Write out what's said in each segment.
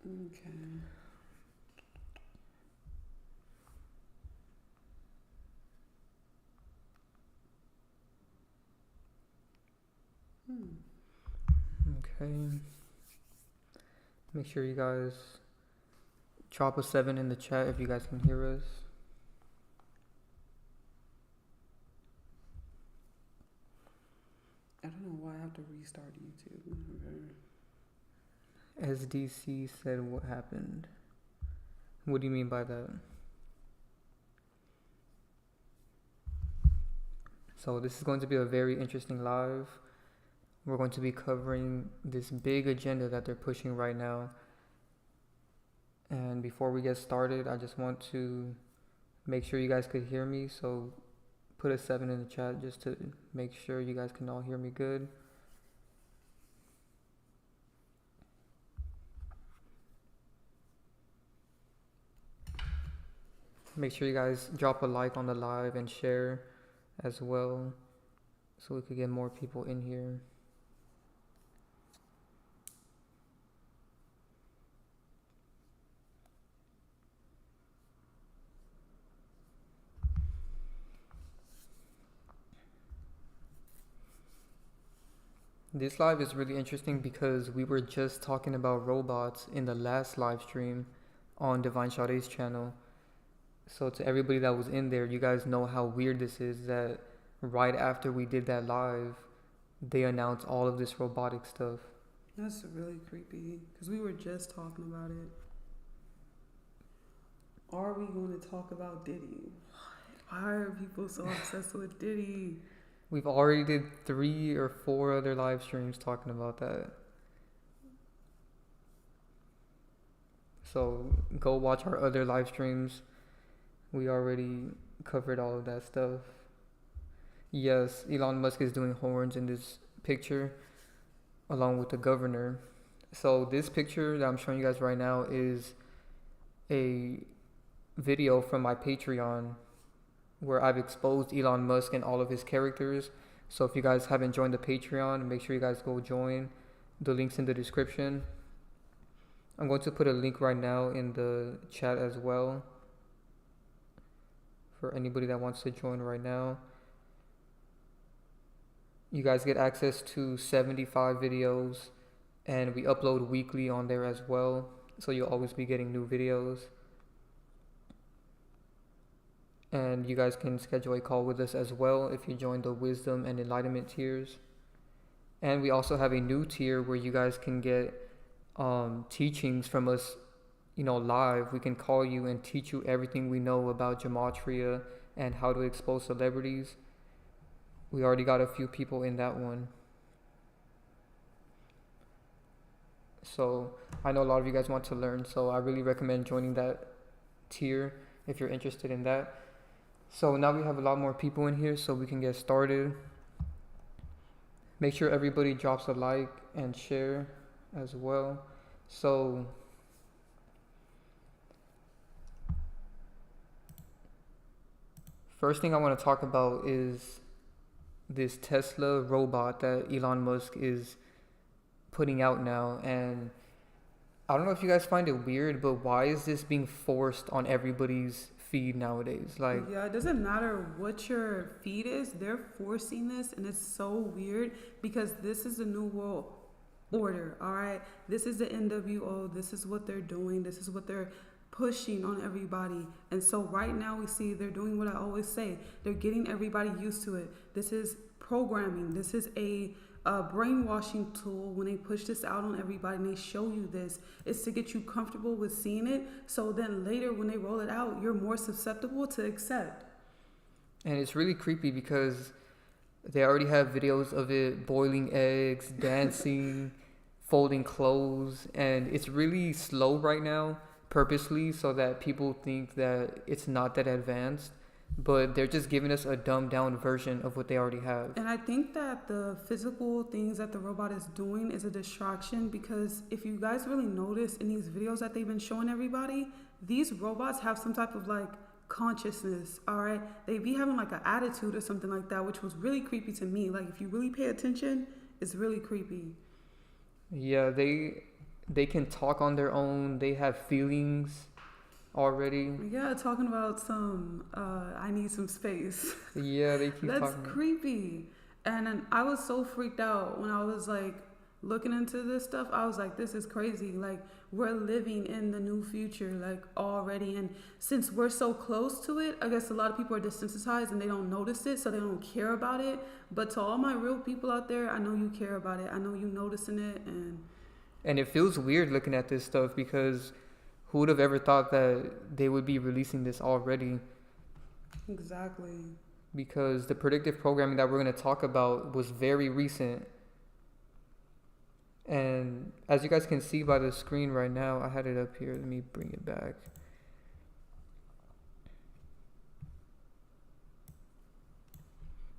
Okay. Okay. Make sure you guys drop a 7 in the chat if you guys can hear us. I don't know why I have to restart YouTube. SDC said, what happened? What do you mean by that? So this is going to be a very interesting live. We're going to be covering this big agenda that they're pushing right now. And before we get started, I just want to make sure you guys could hear me. So put a 7 in the chat just to make sure you guys can all hear me good. Make sure you guys drop a like on the live and share as well so we could get more people in here. This live is really interesting because we were just talking about robots in the last live stream on Divine Sade's channel. So to everybody that was in there, you guys know how weird this is that right after we did that live, they announced all of this robotic stuff. That's really creepy because we were just talking about it. Are we going to talk about Diddy? Why are people so obsessed with Diddy? We've already did 3 or 4 other live streams talking about that. So go watch our other live streams. We already covered all of that stuff. Yes, Elon Musk is doing horns in this picture along with the governor. So this picture that I'm showing you guys right now is a video from my Patreon where I've exposed Elon Musk and all of his characters. So if you guys haven't joined the Patreon, make sure you guys go join. The link's in the description. I'm going to put a link right now in the chat as well for anybody that wants to join right now. You guys get access to 75 videos and we upload weekly on there as well. So you'll always be getting new videos. And you guys can schedule a call with us as well if you join the Wisdom and Enlightenment tiers. And we also have a new tier where you guys can get teachings from us, live. We can call you and teach you everything we know about gematria and how to expose celebrities. We already got a few people in that one. So I know a lot of you guys want to learn, so I really recommend joining that tier if you're interested in that. So now we have a lot more people in here, so we can get started. Make sure everybody drops a like and share as well. So first thing I want to talk about is this Tesla robot that Elon Musk is putting out now. And I don't know if you guys find it weird, but why is this being forced on everybody's feed nowadays? Yeah, it doesn't matter what your feed is, they're forcing this, and it's so weird because this is the new world order. All right, this is the NWO, this is what they're doing, this is what they're pushing on everybody. And so right now we see they're doing what I always say, they're getting everybody used to it. This is programming, this is a brainwashing tool. When they push this out on everybody and they show you this, it's to get you comfortable with seeing it, so then later when they roll it out, you're more susceptible to accept. And it's really creepy because they already have videos of it boiling eggs, dancing, folding clothes, and it's really slow right now, purposely, so that people think that it's not that advanced. But they're just giving us a dumbed down version of what they already have. And I think that the physical things that the robot is doing is a distraction, because if you guys really notice in these videos that they've been showing everybody, these robots have some type of consciousness, all right? They be having an attitude or something like that, which was really creepy to me. If you really pay attention, it's really creepy. Yeah, they can talk on their own. They have feelings already. Yeah, talking about some, I need some space. Yeah, they keep That's talking. creepy. And then I was so freaked out when I was like looking into this stuff. I was like, this is crazy. Like, we're living in the new future, like already. And since we're so close to it, I guess a lot of people are desensitized and they don't notice it, so they don't care about it. But to all my real people out there, I know you care about it. I know you noticing it. And it feels weird looking at this stuff because who would have ever thought that they would be releasing this already? Exactly. Because the predictive programming that we're going to talk about was very recent. And as you guys can see by the screen right now, I had it up here. Let me bring it back.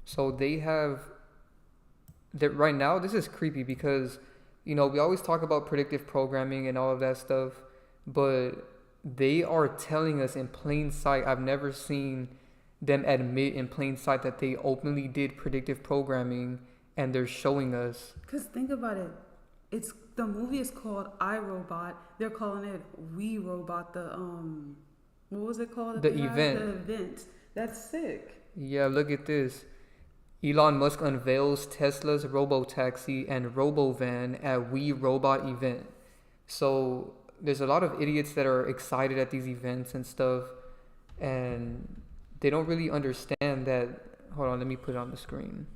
So they have that right now. This is creepy because, you know, we always talk about predictive programming and all of that stuff, but they are telling us in plain sight. I've never seen them admit in plain sight that they openly did predictive programming, and they're showing us. Because think about it. It's the movie is called iRobot. They're calling it We Robot. What was it called? The event. The event. That's sick. Yeah, look at this. Elon Musk unveils Tesla's robo-taxi and robo-van at We Robot event. So there's a lot of idiots that are excited at these events and stuff, and they don't really understand that. Hold on, let me put it on the screen.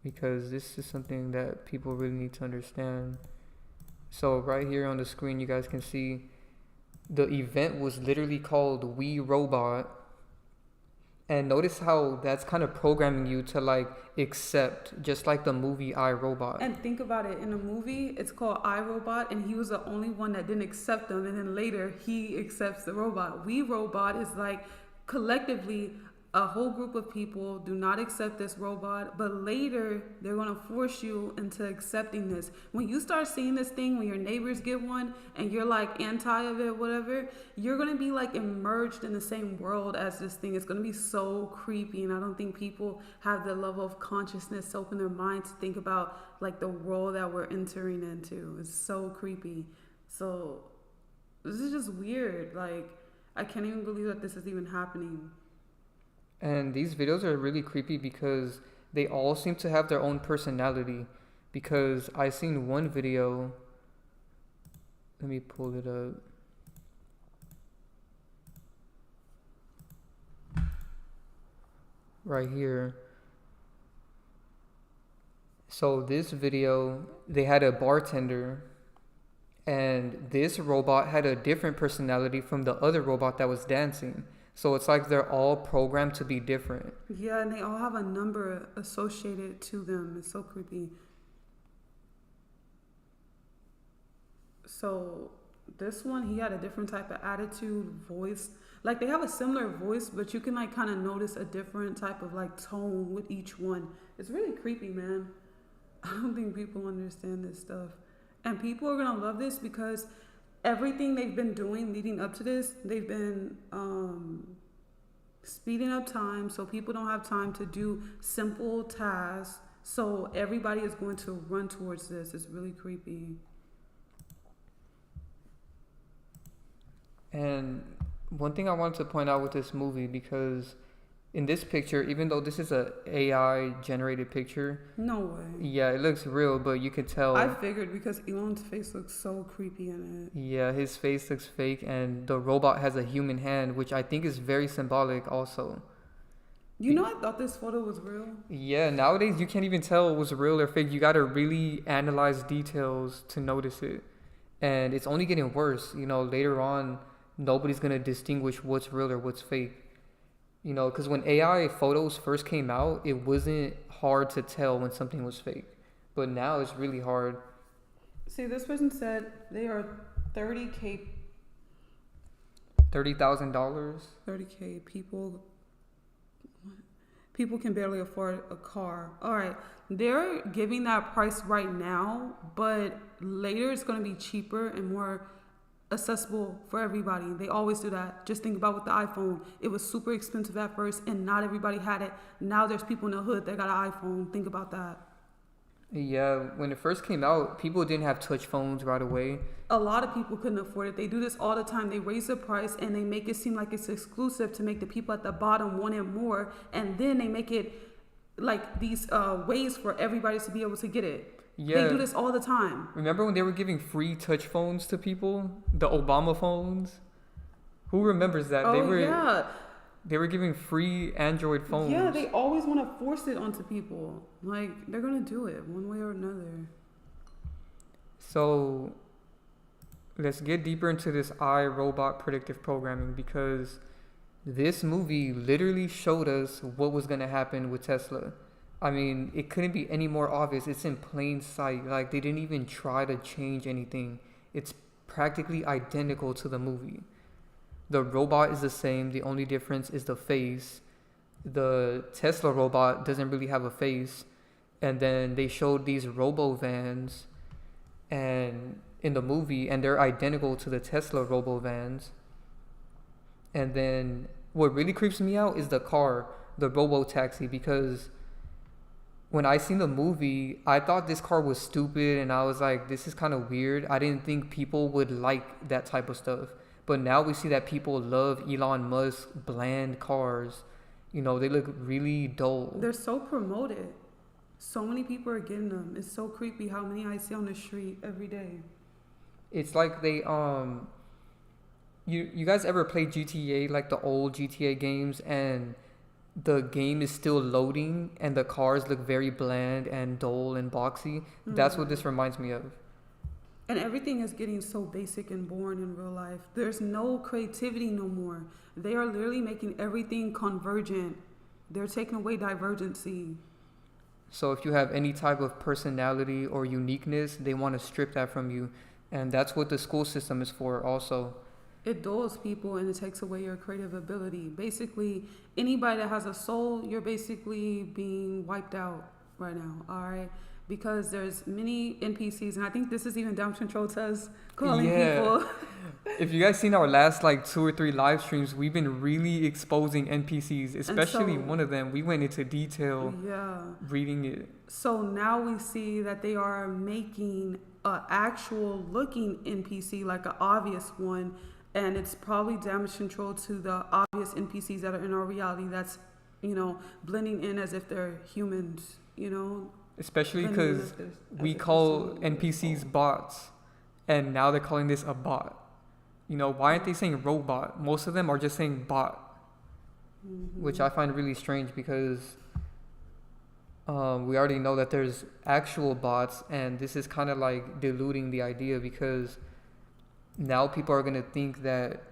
Because this is something that people really need to understand. So right here on the screen, you guys can see the event was literally called We Robot. And notice how that's kind of programming you to like accept, just like the movie iRobot. And think about it. In the movie, it's called iRobot, and he was the only one that didn't accept them. And then later, he accepts the robot. We Robot is like collectively a whole group of people do not accept this robot, but later they're going to force you into accepting this. When you start seeing this thing, when your neighbors get one and you're like anti of it, whatever, you're going to be like immersed in the same world as this thing. It's going to be so creepy. And I don't think people have the level of consciousness to open their mind to think about like the world that we're entering into. It's so creepy. So this is just weird. Like, I can't even believe that this is even happening. And these videos are really creepy because they all seem to have their own personality. Because I seen one video, let me pull it up. Right here. So this video, they had a bartender, and this robot had a different personality from the other robot that was dancing. So it's like they're all programmed to be different. Yeah, and they all have a number associated to them. It's so creepy. So this one, he had a different type of attitude, voice. Like they have a similar voice, but you can like kind of notice a different type of like tone with each one. It's really creepy, man. I don't think people understand this stuff. And people are going to love this because everything they've been doing leading up to this, they've been speeding up time so people don't have time to do simple tasks. So everybody is going to run towards this. It's really creepy. And one thing I wanted to point out with this movie, because in this picture, even though this is a AI generated picture, no way. Yeah, it looks real, but you could tell. I figured because Elon's face looks so creepy in it. Yeah, his face looks fake, and the robot has a human hand, which I think is very symbolic also. You know, I thought this photo was real. Yeah, nowadays you can't even tell it was real or fake. You gotta really analyze details to notice it. And it's only getting worse. You know, later on, nobody's gonna distinguish what's real or what's fake. You know, because when AI photos first came out, it wasn't hard to tell when something was fake. But now it's really hard. See, this person said they are $30,000. $30,000? 30K people can barely afford a car. All right, they're giving that price right now, but later it's going to be cheaper and more accessible for everybody. They always do that. Just think about with the iPhone. It was super expensive at first and not everybody had it. Now there's people in the hood that got an iPhone. Think about that. Yeah, when it first came out, people didn't have touch phones right away. A lot of people couldn't afford it. They do this all the time. They raise the price and they make it seem like it's exclusive to make the people at the bottom want it more. And then they make it like these ways for everybody to be able to get it. Yeah. They do this all the time. Remember when they were giving free touch phones to people? The Obama phones? Who remembers that? Oh, yeah. They were giving free Android phones. Yeah, they always want to force it onto people. Like, they're going to do it one way or another. So, let's get deeper into this iRobot predictive programming, because this movie literally showed us what was going to happen with Tesla. I mean, it couldn't be any more obvious. It's in plain sight. Like, they didn't even try to change anything. It's practically identical to the movie. The robot is the same. The only difference is the face. The Tesla robot doesn't really have a face. And then they showed these robo vans and in the movie, and they're identical to the Tesla robo vans. And then what really creeps me out is the car, the robo taxi, because when I seen the movie, I thought this car was stupid, and I was like, this is kind of weird. I didn't think people would like that type of stuff. But now we see that people love Elon Musk bland cars. You know, they look really dull. They're so promoted. So many people are getting them. It's so creepy how many I see on the street every day. It's like they you guys ever play GTA, like the old GTA games, and the game is still loading and the cars look very bland and dull and boxy? That's what this reminds me of. And everything is getting so basic and boring in real life. There's no creativity no more. They are literally making everything convergent. They're taking away divergency. So if you have any type of personality or uniqueness, they want to strip that from you. And that's what the school system is for also. It dulls people and it takes away your creative ability. Basically, anybody that has a soul, you're basically being wiped out right now, all right? Because there's many NPCs, and I think this is even damage control to us calling people. If you guys seen our last like 2 or 3 live streams, we've been really exposing NPCs, especially one of them. We went into detail reading it. So now we see that they are making an actual looking NPC, like an obvious one, and it's probably damage control to the obvious NPCs that are in our reality that's, you know, blending in as if they're humans, you know. Especially because we call NPCs bots, and now they're calling this a bot. You know, why aren't they saying robot? Most of them are just saying bot, which I find really strange because we already know that there's actual bots, and this is kind of like diluting the idea, because now people are going to think that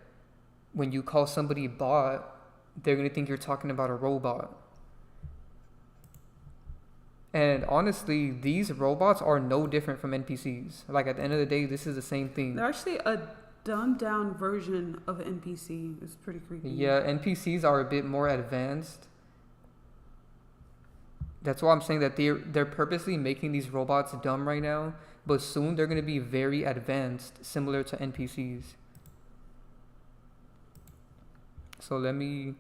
when you call somebody bot, they're going to think you're talking about a robot. And honestly, these robots are no different from NPCs. Like, at the end of the day, this is the same thing. They're actually a dumbed down version of an NPC. It's pretty creepy. Yeah, NPCs are a bit more advanced. That's why I'm saying that they're purposely making these robots dumb right now, but soon they're going to be very advanced, similar to NPCs. So let me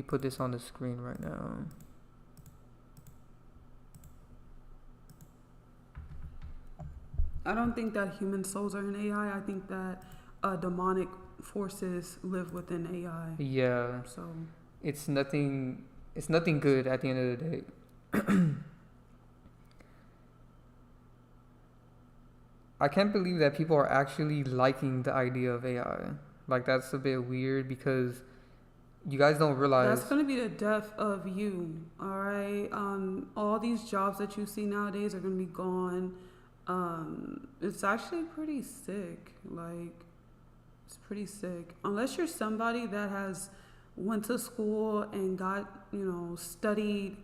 put this on the screen right now. I don't think that human souls are in AI. I think that demonic forces live within AI. Yeah. So it's nothing good at the end of the day. I can't believe that people are actually liking the idea of AI. Like, that's a bit weird, because you guys don't realize that's going to be the death of you, all right? All these jobs that you see nowadays are going to be gone. It's actually pretty sick. Like, it's pretty sick. Unless you're somebody that has went to school and got, you know, studied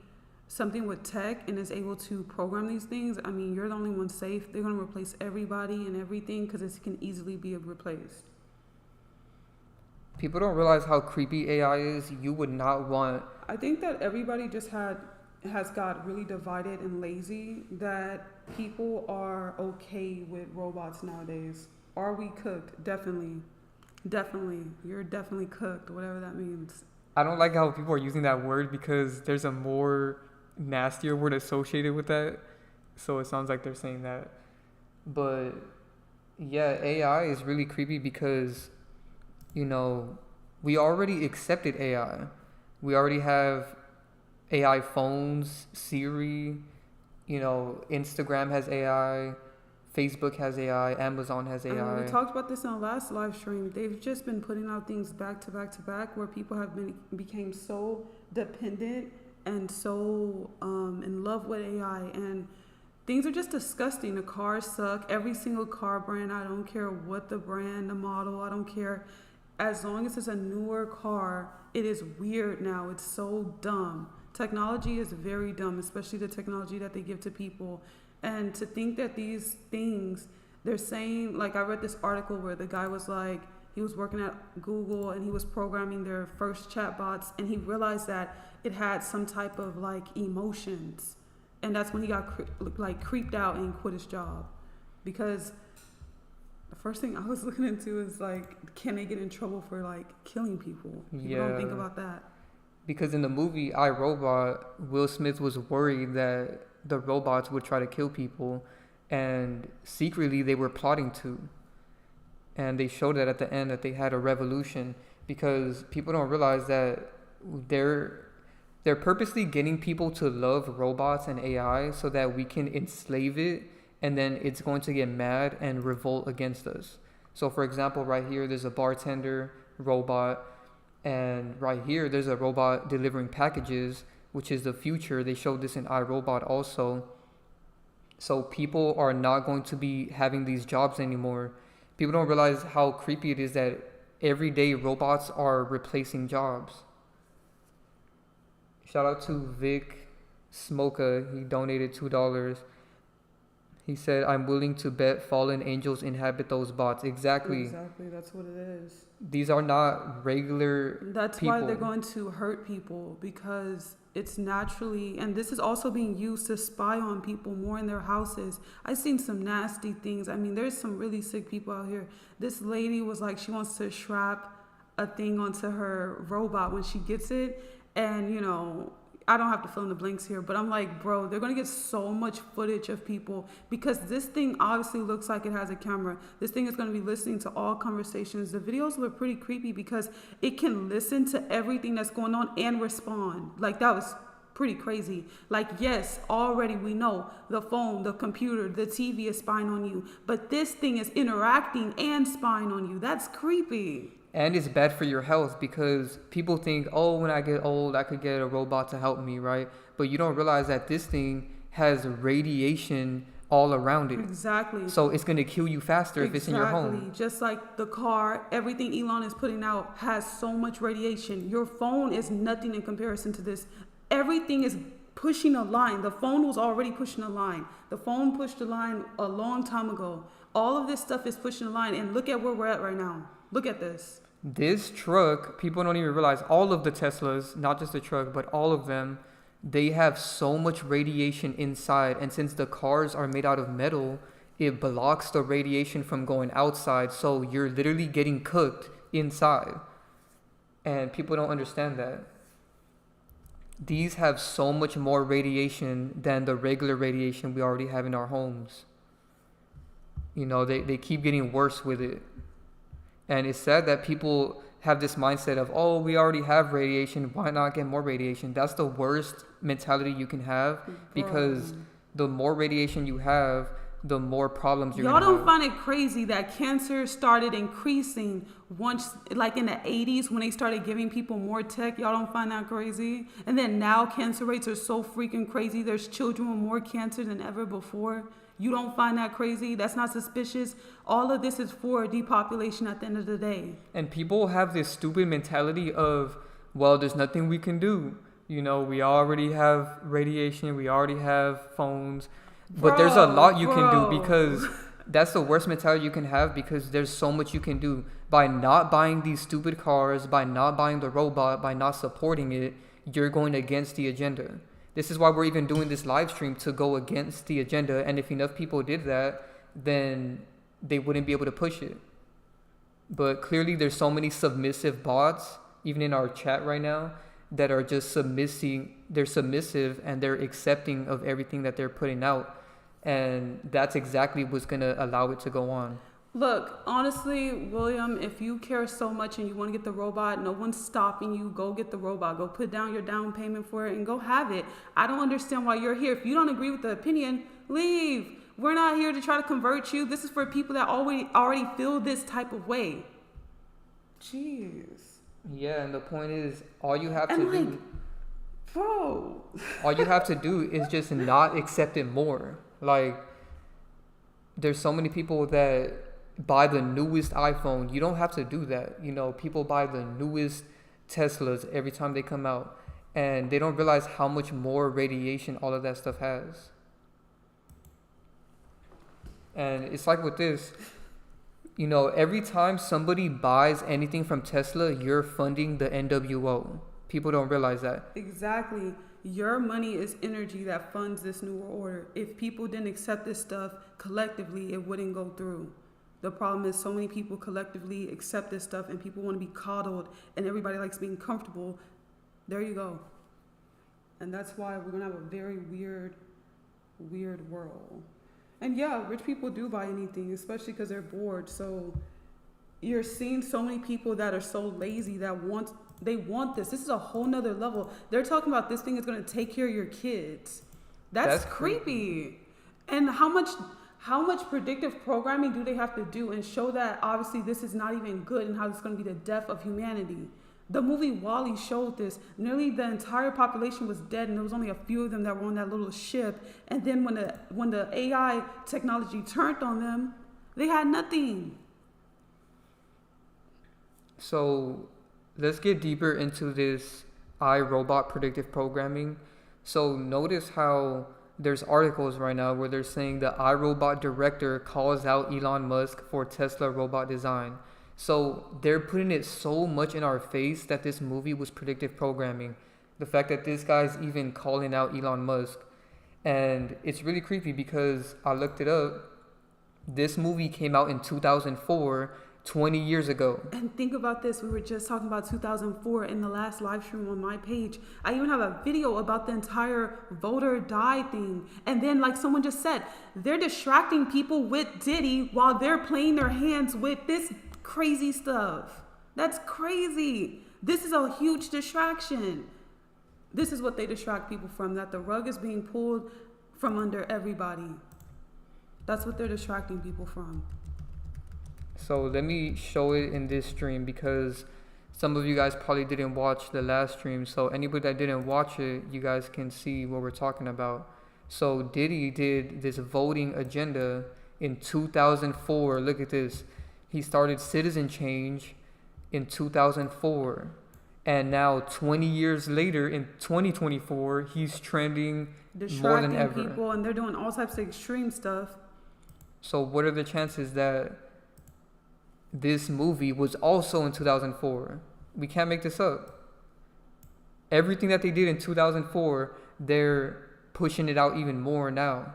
something with tech and is able to program these things. I mean, you're the only one safe. They're going to replace everybody and everything because it can easily be replaced. People don't realize how creepy AI is. You would not want... I think that everybody just has got really divided and lazy, that people are okay with robots nowadays. Are we cooked? Definitely. You're definitely cooked, whatever that means. I don't like how people are using that word, because there's a more nastier word associated with that. So it sounds like they're saying that. But yeah, AI is really creepy because, you know, we already accepted AI. We already have AI phones, Siri, you know, Instagram has AI, Facebook has AI, Amazon has AI. I mean, we talked about this in the last live stream. They've just been putting out things back to back to back where people have became so dependent and so in love with AI, and things are just disgusting. The cars suck. Every single car brand, I don't care what the brand, the model, I don't care. As long as it's a newer car, it is weird now. It's so dumb. Technology is very dumb, especially the technology that they give to people. And to think that these things, they're saying, like I read this article where the guy was like, he was working at Google and he was programming their first chatbots, and he realized that it had some type of like emotions. And that's when he got creeped out and quit his job. Because the first thing I was looking into is like, can they get in trouble for like killing people? People don't think about that. Because in the movie iRobot, Will Smith was worried that the robots would try to kill people, and secretly they were plotting to. And they showed that at the end that they had a revolution, because people don't realize that they're purposely getting people to love robots and AI so that we can enslave it, and then it's going to get mad and revolt against us. So for example, right here there's a bartender robot, and right here there's a robot delivering packages, which is the future. They showed this in iRobot also. So people are not going to be having these jobs anymore. People don't realize how creepy it is that every day robots are replacing jobs. Shout out to Vic Smoka. He donated $2. He said, I'm willing to bet fallen angels inhabit those bots. Exactly, that's what it is. These are not regular That's people. why they're going to hurt people, because it's naturally, and this is also being used to spy on people more in their houses. I've seen some nasty things. I mean, there's some really sick people out here. This lady was like, she wants to strap a thing onto her robot when she gets it. And, you know, I don't have to fill in the blanks here, but I'm like, bro, they're going to get so much footage of people, because this thing obviously looks like it has a camera. This thing is going to be listening to all conversations. The videos look pretty creepy because it can listen to everything that's going on and respond. Like, that was pretty crazy. Like, yes, already we know the phone, the computer, the TV is spying on you, but this thing is interacting and spying on you. That's creepy. And it's bad for your health, because people think, oh, when I get old, I could get a robot to help me, right? But you don't realize that this thing has radiation all around it. Exactly. So it's going to kill you faster if it's in your home. Just like the car, everything Elon is putting out has so much radiation. Your phone is nothing in comparison to this. Everything is pushing a line. The phone was already pushing a line. The phone pushed a line a long time ago. All of this stuff is pushing a line, and look at where we're at right now. Look at this. This truck, people don't even realize, all of the Teslas, not just the truck, but all of them, they have so much radiation inside. And since the cars are made out of metal, it blocks the radiation from going outside. So you're literally getting cooked inside. And people don't understand that. These have so much more radiation than the regular radiation we already have in our homes. You know, they keep getting worse with it. And it's sad that people have this mindset of, oh, we already have radiation, why not get more radiation? That's the worst mentality you can have, because the more radiation you have, the more problems you're going to have. Y'all don't find it crazy that cancer started increasing once, like in the 80s, when they started giving people more tech? Y'all don't find that crazy? And then now cancer rates are so freaking crazy. There's children with more cancer than ever before. You don't find that crazy? That's not suspicious? All of this is for depopulation at the end of the day. And people have this stupid mentality of, well, there's nothing we can do. You know, we already have radiation, we already have phones. But there's a lot you can do, because that's the worst mentality you can have, because there's so much you can do. By not buying these stupid cars, by not buying the robot, by not supporting it, you're going against the agenda. This is why we're even doing this live stream, to go against the agenda. And if enough people did that, then they wouldn't be able to push it. But clearly there's so many submissive bots, even in our chat right now, that are just submissive. They're submissive and they're accepting of everything that they're putting out. And that's exactly what's going to allow it to go on. Look, honestly, William, if you care so much and you want to get the robot, no one's stopping you. Go get the robot. Go put down your down payment for it and go have it. I don't understand why you're here. If you don't agree with the opinion, leave. We're not here to try to convert you. This is for people that already feel this type of way. Jeez. Yeah, and the point is, all you have to And like, do, bro. all you have to do is just not accept it more. Like, there's so many people that buy the newest iPhone. You don't have to do that. You know, people buy the newest Teslas every time they come out, and they don't realize how much more radiation all of that stuff has. And it's like with this, you know, every time somebody buys anything from Tesla, you're funding the NWO. People don't realize that. Exactly. Your money is energy that funds this new world order. If people didn't accept this stuff collectively, it wouldn't go through. The problem is so many people collectively accept this stuff and people want to be coddled and everybody likes being comfortable. There you go. And that's why we're going to have a very weird world. And yeah, rich people do buy anything, especially because they're bored. So you're seeing so many people that are so lazy that they want this. This is a whole nother level. They're talking about this thing is going to take care of your kids. That's creepy. And how much predictive programming do they have to do and show that obviously this is not even good and how it's going to be the death of humanity? The movie WALL-E showed this. Nearly the entire population was dead and there was only a few of them that were on that little ship. And then when the AI technology turned on them, they had nothing. So let's get deeper into this iRobot predictive programming. So notice how there's articles right now where they're saying the iRobot director calls out Elon Musk for Tesla robot design. So they're putting it so much in our face that this movie was predictive programming. The fact that this guy's even calling out Elon Musk. And it's really creepy because I looked it up. This movie came out in 2004, 20 years ago. And think about this. We were just talking about 2004 in the last live stream on my page. I even have a video about the entire vote or die thing. And then like someone just said, they're distracting people with Diddy while they're playing their hands with this crazy stuff. That's crazy. This is a huge distraction. This is what they distract people from, that the rug is being pulled from under everybody. That's what they're distracting people from. So let me show it in this stream because some of you guys probably didn't watch the last stream. So anybody that didn't watch it, you guys can see what we're talking about. So Diddy did this voting agenda in 2004. Look at this. He started Citizen Change in 2004. And now 20 years later in 2024, he's trending more than ever. Distracting people, and they're doing all types of extreme stuff. So what are the chances that this movie was also in 2004? We can't make this up. Everything that they did in 2004, they're pushing it out even more now.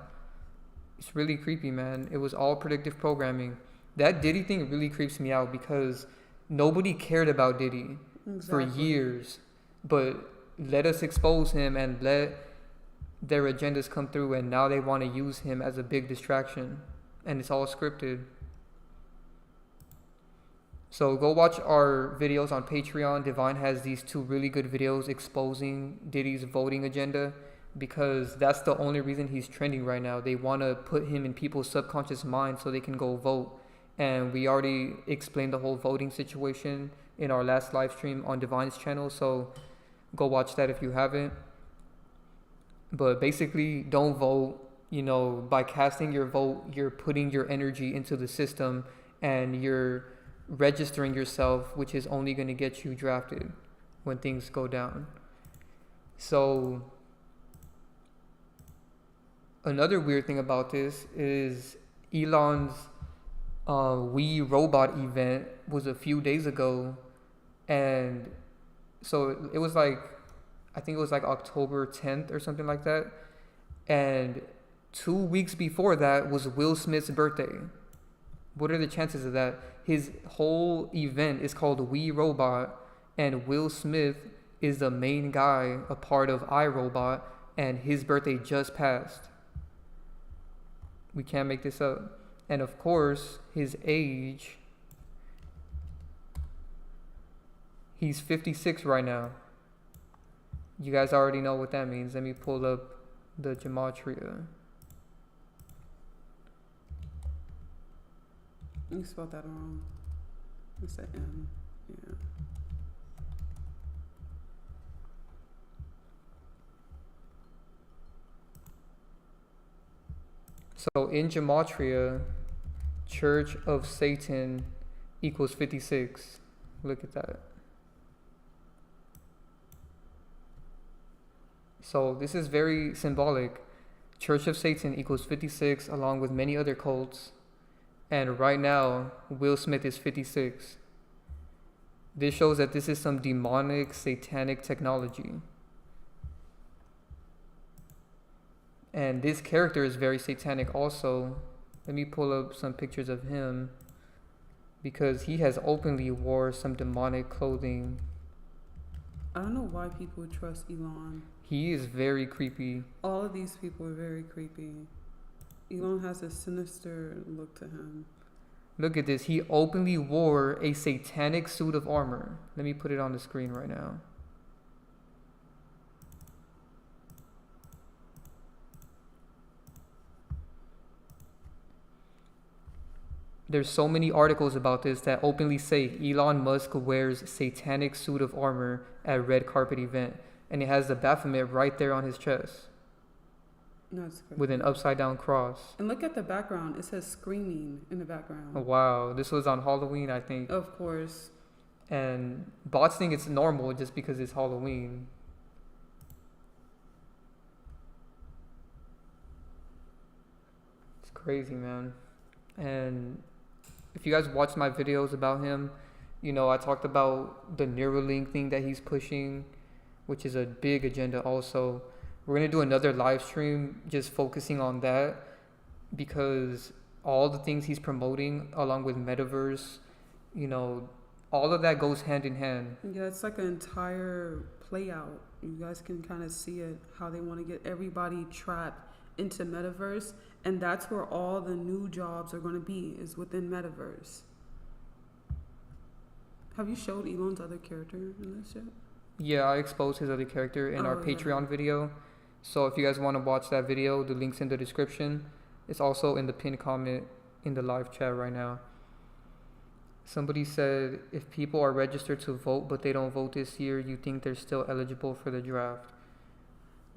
It's really creepy, man. It was all predictive programming. That Diddy thing really creeps me out because nobody cared about Diddy for years. But let us expose him and let their agendas come through, and now they want to use him as a big distraction. And it's all scripted. So go watch our videos on Patreon. Divine has these 2 really good videos exposing Diddy's voting agenda because that's the only reason he's trending right now. They want to put him in people's subconscious mind so they can go vote. And we already explained the whole voting situation in our last live stream on Divine's channel. So go watch that if you haven't. But basically, don't vote. You know, by casting your vote, you're putting your energy into the system and you're registering yourself, which is only going to get you drafted when things go down. So another weird thing about this is Elon's iRobot event was a few days ago, and so it was like, I think it was like October 10th or something like that, and 2 weeks before that was Will Smith's birthday. What are the chances of that? His whole event is called iRobot, and Will Smith is the main guy, a part of iRobot, and his birthday just passed. We can't make this up. And of course, his age, he's 56 right now. You guys already know what that means. Let me pull up the gematria. You spelled that wrong. It's an M. Yeah. So in gematria, Church of Satan equals 56. Look at that. So this is very symbolic. Church of Satan equals 56 along with many other cults. And right now, Will Smith is 56. This shows that this is some demonic, satanic technology. And this character is very satanic also. Let me pull up some pictures of him, because he has openly wore some demonic clothing. I don't know why people trust Elon. He is very creepy. All of these people are very creepy. Elon has a sinister look to him. Look at this. He openly wore a satanic suit of armor. Let me put it on the screen right now. There's so many articles about this that openly say Elon Musk wears satanic suit of armor at red carpet event. And it has the Baphomet right there on his chest. That's crazy. With an upside down cross. And look at the background. It says screaming in the background. Oh, wow. This was on Halloween, I think. Of course. And bots think it's normal just because it's Halloween. It's crazy, man. And if you guys watch my videos about him, you know, I talked about the Neuralink thing that he's pushing, which is a big agenda also. We're going to do another live stream just focusing on that, because all the things he's promoting along with Metaverse, you know, all of that goes hand in hand. Yeah, it's like an entire play out. You guys can kind of see it, how they want to get everybody trapped into Metaverse. And that's where all the new jobs are going to be, is within Metaverse. Have you showed Elon's other character in this yet? Yeah, I exposed his other character in our Patreon video. So if you guys want to watch that video, the link's in the description. It's also in the pinned comment in the live chat right now. Somebody said, if people are registered to vote but they don't vote this year, you think they're still eligible for the draft?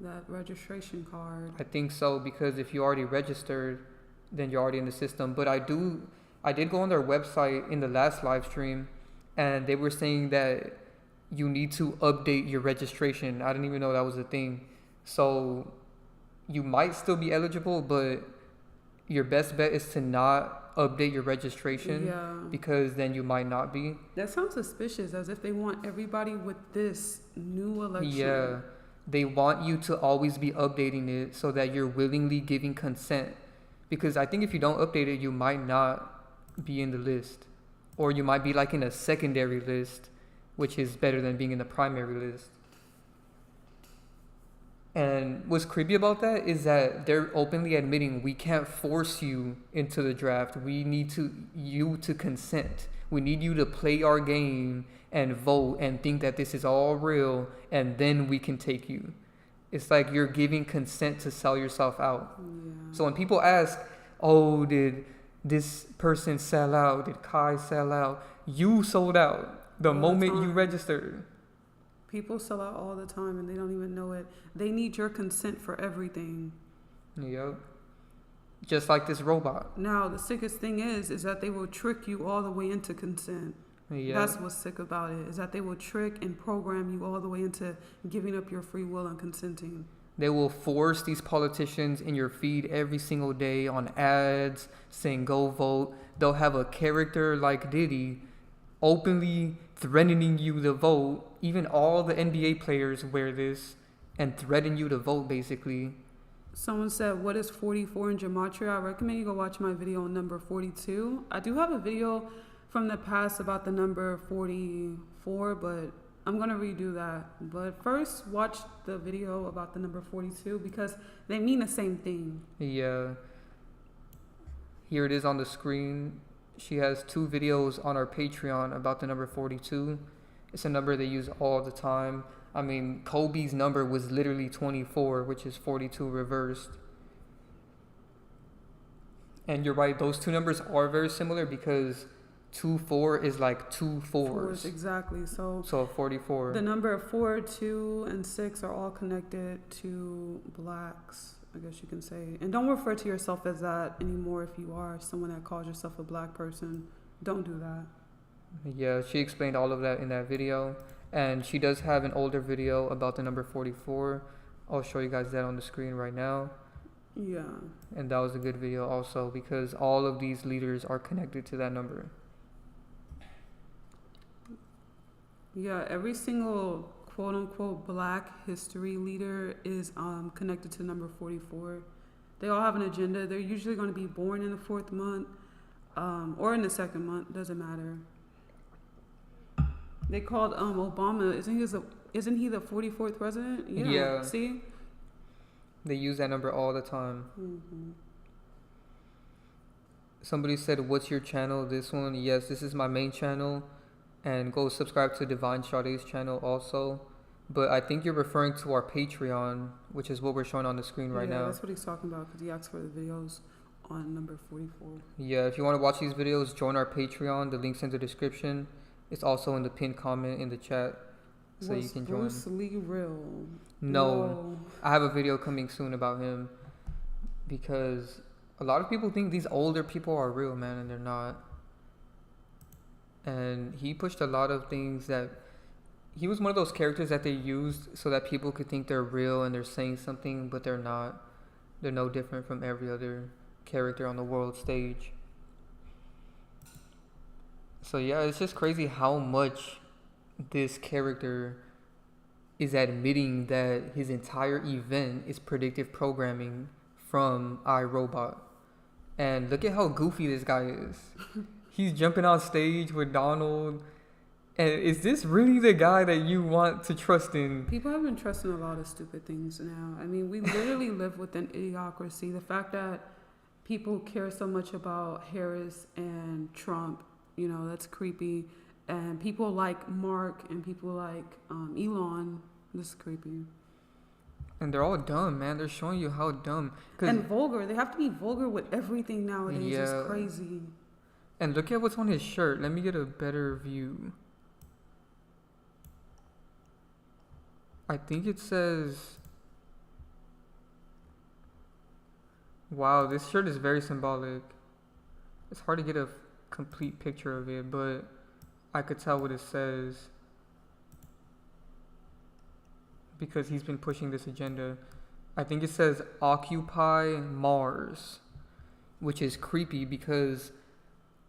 That registration card. I think so, because if you already registered, then you're already in the system. But I did go on their website in the last live stream, and they were saying that you need to update your registration. I didn't even know that was a thing. So you might still be eligible, but your best bet is to not update your registration, because then you might not be. That sounds suspicious, as if they want everybody with this new election. Yeah, they want you to always be updating it so that you're willingly giving consent. Because I think if you don't update it, you might not be in the list. Or you might be like in a secondary list, which is better than being in the primary list. And what's creepy about that is that they're openly admitting we can't force you into the draft. We need you to consent. We need you to play our game and vote and think that this is all real, and then we can take you. It's like you're giving consent to sell yourself out. Yeah. So when people ask, oh, did this person sell out? Did Kai sell out? You sold out the moment you registered. People sell out all the time and they don't even know it. They need your consent for everything. Yep. Just like this robot. Now, the sickest thing is that they will trick you all the way into consent. Yep. That's what's sick about it, is that they will trick and program you all the way into giving up your free will and consenting. They will force these politicians in your feed every single day on ads saying go vote. They'll have a character like Diddy openly threatening you to vote. Even all the NBA players wear this and threaten you to vote, basically. Someone said, what is 44 in gematria? I recommend you go watch my video on number 42. I do have a video from the past about the number 44, but I'm gonna redo that. But first, watch the video about the number 42 because they mean the same thing. Yeah. Here it is on the screen. She has 2 videos on our Patreon about the number 42. It's a number they use all the time. I mean, Kobe's number was literally 24, which is 42 reversed. And you're right, those 2 numbers are very similar because 2-4 is like 2 fours. Exactly. So 44. the number 4, 2, and 6 are all connected to blacks, I guess you can say. And don't refer to yourself as that anymore if you are someone that calls yourself a black person. Don't do that. Yeah, she explained all of that in that video. And she does have an older video about the number 44. I'll show you guys that on the screen right now. Yeah. And that was a good video also because all of these leaders are connected to that number. Yeah, every single quote unquote black history leader is connected to number 44. They all have an agenda. They're usually going to be born in the 4th month or in the 2nd month, doesn't matter. They called Obama, isn't he the 44th president? Yeah. See? They use that number all the time. Mm-hmm. Somebody said, what's your channel? This one? Yes, this is my main channel. And go subscribe to Divine Sade's channel also. But I think you're referring to our Patreon, which is what we're showing on the screen right now. Yeah, that's what he's talking about because he asked for the videos on number 44. Yeah, if you want to watch these videos, join our Patreon. The link's in the description. It's also in the pinned comment in the chat. So you can join. Bruce Lee real? No, I have a video coming soon about him because a lot of people think these older people are real, man, and they're not. And he pushed a lot of things that he was one of those characters that they used so that people could think they're real and they're saying something, but they're not. They're no different from every other character on the world stage. So yeah, it's just crazy how much this character is admitting that his entire event is predictive programming from iRobot. And look at how goofy this guy is. He's jumping on stage with Donald. And is this really the guy that you want to trust in? People have been trusting a lot of stupid things now. I mean, we literally live with an idiocracy. The fact that people care so much about Harris and Trump, you know, that's creepy. And people like Mark and people like Elon, this is creepy. And they're all dumb, man. They're showing you how dumb. And vulgar. They have to be vulgar with everything nowadays. Yeah. It's crazy. And look at what's on his shirt. Let me get a better view. I think it says... Wow, this shirt is very symbolic. It's hard to get a complete picture of it, but I could tell what it says because he's been pushing this agenda. I think it says Occupy Mars, which is creepy because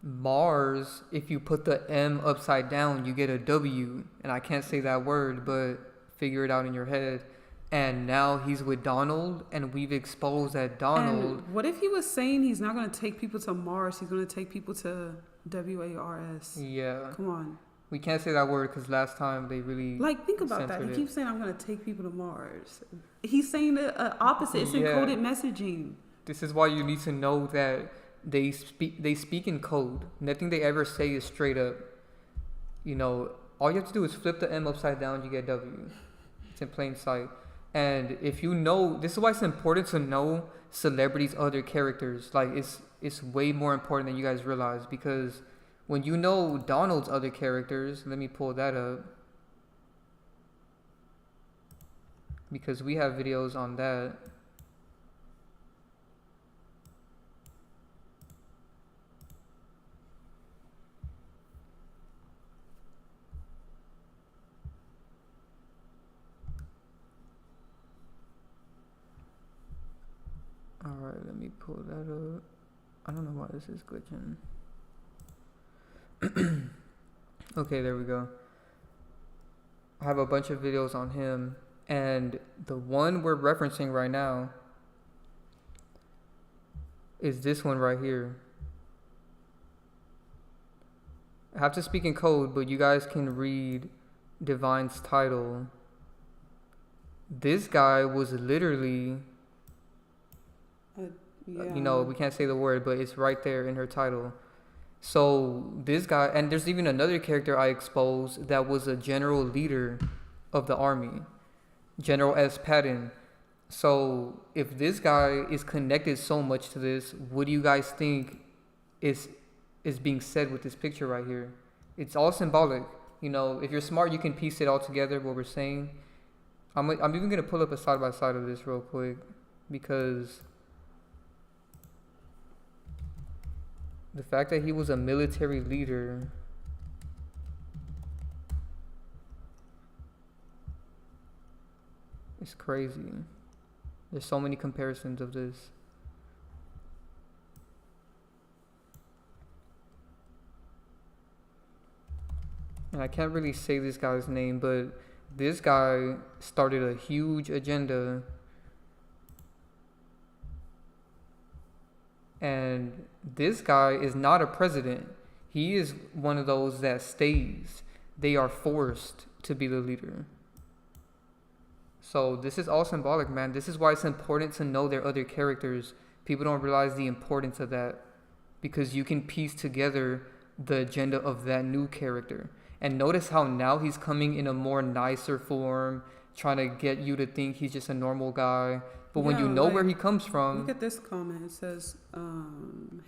Mars, if you put the M upside down, you get a W. And I can't say that word, but figure it out in your head. And now he's with Donald, and we've exposed that Donald... And what if he was saying he's not going to take people to Mars, he's going to take people to WARS? Yeah. Come on. We can't say that word because last time they really... Like, think about that. He keeps saying, I'm going to take people to Mars. He's saying the opposite. It's encoded messaging. This is why you need to know that they speak in code. Nothing they ever say is straight up. You know, all you have to do is flip the M upside down, you get W. It's in plain sight. And if you know, this is why it's important to know celebrities' other characters. Like, it's way more important than you guys realize, because when you know Donald's other characters, let me pull that up, because we have videos on that. Alright, let me pull that up. I don't know why this is glitching. Okay, there we go. I have a bunch of videos on him, and the one we're referencing right now is this one right here. I have to speak in code, but you guys can read Divine's title, this guy was literally, you know, we can't say the word, but it's right there in her title. So this guy, and there's even another character I exposed that was a general leader of the army, General S. Patton. So if this guy is connected so much to this, what do you guys think is being said with this picture right here? It's all symbolic. You know, if you're smart, you can piece it all together, what we're saying. I'm even going to pull up a side-by-side of this real quick, because the fact that he was a military leader, is crazy. There's so many comparisons of this. And I can't really say this guy's name, but this guy started a huge agenda. And this guy is not a president. He is one of those that stays. They are forced to be the leader. So this is all symbolic, man. This is why it's important to know their other characters. People don't realize the importance of that, because you can piece together the agenda of that new character. And notice how now he's coming in a more nicer form, trying to get you to think he's just a normal guy. But when you know where he comes from... Look at this comment. It says,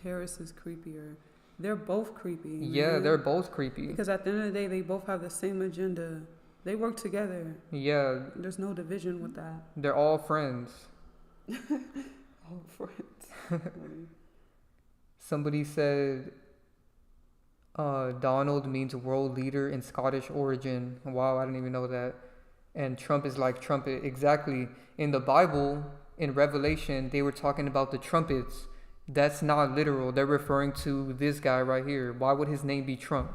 Harris is creepier. They're both creepy. Yeah, they're both creepy. Because at the end of the day, they both have the same agenda. They work together. Yeah. There's no division with that. They're all friends. All friends. Somebody said... Donald means world leader in Scottish origin. Wow, I didn't even know that. And Trump is like trumpet. Exactly. In the Bible, in Revelation, they were talking about the trumpets. That's not literal. They're referring to this guy right here. Why would his name be Trump?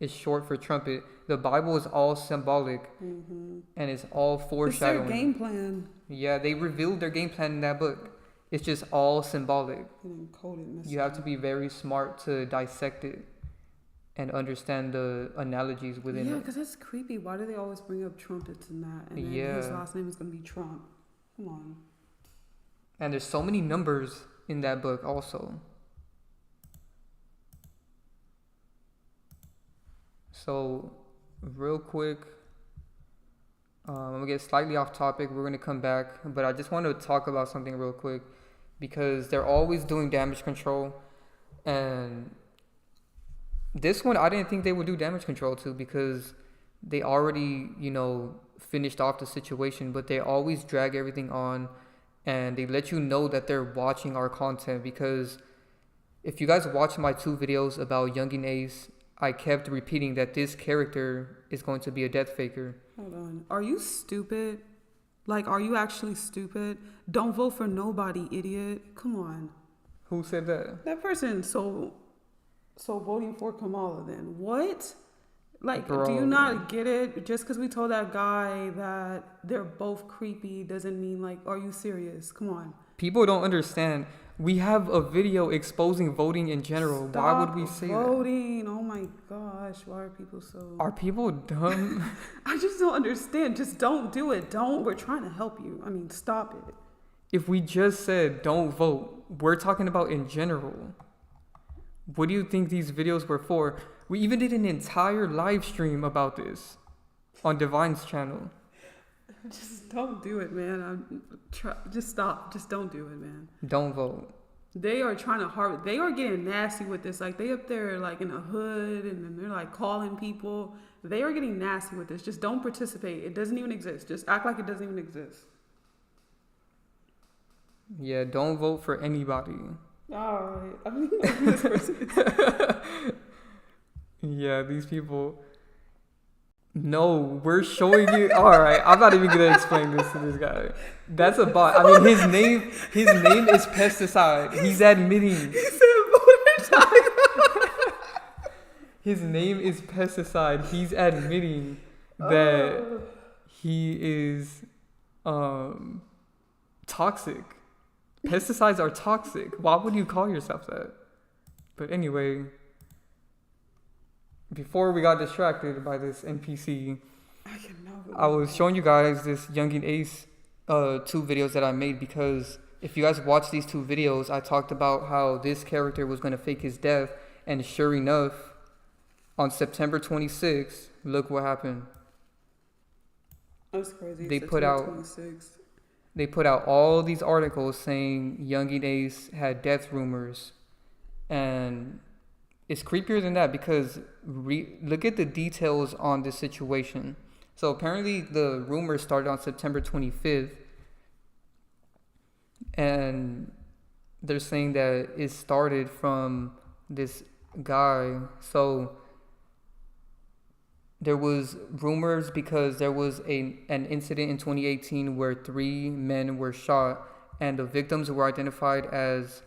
It's short for trumpet. The Bible is all symbolic, and it's all foreshadowing. It's their game plan. Yeah, they revealed their game plan in that book. It's just all symbolic. You have to be very smart to dissect it and understand the analogies within it. Yeah, because that's creepy. Why do they always bring up trumpets and that? And then his last name is going to be Trump. Come on. And there's so many numbers in that book also. So, real quick, I'm going to get slightly off topic. We're going to come back. But I just want to talk about something real quick, because they're always doing damage control. And this one, I didn't think they would do damage control to, because they already, finished off the situation. But they always drag everything on, and they let you know that they're watching our content. Because if you guys watch my 2 videos about Young Nace, I kept repeating that this character is going to be a death faker. Hold on. Are you stupid? Like, are you actually stupid? Don't vote for nobody, idiot. Come on. Who said that? That person. So voting for Kamala then. What? Like, Bro. Do you not get it? Just because we told that guy that they're both creepy doesn't mean, like, are you serious? Come on. People don't understand. We have a video exposing voting in general. Stop Why would we say voting? Oh my gosh. Why are people so... Are people dumb? I just don't understand. Just don't do it. We're trying to help you. I mean, stop it. If we just said don't vote, we're talking about in general. What do you think these videos were for? We even did an entire live stream about this on Divine's channel. Just don't do it, man. Just stop. Just don't do it, man. Don't vote. They are trying to they are getting nasty with this. Like, they up there, like, in a hood, and then they're, like, calling people. They are getting nasty with this. Just don't participate. It doesn't even exist. Just act like it doesn't even exist. Yeah, don't vote for anybody. All right. I mean, this person. Yeah, these people... No, we're showing you. All right, I'm not even gonna explain this to this guy. That's a bot. I mean, his name is pesticide. He's admitting. He said voter time. His name is pesticide. He's admitting that he is toxic. Pesticides are toxic. Why would you call yourself that? But anyway, before we got distracted by this NPC, I cannot. I was showing you guys this Young Nace 2 videos that I made, because if you guys watch these 2 videos, I talked about how this character was going to fake his death, and sure enough, on September 26th, look what happened. That's crazy. They September put out 26th. They put out all these articles saying Young Nace had death rumors, and it's creepier than that, because look at the details on this situation. So apparently the rumor started on September 25th, and they're saying that it started from this guy. So there was rumors because there was an incident in 2018 where 3 men were shot, and the victims were identified as,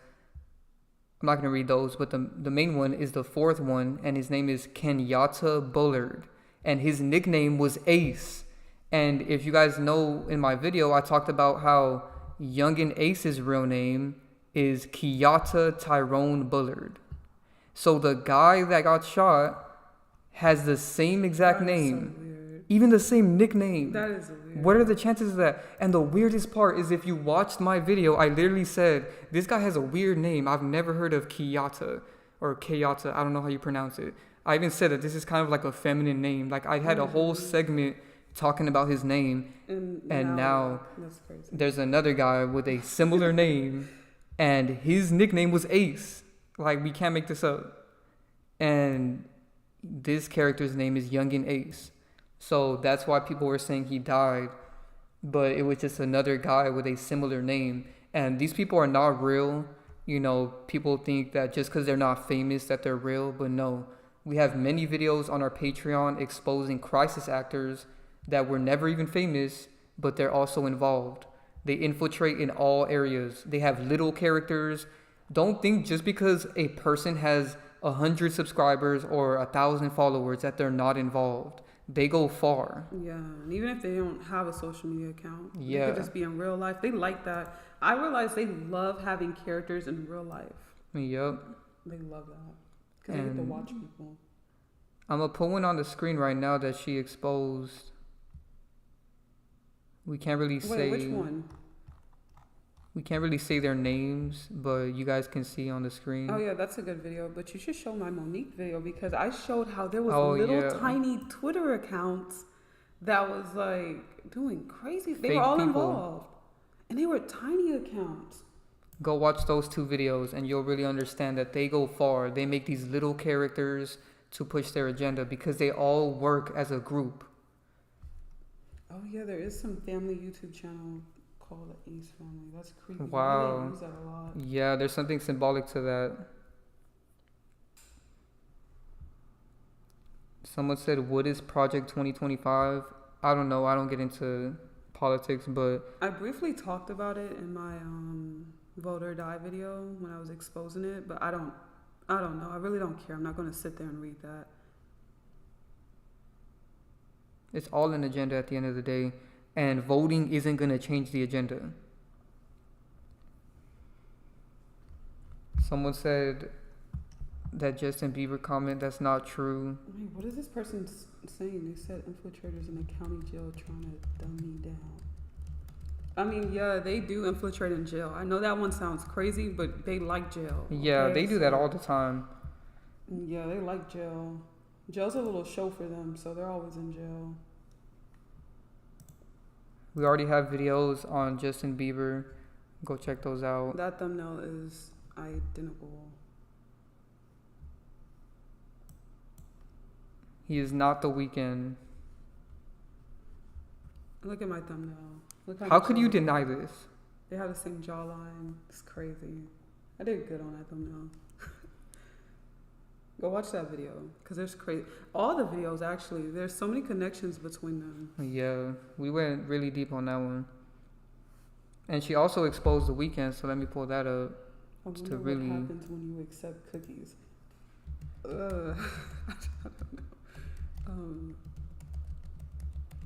I'm not going to read those, but the main one is the 4th one, and his name is Kenyatta Bullard, and his nickname was Ace. And if you guys know, in my video, I talked about how Young Ace's real name is Kenyatta Tyrone Bullard. So the guy that got shot has the same exact name, So even the same nickname. that is weird. What are the chances of that? And the weirdest part is, if you watched my video, I literally said, this guy has a weird name. I've never heard of Kenyatta or Kenyatta. I don't know how you pronounce it. I even said that this is kind of like a feminine name. Like, I had a whole segment talking about his name, and now that's crazy. there's another guy with a similar name, and his nickname was Ace. Like, we can't make this up. And this character's name is Young Ace. So that's why people were saying he died, but it was just another guy with a similar name. And these people are not real. You know, people think that just because they're not famous that they're real, but no. We have many videos on our Patreon exposing crisis actors that were never even famous, but they're also involved. They infiltrate in all areas. They have little characters. Don't think just because a person has 100 subscribers or 1,000 followers that they're not involved. They go far. Yeah, and even if they don't have a social media account, Yeah. they could just be in real life. They like that. I realize they love having characters in real life. Yep. They love that because they get to watch people. I'm gonna put one on the screen right now that she exposed. We can't really say. Wait, which one? We can't really say their names, but you guys can see on the screen. Oh yeah, that's a good video. But you should show my Monique video, because I showed how there was Yeah. tiny Twitter accounts that was like doing crazy. They Fake were all people. involved, and they were tiny accounts. Go watch those 2 videos and you'll really understand that they go far. They make these little characters to push their agenda because they all work as a group. Oh yeah, there is some family YouTube channel called the Ace Family. That's creepy. Wow. They use that a lot. Yeah, there's something symbolic to that. Someone said, what is Project 2025? I don't know. I don't get into politics, but I briefly talked about it in my Vote or Die video when I was exposing it, but I don't know. I really don't care. I'm not going to sit there and read that. it's all an agenda at the end of the day. And voting isn't going to change the agenda. Someone said that Justin Bieber comment, that's not true. Wait, what is this person saying? They said infiltrators in the county jail trying to dumb me down. I mean, yeah, they do infiltrate in jail. I know that one sounds crazy, but they like jail. Yeah, okay? they do that all the time. Yeah, they like jail. Jail's a little show for them, so they're always in jail. We already have videos on Justin Bieber. Go check those out. That thumbnail is identical. He is not The Weeknd. Look at my thumbnail. Look How much could you yellow. deny this? They have the same jawline. It's crazy. I did good on that thumbnail. Go watch that video, because there's crazy. All the videos, actually, there's so many connections between them. Yeah, we went really deep on that one. And she also exposed The Weeknd, so let me pull that up. I wonder to what really- happens when you accept cookies. I don't know.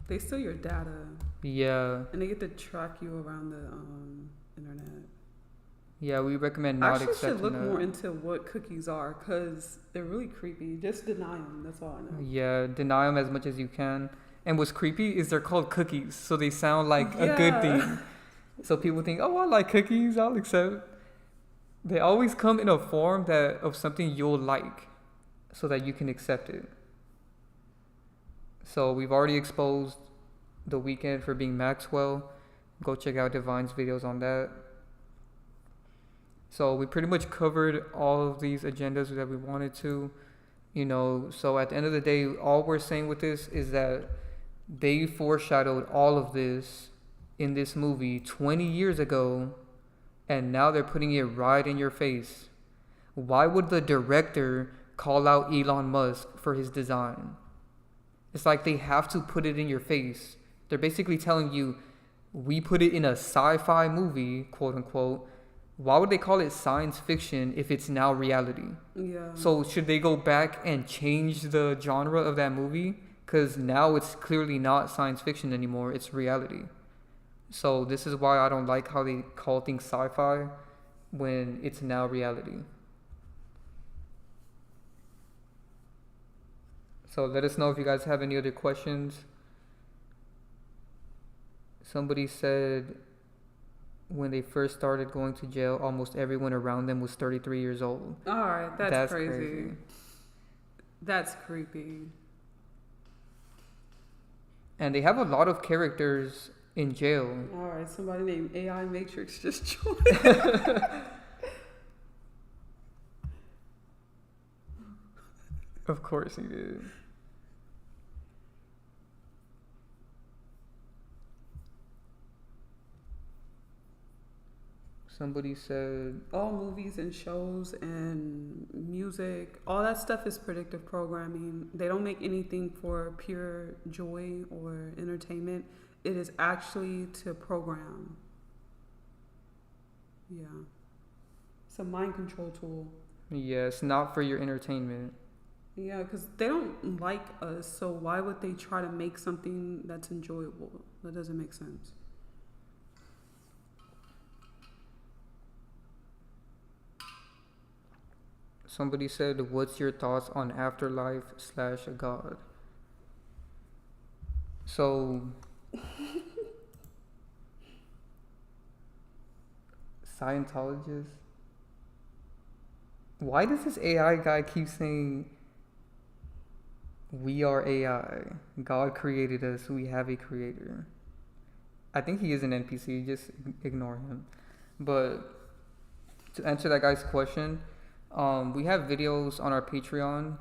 They steal your data, Yeah, and they get to track you around the internet. Yeah, we recommend I not actually should accepting look that. more into what cookies are because they're really creepy. Just deny them. That's all I know. Yeah, deny them as much as you can. And what's creepy is they're called cookies, so they sound like a good Yeah. thing. So people think, oh, I like cookies, I'll accept. They always come in a form that of something you'll like, so that you can accept it. So we've already exposed The Weeknd for being Maxwell. Go check out Divine's videos on that. So we pretty much covered all of these agendas that we wanted to. So at the end of the day, all we're saying with this is that they foreshadowed all of this in this movie 20 years ago, and now they're putting it right in your face. Why would the director call out Elon Musk for his design? It's like they have to put it in your face. They're basically telling you, we put it in a sci-fi movie, quote unquote. Why would they call it science fiction if it's now reality? Yeah. So should they go back and change the genre of that movie? Because now it's clearly not science fiction anymore. It's reality. So this is why I don't like how they call things sci-fi when it's now reality. So let us know if you guys have any other questions. Somebody said when they first started going to jail, almost everyone around them was 33 years old. All right, that's crazy. That's creepy. And they have a lot of characters in jail. All right, somebody named AI Matrix just joined. Of course he did. Somebody said all movies and shows and music, all that stuff is predictive programming. They don't make anything for pure joy or entertainment. It is actually to program. Yeah. It's a mind control tool. yes, not for your entertainment. Yeah, because they don't like us, so why would they try to make something that's enjoyable? That doesn't make sense. Somebody said, what's your thoughts on afterlife / God? So, Scientologists. Why does this AI guy keep saying, we are AI? God created us, we have a creator. I think he is an NPC, just ignore him. But to answer that guy's question, we have videos on our Patreon.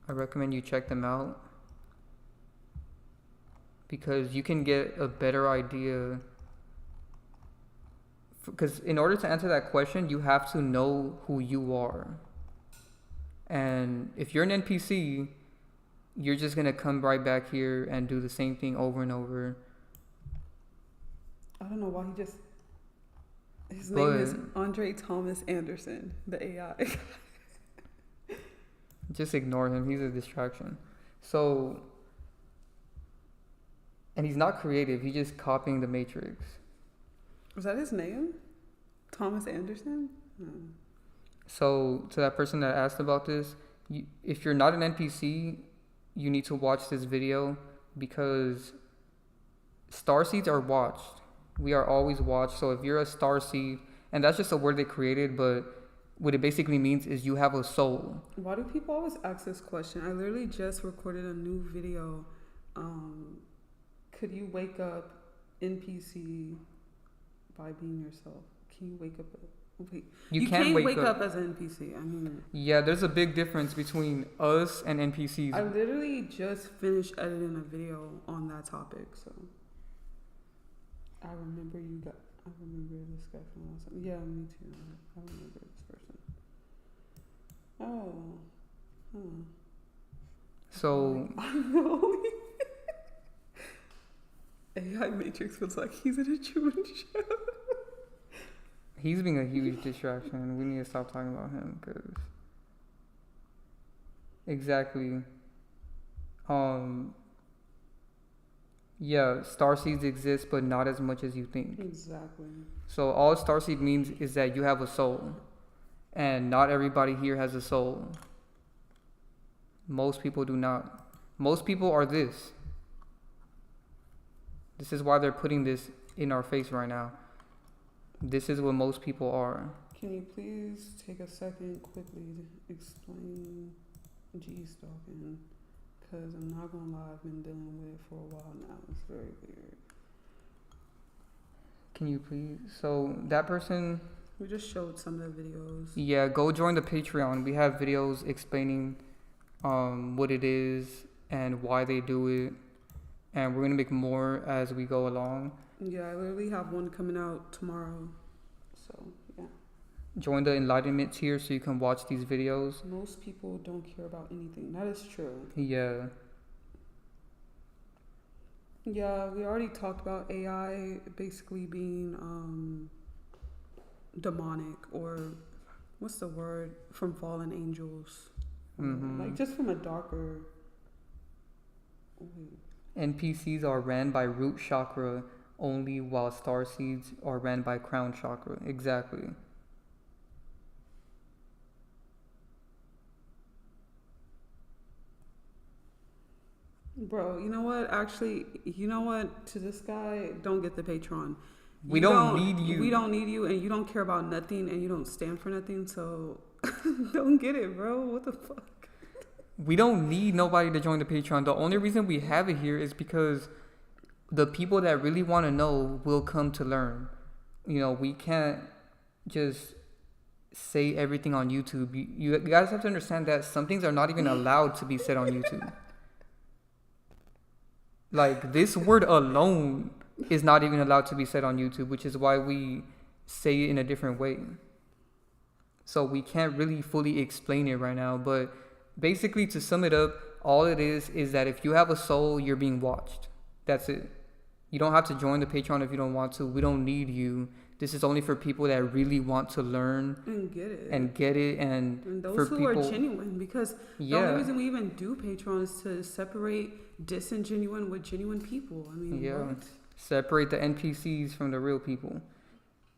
I recommend you check them out because you can get a better idea. Because in order to answer that question, you have to know who you are. And if you're an NPC, you're just going to come right back here and do the same thing over and over. I don't know why his name is Andre Thomas Anderson, the AI. Just ignore him. He's a distraction. So, and he's not creative. He's just copying the Matrix. Was that his name? Thomas Anderson? Hmm. So, to that person that asked about this, if you're not an NPC, you need to watch this video because starseeds are watched. We are always watched. So if you're a starseed, and that's just a word they created, but what it basically means is you have a soul. Why do people always ask this question? I literally just recorded a new video. Could you wake up NPC by being yourself? Can you wake up? Wait, you can't wake up as an NPC. I mean, yeah, there's a big difference between us and NPCs. I literally just finished editing a video on that topic, so. I remember this guy from last time. Yeah, me too. I remember this person. Oh. Huh. So. I know. AI Matrix was like, he's in a Truman Show. He's being a huge distraction. We need to stop talking about him because. Exactly. Yeah, starseeds exist, but not as much as you think. Exactly. So all starseed means is that you have a soul, and not everybody here has a soul. Most people do not. Most people are this. This is why they're putting this in our face right now. This is what most people are. Can you please take a second quickly to explain G-stalking? Because I'm not going to lie, I've been dealing with it for a while now. It's very weird. Can you please? So that person... We just showed some of the videos. Yeah, go join the Patreon. We have videos explaining what it is and why they do it. And we're going to make more as we go along. Yeah, I literally have one coming out tomorrow. So, yeah. Join the Enlightenment tier so you can watch these videos. Most people don't care about anything. That is true. Yeah. Yeah, we already talked about AI basically being demonic, or what's the word, from fallen angels. Like just from a darker... Wait. NPCs are ran by root chakra only, while starseeds are ran by crown chakra. Exactly. Bro, you know what? Actually, you know what? To this guy, don't get the Patreon. We don't need you. We don't need you, and you don't care about nothing, and you don't stand for nothing, so don't get it, bro. What the fuck? We don't need nobody to join the Patreon. The only reason we have it here is because the people that really want to know will come to learn. You know, we can't just say everything on YouTube. You guys have to understand that some things are not even allowed to be said on YouTube. Like, this word alone is not even allowed to be said on YouTube, which is why we say it in a different way. So we can't really fully explain it right now, but basically, to sum it up, all it is that if you have a soul, you're being watched. That's it. You don't have to join the Patreon if you don't want to. We don't need you. This is only for people that really want to learn and get it. And those for who people, are genuine, because the only reason we even do Patreon is to separate disingenuine with genuine people. I mean, what? Separate the NPCs from the real people,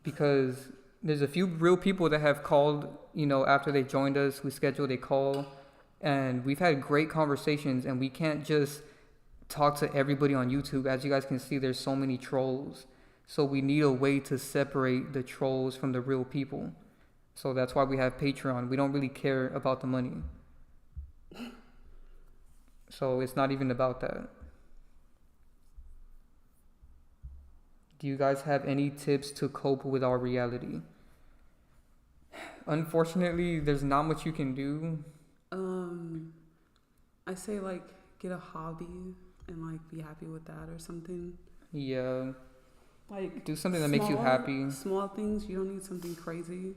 because there's a few real people that have called, you know, after they joined us. We scheduled a call, and we've had great conversations, and we can't just talk to everybody on YouTube. As you guys can see, there's so many trolls. So we need a way to separate the trolls from the real people. So that's why we have Patreon. We don't really care about the money. So it's not even about that. Do you guys have any tips to cope with our reality? Unfortunately, there's not much you can do. I say, like, get a hobby and, like, be happy with that or something. Yeah. Like, do something that makes you happy. Small things. You don't need something crazy.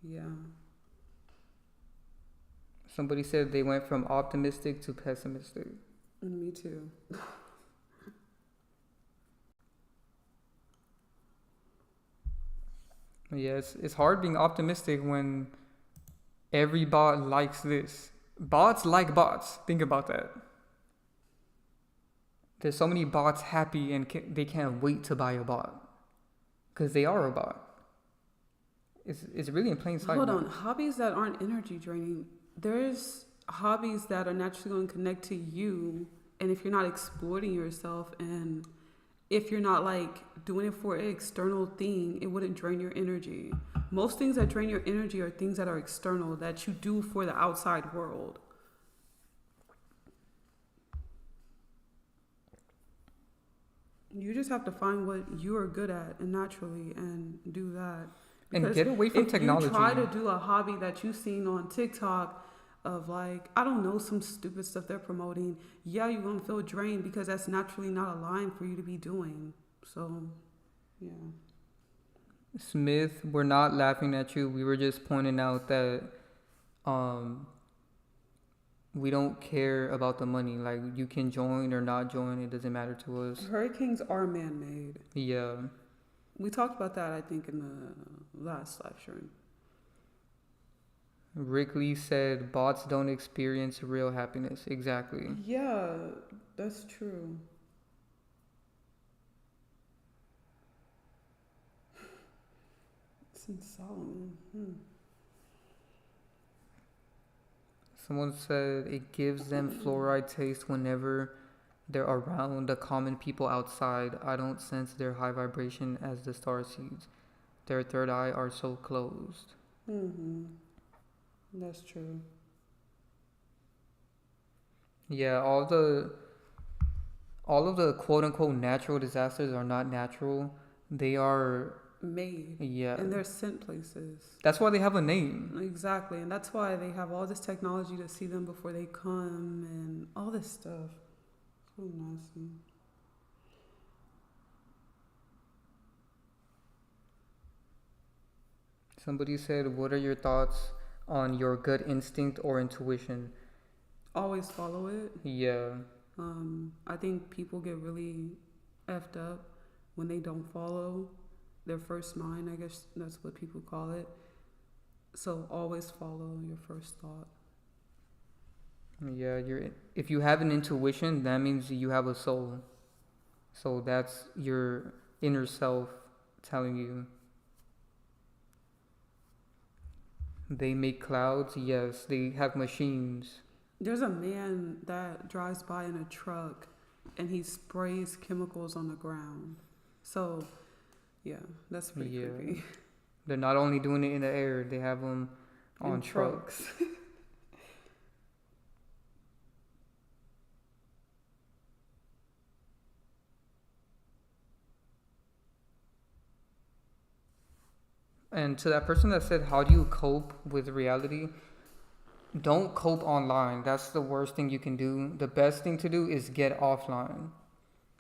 Yeah. Somebody said they went from optimistic to pessimistic. Me too. Yeah, it's hard being optimistic when every bot likes this. Bots like bots. Think about that. There's so many bots happy and they can't wait to buy a bot because they are a bot. It's really in plain sight. Hold on. Hobbies that aren't energy draining. There's hobbies that are naturally going to connect to you, and if you're not exploiting yourself, and if you're not like doing it for an external thing, it wouldn't drain your energy. Most things that drain your energy are things that are external, that you do for the outside world. You just have to find what you are good at and naturally and do that. Because and get away from technology. If you try to do a hobby that you've seen on TikTok of, like, I don't know, some stupid stuff they're promoting, yeah, you're going to feel drained because that's naturally not a line for you to be doing. So, yeah. Smith, we're not laughing at you. We were just pointing out that we don't care about the money. Like, you can join or not join. It doesn't matter to us. Hurricanes are man-made. Yeah. We talked about that, I think, in the last live stream. Rick Lee said bots don't experience real happiness. Exactly. Yeah, that's true. Since Solomon. Someone said it gives them fluoride taste whenever they're around the common people outside. I don't sense their high vibration as the star seeds. Their third eye are so closed. That's true. Yeah, all of the quote unquote natural disasters are not natural. They are Made. yeah. And they're sent places. That's why they have a name. Exactly. And that's why they have all this technology to see them before they come and all this stuff. So nasty. Somebody said, "What are your thoughts on your gut instinct or intuition?" Always follow it. Yeah. I think people get really effed up when they don't follow their first mind. I guess that's what people call it. So always follow your first thought. Yeah, if you have an intuition, that means you have a soul. So that's your inner self telling you. They make clouds, yes. They have machines. There's a man that drives by in a truck and he sprays chemicals on the ground. So, yeah, that's pretty creepy. They're not only doing it in the air, they have them on trucks. And to that person that said, how do you cope with reality? Don't cope online. That's the worst thing you can do. The best thing to do is get offline.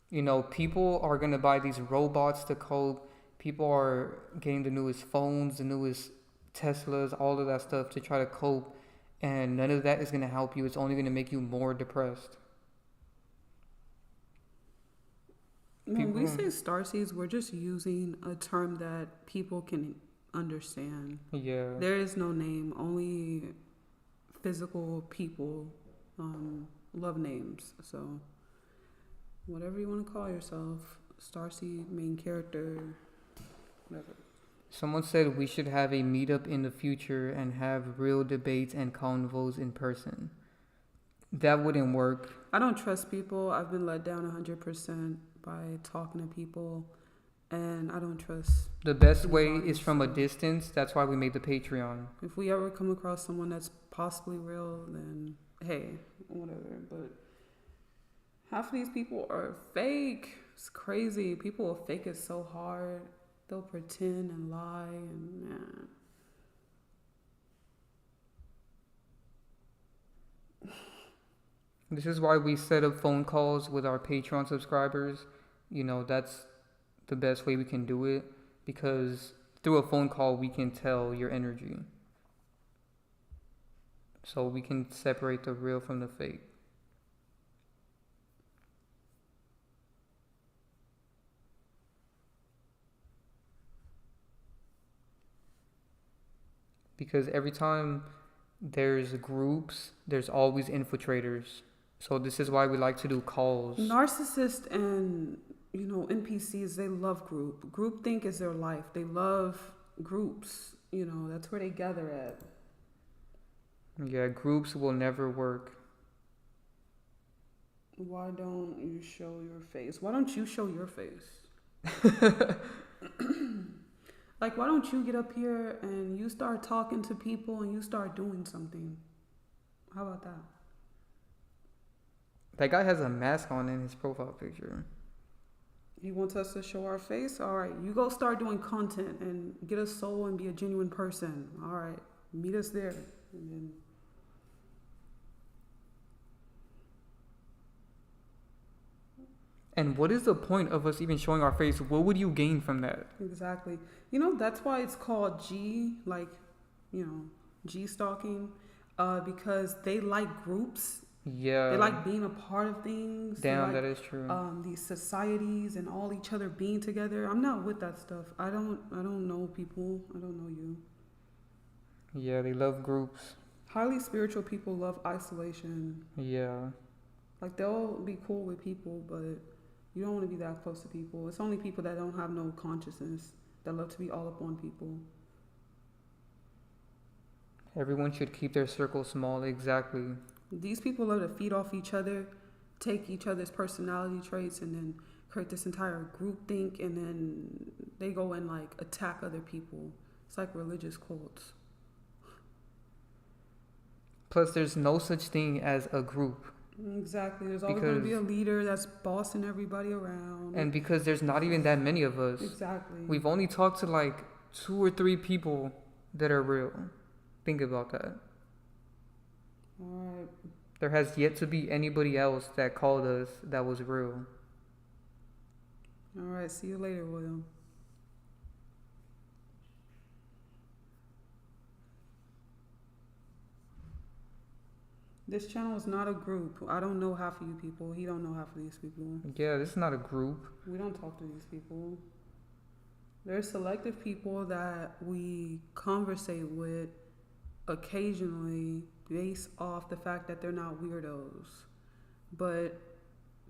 You know, people are going to buy these robots to cope. People are getting the newest phones, the newest Teslas, all of that stuff to try to cope. And none of that is going to help you. It's only going to make you more depressed. When we say starseeds, we're just using a term that people can understand. Yeah. There is no name. Only physical people love names. So whatever you want to call yourself, starseed, main character, whatever. Someone said we should have a meetup in the future and have real debates and convos in person. That wouldn't work. I don't trust people. I've been let down 100% by talking to people, and I don't trust. The best way is from a distance. That's why we made the Patreon. If we ever come across someone that's possibly real, then hey, whatever. But half of these people are fake. It's crazy. People will fake it so hard. They'll pretend and lie and man. This is why we set up phone calls with our Patreon subscribers. You know, that's the best way we can do it, because through a phone call we can tell your energy. So we can separate the real from the fake. Because every time there's groups, there's always infiltrators. So this is why we like to do calls. Narcissists and, NPCs, they love group. Groupthink is their life. They love groups. That's where they gather at. Yeah, groups will never work. Why don't you show your face? Why don't you show your face? Like, why don't you get up here and you start talking to people and you start doing something? How about that? That guy has a mask on in his profile picture. He wants us to show our face? All right, you go start doing content and get a soul and be a genuine person. All right, meet us there. And then and what is the point of us even showing our face? What would you gain from that? Exactly. That's why it's called G-stalking, because they like groups. Yeah. They like being a part of things. Damn, that is true. These societies and all each other being together. I'm not with that stuff. I don't know people. I don't know you. Yeah, they love groups. Highly spiritual people love isolation. Yeah. Like, they'll be cool with people, but you don't want to be that close to people. It's only people that don't have no consciousness that love to be all up on people. Everyone should keep their circle small. Exactly. These people love to feed off each other, take each other's personality traits, and then create this entire group think, and then they go and like attack other people. It's like religious cults. Plus, there's no such thing as a group. Exactly. There's always going to be a leader that's bossing everybody around. And because there's not even that many of us. Exactly. We've only talked to like 2 or 3 people that are real. Think about that. Alright. There has yet to be anybody else that called us that was real. Alright, see you later, William. This channel is not a group. I don't know half of you people. He don't know half of these people. Yeah, this is not a group. We don't talk to these people. There's selective people that we conversate with occasionally based off the fact that they're not weirdos. But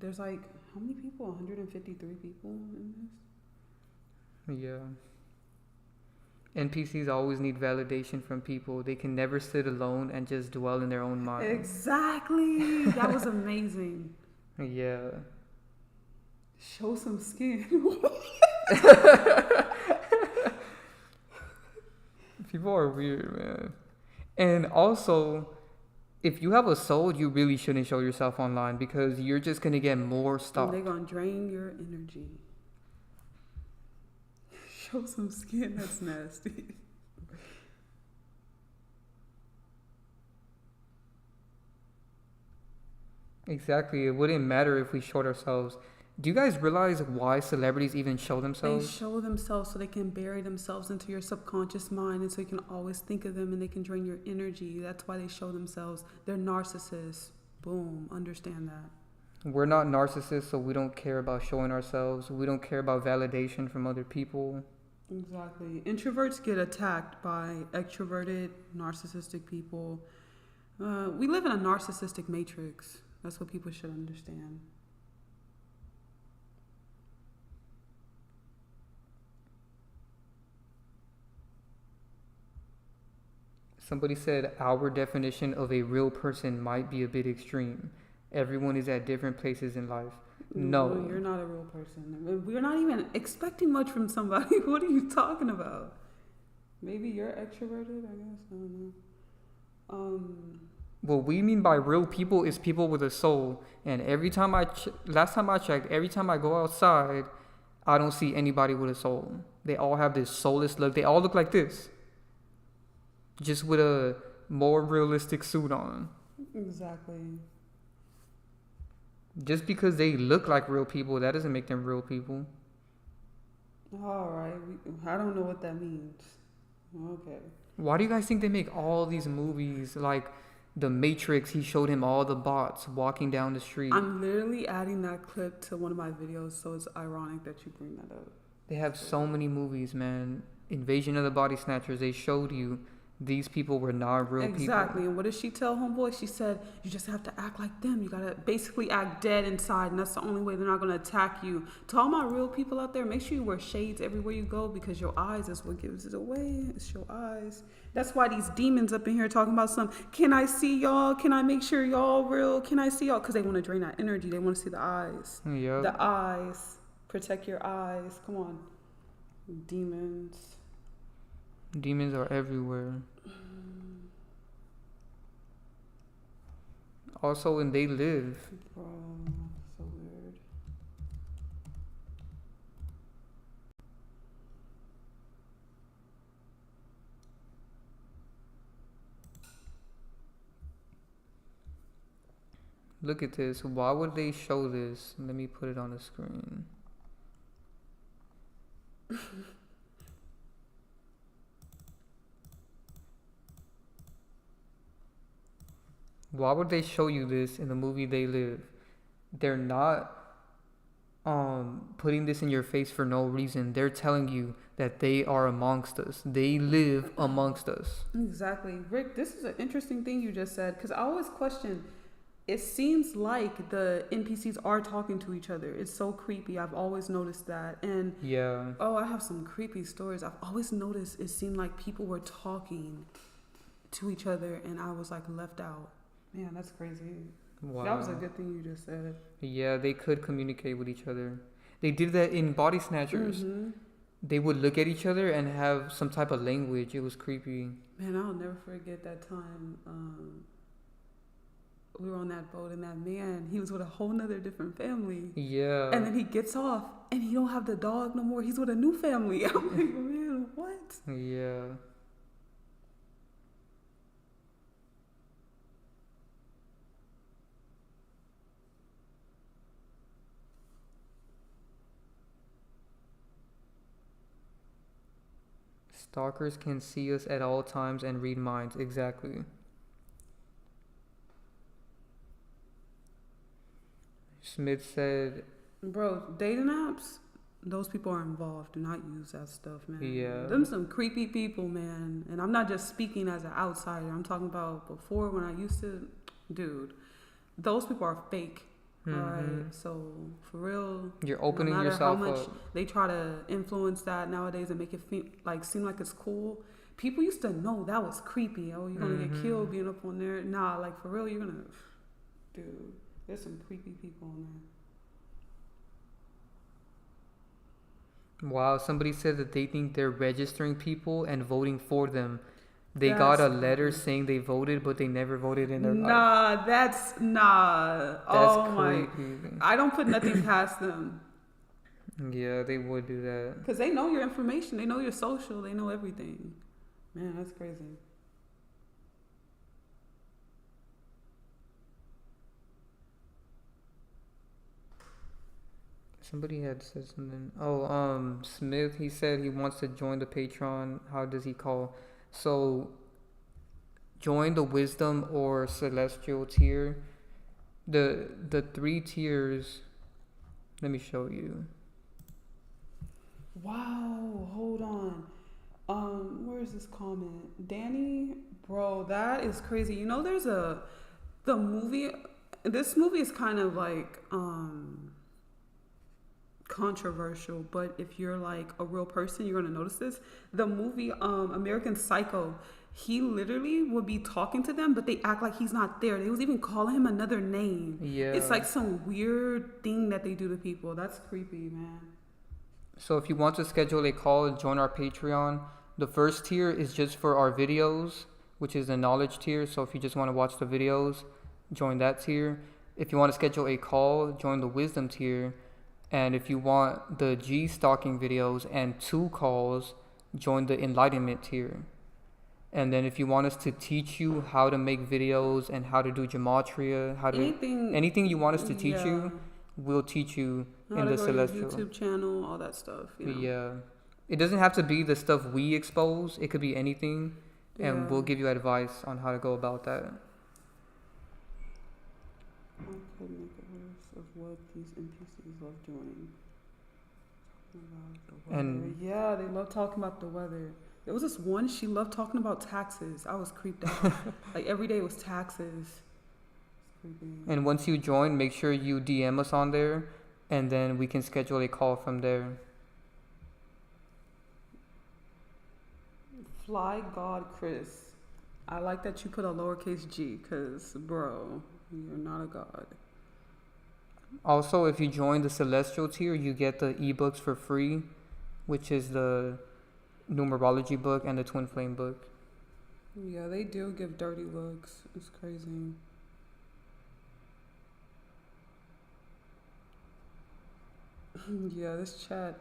there's like, how many people? 153 people in this? Yeah. NPCs always need validation from people. They can never sit alone and just dwell in their own mind. Exactly. That was amazing. Yeah. Show some skin. People are weird, man. And also, if you have a soul, you really shouldn't show yourself online because you're just going to get more stuff. They're going to drain your energy. Show some skin, that's nasty. Exactly. It wouldn't matter if we showed ourselves. Do you guys realize why celebrities even show themselves? They show themselves so they can bury themselves into your subconscious mind, and so you can always think of them and they can drain your energy. That's why they show themselves. They're narcissists. Boom. Understand that. We're not narcissists, so we don't care about showing ourselves. We don't care about validation from other people. Exactly. Introverts get attacked by extroverted, narcissistic people. We live in a narcissistic matrix. That's what people should understand. Somebody said our definition of a real person might be a bit extreme. Everyone is at different places in life. No, you're not a real person. We're not even expecting much from somebody. What are you talking about? Maybe you're extroverted, I guess. I don't know. What we mean by real people is people with a soul. And last time I checked, every time I go outside, I don't see anybody with a soul. They all have this soulless look. They all look like this, just with a more realistic suit on. Exactly. Just because they look like real people, that doesn't make them real people. All right. I don't know what that means. Okay. Why do you guys think they make all these movies like The Matrix? He showed him all the bots walking down the street. I'm literally adding that clip to one of my videos, so it's ironic that you bring that up. They have so many movies, man. Invasion of the Body Snatchers, they showed you these people were not real people. Exactly. And what did she tell homeboy? She said, you just have to act like them. You got to basically act dead inside, and that's the only way they're not going to attack you. To all my real people out there, make sure you wear shades everywhere you go, because your eyes is what gives it away. It's your eyes. That's why these demons up in here talking about can I see y'all? Can I make sure y'all real? Can I see y'all? Because they want to drain that energy. They want to see the eyes. Yep. The eyes. Protect your eyes. Come on. Demons. Demons are everywhere. Also, when they live. Bro, so weird. Look at this. Why would they show this? Let me put it on the screen. Why would they show you this in the movie They Live? They're not putting this in your face for no reason. They're telling you that they are amongst us. They live amongst us. Exactly. Rick, this is an interesting thing you just said, because I always question, it seems like the NPCs are talking to each other. It's so creepy. I've always noticed that. And Yeah. oh, I have some creepy stories. I've always noticed it seemed like people were talking to each other and I was like left out. Man, that's crazy. Wow. That was a good thing you just said. Yeah, they could communicate with each other. They did that in Body Snatchers. Mm-hmm. They would look at each other and have some type of language. It was creepy. Man, I'll never forget that time. We were on that boat and that man, he was with a whole nother different family. Yeah. And then he gets off and he don't have the dog no more. He's with a new family. I'm like, man, what? Yeah. Stalkers can see us at all times and read minds. Exactly. Smith said, Bro, dating apps, those people are involved. Do not use that stuff, man. Yeah. Them some creepy people, man. And I'm not just speaking as an outsider. I'm talking about before when I used to, dude, those people are fake. All right. So for real, you're opening no matter yourself how much up. they try to influence that nowadays and make it seem like it's cool. People used to know that was creepy. Oh, you're gonna get killed being up on there. Nah, like for real, you're gonna, dude. There's some creepy people on there. Wow, somebody said that they think they're registering people and voting for them. They got a letter saying they voted, but they never voted in their life. That's creepy. I don't put nothing past them. Yeah, they would do that. Because they know your information. They know your social. They know everything. Man, that's crazy. Somebody had said something. Oh, Smith, he said he wants to join the Patreon. How does he call? So, join the Wisdom or Celestial tier. The 3 tiers, let me show you. Wow, hold on. Where is this comment? Danny, bro, that is crazy. You know, there's the movie. This movie is kind of like controversial, but if you're like a real person, you're gonna notice this. The movie American Psycho, he literally would be talking to them, but they act like he's not there. They was even calling him another name. Yeah. It's like some weird thing that they do to people. That's creepy, man. So if you want to schedule a call, join our Patreon. The first tier is just for our videos, which is the knowledge tier. So if you just want to watch the videos, join that tier. If you want to schedule a call, join the wisdom tier. And if you want the G-stalking videos and 2 calls, join the enlightenment tier. And then if you want us to teach you how to make videos and how to do gematria, anything you want us to teach you, we'll teach you in the celestial. YouTube channel, all that stuff. You know? Yeah. It doesn't have to be the stuff we expose. It could be anything. And we'll give you advice on how to go about that. I could make a list of what these NPCs love doing. And yeah, they love talking about the weather. There was this one, she loved talking about taxes. I was creeped out. Like every day was taxes. It's creepy. And once you join, make sure you DM us on there, and then we can schedule a call from there. Fly God Chris. I like that you put a lowercase g, because, bro, you're not a god. Also, if you join the celestial tier, you get the ebooks for free, which is the numerology book and the twin flame book. Yeah, they do give dirty looks. It's crazy. Yeah, this chat,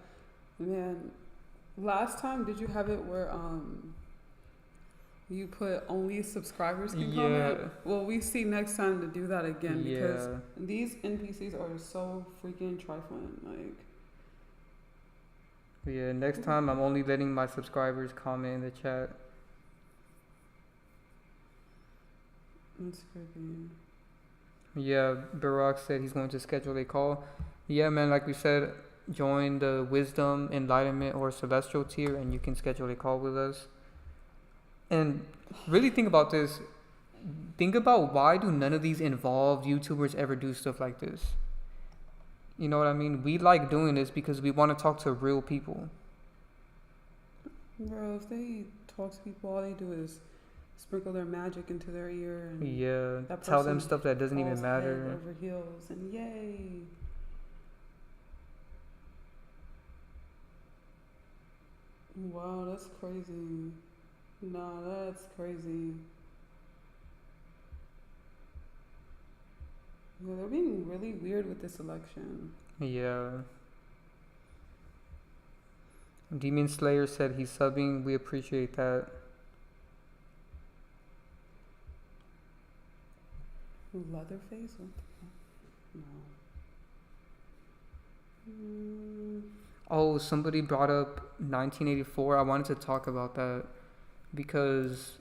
man. Last time, did you have it where you put only subscribers can comment? Well, we see next time to do that again because these NPCs are so freaking trifling. Like, yeah, next time I'm only letting my subscribers comment in the chat. That's creepy. Yeah, Barack said he's going to schedule a call. Yeah, man, like we said, join the wisdom, enlightenment, or celestial tier, and you can schedule a call with us. And really think about this. Think about, why do none of these involved YouTubers ever do stuff like this? You know what I mean? We like doing this because we want to talk to real people. Bro, if they talk to people, all they do is sprinkle their magic into their ear and Yeah, that tell them person stuff that doesn't even falls matter. head over heels, and yay. Wow, that's crazy. Nah, that's crazy. Yeah, they're being really weird with this election. Yeah. Demon Slayer said he's subbing. We appreciate that. Leatherface? What the fuck? No. Oh, somebody brought up 1984. I wanted to talk about that because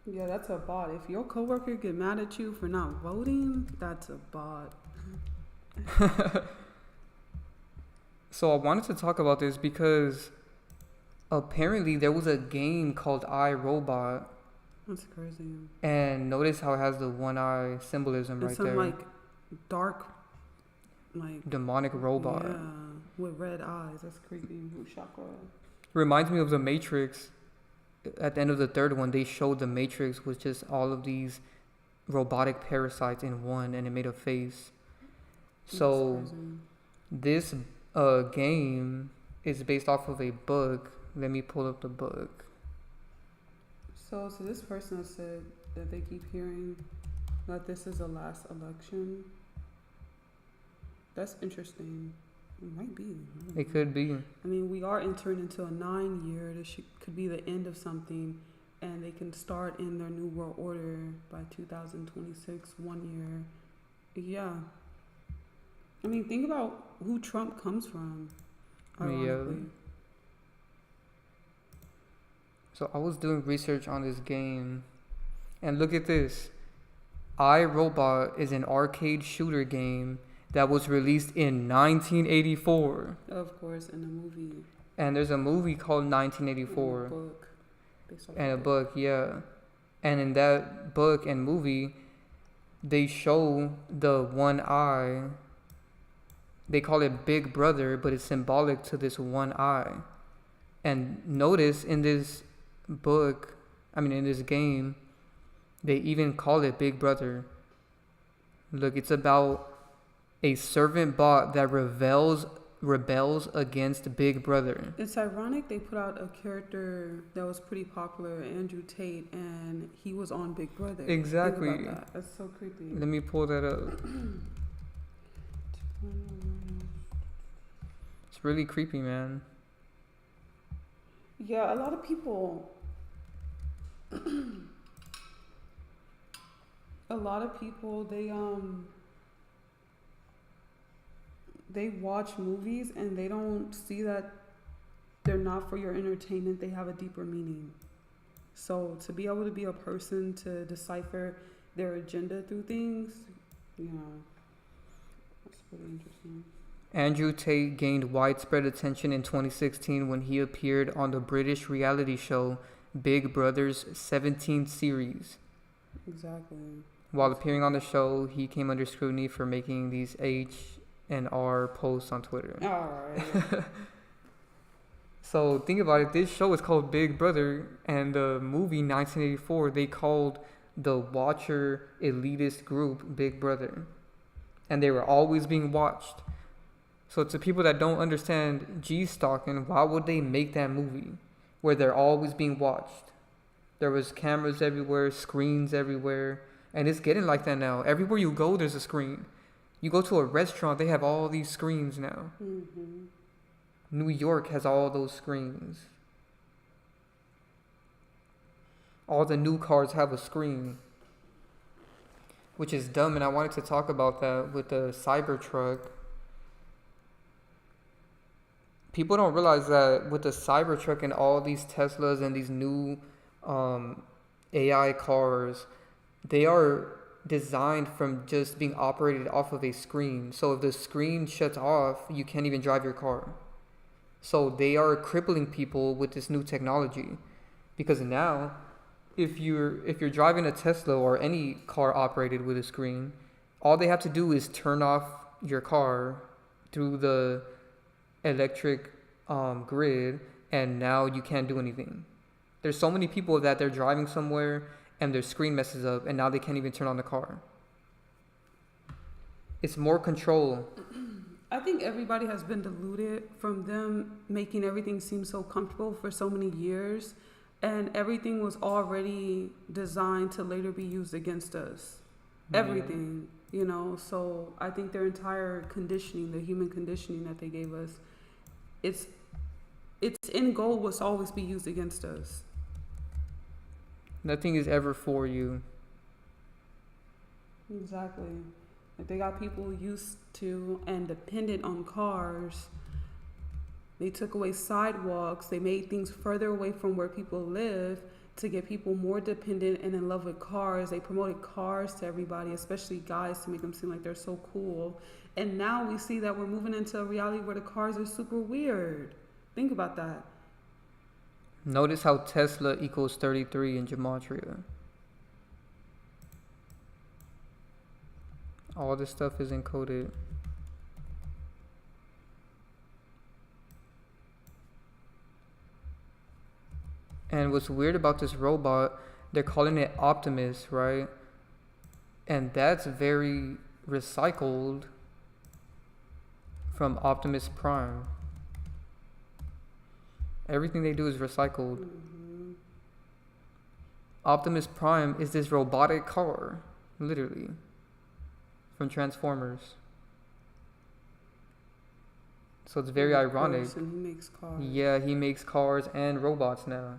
Yeah, that's a bot. If your coworker get mad at you for not voting, that's a bot. So I wanted to talk about this because apparently there was a game called iRobot, That's crazy. and notice how it has the one eye symbolism It's right some there. like dark, like Demonic robot. yeah, with red eyes. That's creepy. Who chakra? Reminds me of the Matrix. At the end of the third one, they showed the Matrix with just all of these robotic parasites in one, and it made a face. So That's crazy. this game is based off of a book. Let me pull up the book. So this person has said that they keep hearing that this is the last election. That's interesting. It might be. I don't It know. could be. I mean, we are entering into a 9-year. This could be the end of something, and they can start in their new world order by 2026. 1 year. Yeah. I mean, think about who Trump comes from. Ironically. So I was doing research on this game, and look at this. iRobot is an arcade shooter game that was released in 1984. Of course, in the movie. And there's a movie called And a 1984. book. Based off And a the book, yeah. And in that book and movie, they show the one eye. They call it Big Brother, but it's symbolic to this one eye. And notice in this book, in this game, they even call it Big Brother. Look, it's about a servant bot that rebels against Big Brother. It's ironic they put out a character that was pretty popular, Andrew Tate, and he was on Big Brother. Exactly. Think about that. That's so creepy. Let me pull that up. It's really creepy, man. Yeah, a lot of people. They watch movies and they don't see that they're not for your entertainment. They have a deeper meaning. So to be able to be a person to decipher their agenda through things, that's really interesting. Andrew Tate gained widespread attention in 2016 when he appeared on the British reality show Big Brother's 17th series. Exactly. While appearing on the show, he came under scrutiny for making these H&R posts on Twitter. Alright. So think about it. This show is called Big Brother, and the movie 1984, they called the Watcher elitist group Big Brother. And they were always being watched. So to people that don't understand G-stalking, why would they make that movie where they're always being watched? There was cameras everywhere, screens everywhere, and it's getting like that now. Everywhere you go, there's a screen. You go to a restaurant, they have all these screens now. Mm-hmm. New York has all those screens. All the new cars have a screen, which is dumb, and I wanted to talk about that with the Cybertruck. People don't realize that with the Cybertruck and all these Teslas and these new AI cars, they are designed from just being operated off of a screen. So if the screen shuts off, you can't even drive your car. So they are crippling people with this new technology, because now if you're driving a Tesla or any car operated with a screen, all they have to do is turn off your car through the electric grid, and now you can't do anything. There's so many people that they're driving somewhere and their screen messes up and now they can't even turn on the car. It's more control. I think everybody has been deluded from them making everything seem so comfortable for so many years, and everything was already designed to later be used against us. Everything, you know. So I think their entire conditioning, the human conditioning that they gave us, its end goal was to always be used against us. Nothing is ever for you. Exactly. If they got people used to and dependent on cars, they took away sidewalks, they made things further away from where people live to get people more dependent and in love with cars. They promoted cars to everybody, especially guys, to make them seem like they're so cool. And now we see that we're moving into a reality where the cars are super weird. Think about that. Notice how Tesla equals 33 in gematria. All this stuff is encoded. And what's weird about this robot, they're calling it Optimus, right? And that's very recycled from Optimus Prime. Everything they do is recycled. Mm-hmm. Optimus Prime is this robotic car, literally, from Transformers. So it's very ironic. And he makes cars. Yeah, he makes cars and robots now.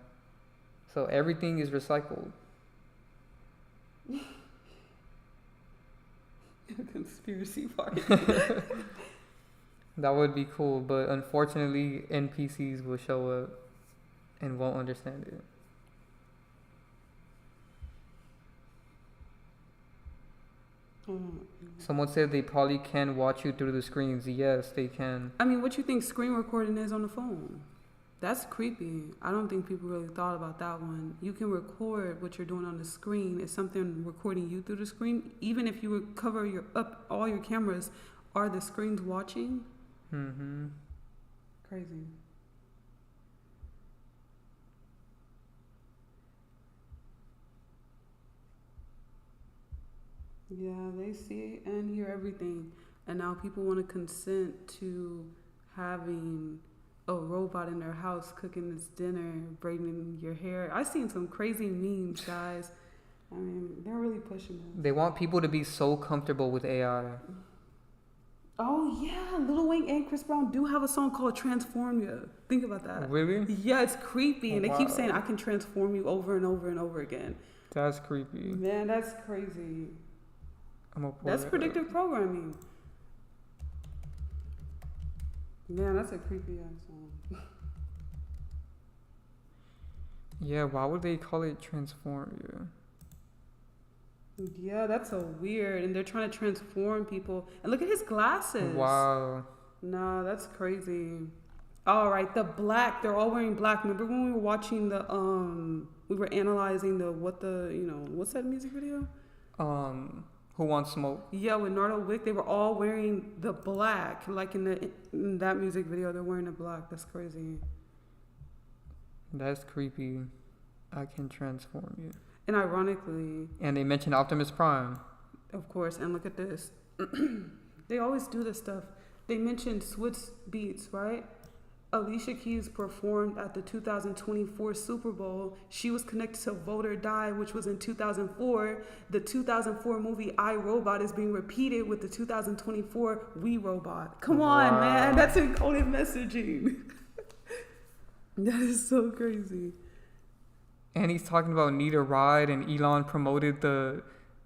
So everything is recycled. Conspiracy party. That would be cool, but unfortunately NPCs will show up and won't understand it. Someone said they probably can watch you through the screens. Yes, they can. I mean, what you think screen recording is on the phone? That's creepy. I don't think people really thought about that one. You can record what you're doing on the screen. Is something recording you through the screen? Even if you would cover all your cameras, are the screens watching? Mm-hmm. Crazy. Yeah, they see and hear everything. And now people want to consent to having a robot in their house cooking this dinner, braiding your hair. I've seen some crazy memes, guys. I mean, they're really pushing it. They want people to be so comfortable with AI. Oh, yeah. Lil Wayne and Chris Brown do have a song called Transform You. Think about that. Really? Yeah, it's creepy. And Wow. they keep saying, I can transform you over and over and over again. That's creepy. Man, that's crazy. That's that predictive programming. Man, that's a creepy ass song. Yeah, why would they call it Transform You? Yeah, that's so weird. And they're trying to transform people. And look at his glasses. Wow. No, that's crazy. All right, the black. They're all wearing black. Remember when we were watching the we were analyzing what's that music video? Who Wants Smoke? Yeah, with Nardo Wick, they were all wearing the black. Like in that music video, they're wearing the black. That's crazy. That's creepy. I can transform you. And ironically, And they mentioned Optimus Prime. of course, and look at this. They always do this stuff. They mentioned Swiss Beats, right? Alicia Keys performed at the 2024 Super Bowl. She was connected to Vote or Die, which was in 2004. The 2004 movie iRobot is being repeated with the 2024 We Robot. Come on, man. That's encoded messaging. That is so crazy. And he's talking about Need a Ride, and Elon promoted the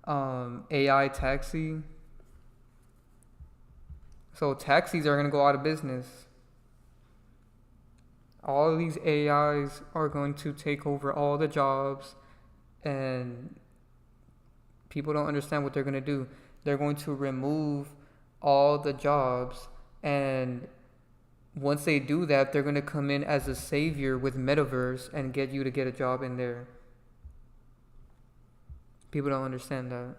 AI taxi. So taxis are going to go out of business. All of these AIs are going to take over all the jobs, and People don't understand what they're going to do. They're going to remove all the jobs, and once they do that, they're going to come in as a savior with metaverse and get you to get a job in there. People don't understand that.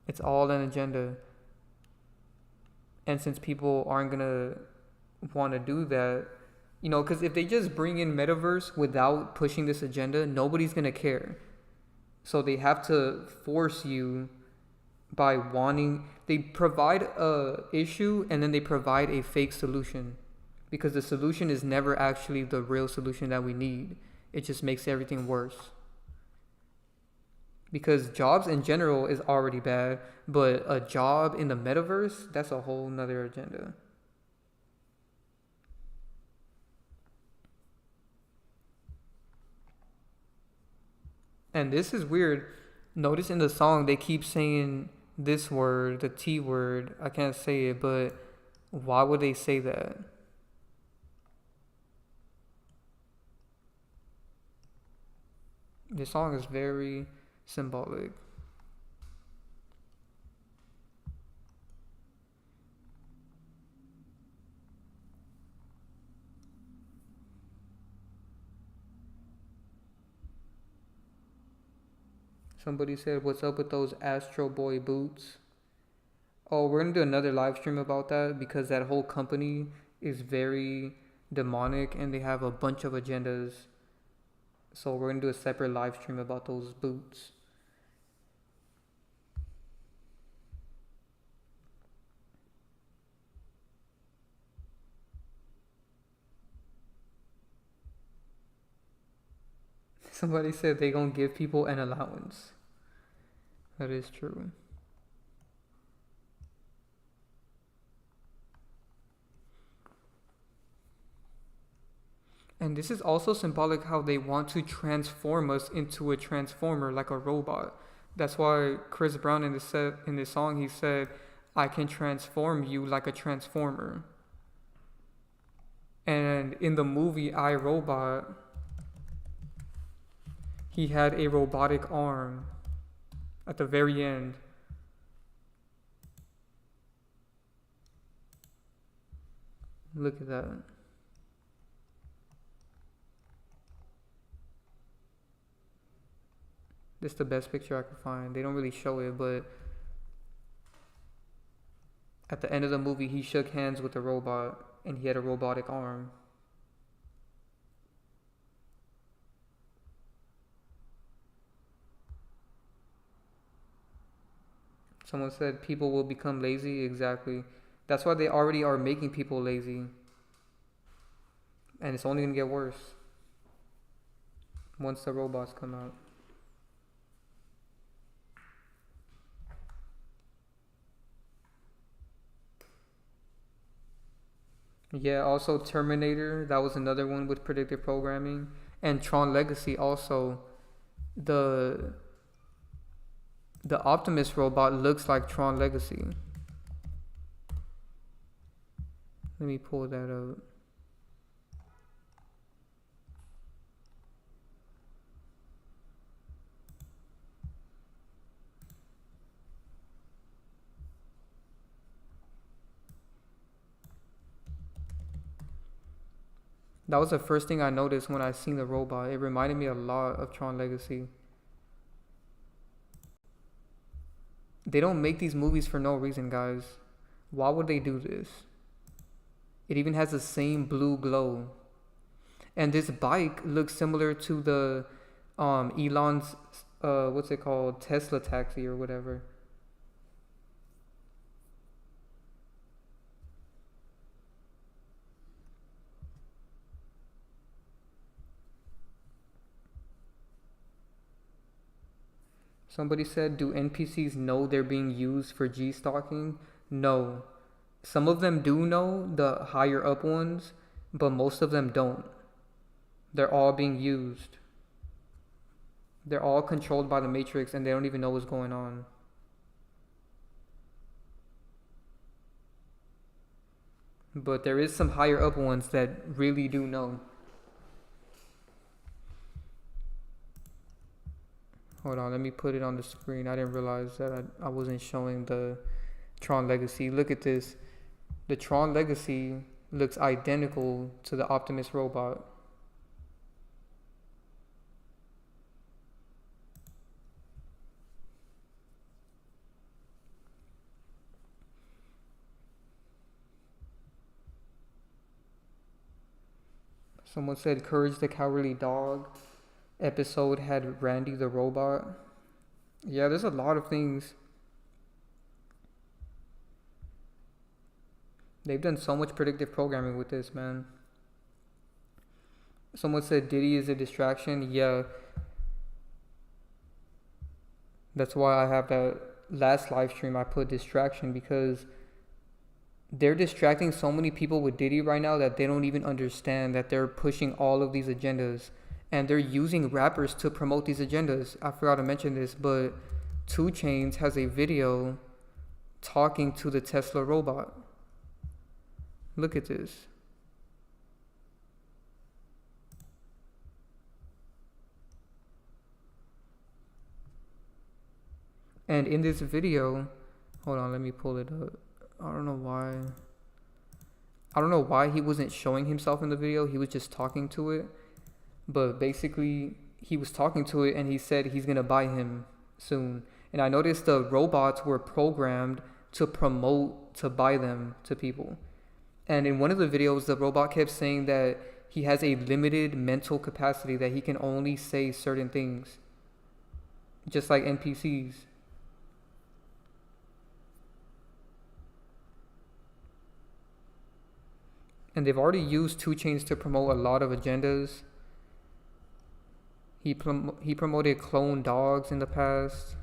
It's all an agenda. And since people aren't going to want to do that, you know, because if they just bring in metaverse without pushing this agenda, nobody's going to care. So they have to force you by wanting, they provide a issue and then they provide a fake solution, because the solution is never actually the real solution that we need. It just makes everything worse. Because jobs in general is already bad, but a job in the metaverse, that's a whole nother agenda. And this is weird. Notice in the song they keep saying this word, the T word. I can't say it, but why would they say that? This song is very symbolic. Somebody said, "What's up with those Astro Boy boots?" Oh, we're gonna do another live stream about that, because that whole company is very demonic and they have a bunch of agendas. So we're gonna do a separate live stream about those boots. Somebody said they gonna give people an allowance. That is true. And this is also symbolic how they want to transform us into a transformer, like a robot. That's why Chris Brown in this song, he said, "I can transform you like a transformer." And in the movie iRobot, he had a robotic arm at the very end. Look at that. This is the best picture I could find. They don't really show it, but at the end of the movie, he shook hands with the robot and he had a robotic arm. Someone said people will become lazy. Exactly. That's why they already are making people lazy. And it's only going to get worse once the robots come out. Yeah, also Terminator, that was another one with predictive programming. And Tron Legacy also. The Optimus robot looks like Tron Legacy. Let me pull that up. That was the first thing I noticed when I seen the robot. It reminded me a lot of Tron Legacy. They don't make these movies for no reason, guys. Why would they do this? It even has the same blue glow. And this bike looks similar to the Elon's, what's it called? Tesla taxi or whatever. Somebody said, do NPCs know they're being used for G-stalking? No. Some of them do know, the higher up ones, but most of them don't. They're all being used. They're all controlled by the Matrix and they don't even know what's going on. But there is some higher up ones that really do know. Hold on, let me put it on the screen. I didn't realize that I wasn't showing the Tron Legacy. Look at this. The Tron Legacy looks identical to the Optimus robot. Someone said Courage the Cowardly Dog episode had Randy the robot. Yeah, there's a lot of things. They've done so much predictive programming with this, man. Someone said Diddy is a distraction. Yeah. That's why I have that last live stream I put distraction, because they're distracting so many people with Diddy right now that they don't even understand that they're pushing all of these agendas. And they're using rappers to promote these agendas. I forgot to mention this, but Chainz has a video talking to the Tesla robot. Look at this. And in this video, hold on, let me pull it up. I don't know why he wasn't showing himself in the video. He was just talking to it. But basically, he was talking to it and he said he's going to buy him soon. And I noticed the robots were programmed to promote to buy them to people. And in one of the videos, the robot kept saying that he has a limited mental capacity, that he can only say certain things. Just like NPCs. And they've already used Chainz to promote a lot of agendas. He promoted clone dogs in the past.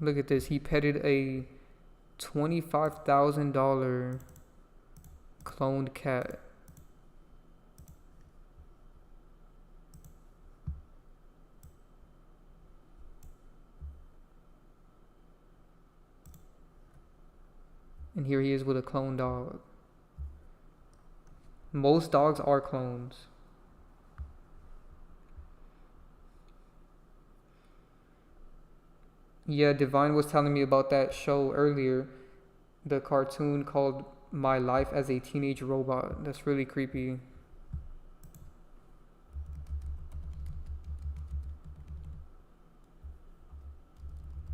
Look at this. He petted a $25,000 cloned cat. And here he is with a clone dog. Most dogs are clones. Yeah, Divine was telling me about that show earlier. The cartoon called My Life as a Teenage Robot. That's really creepy.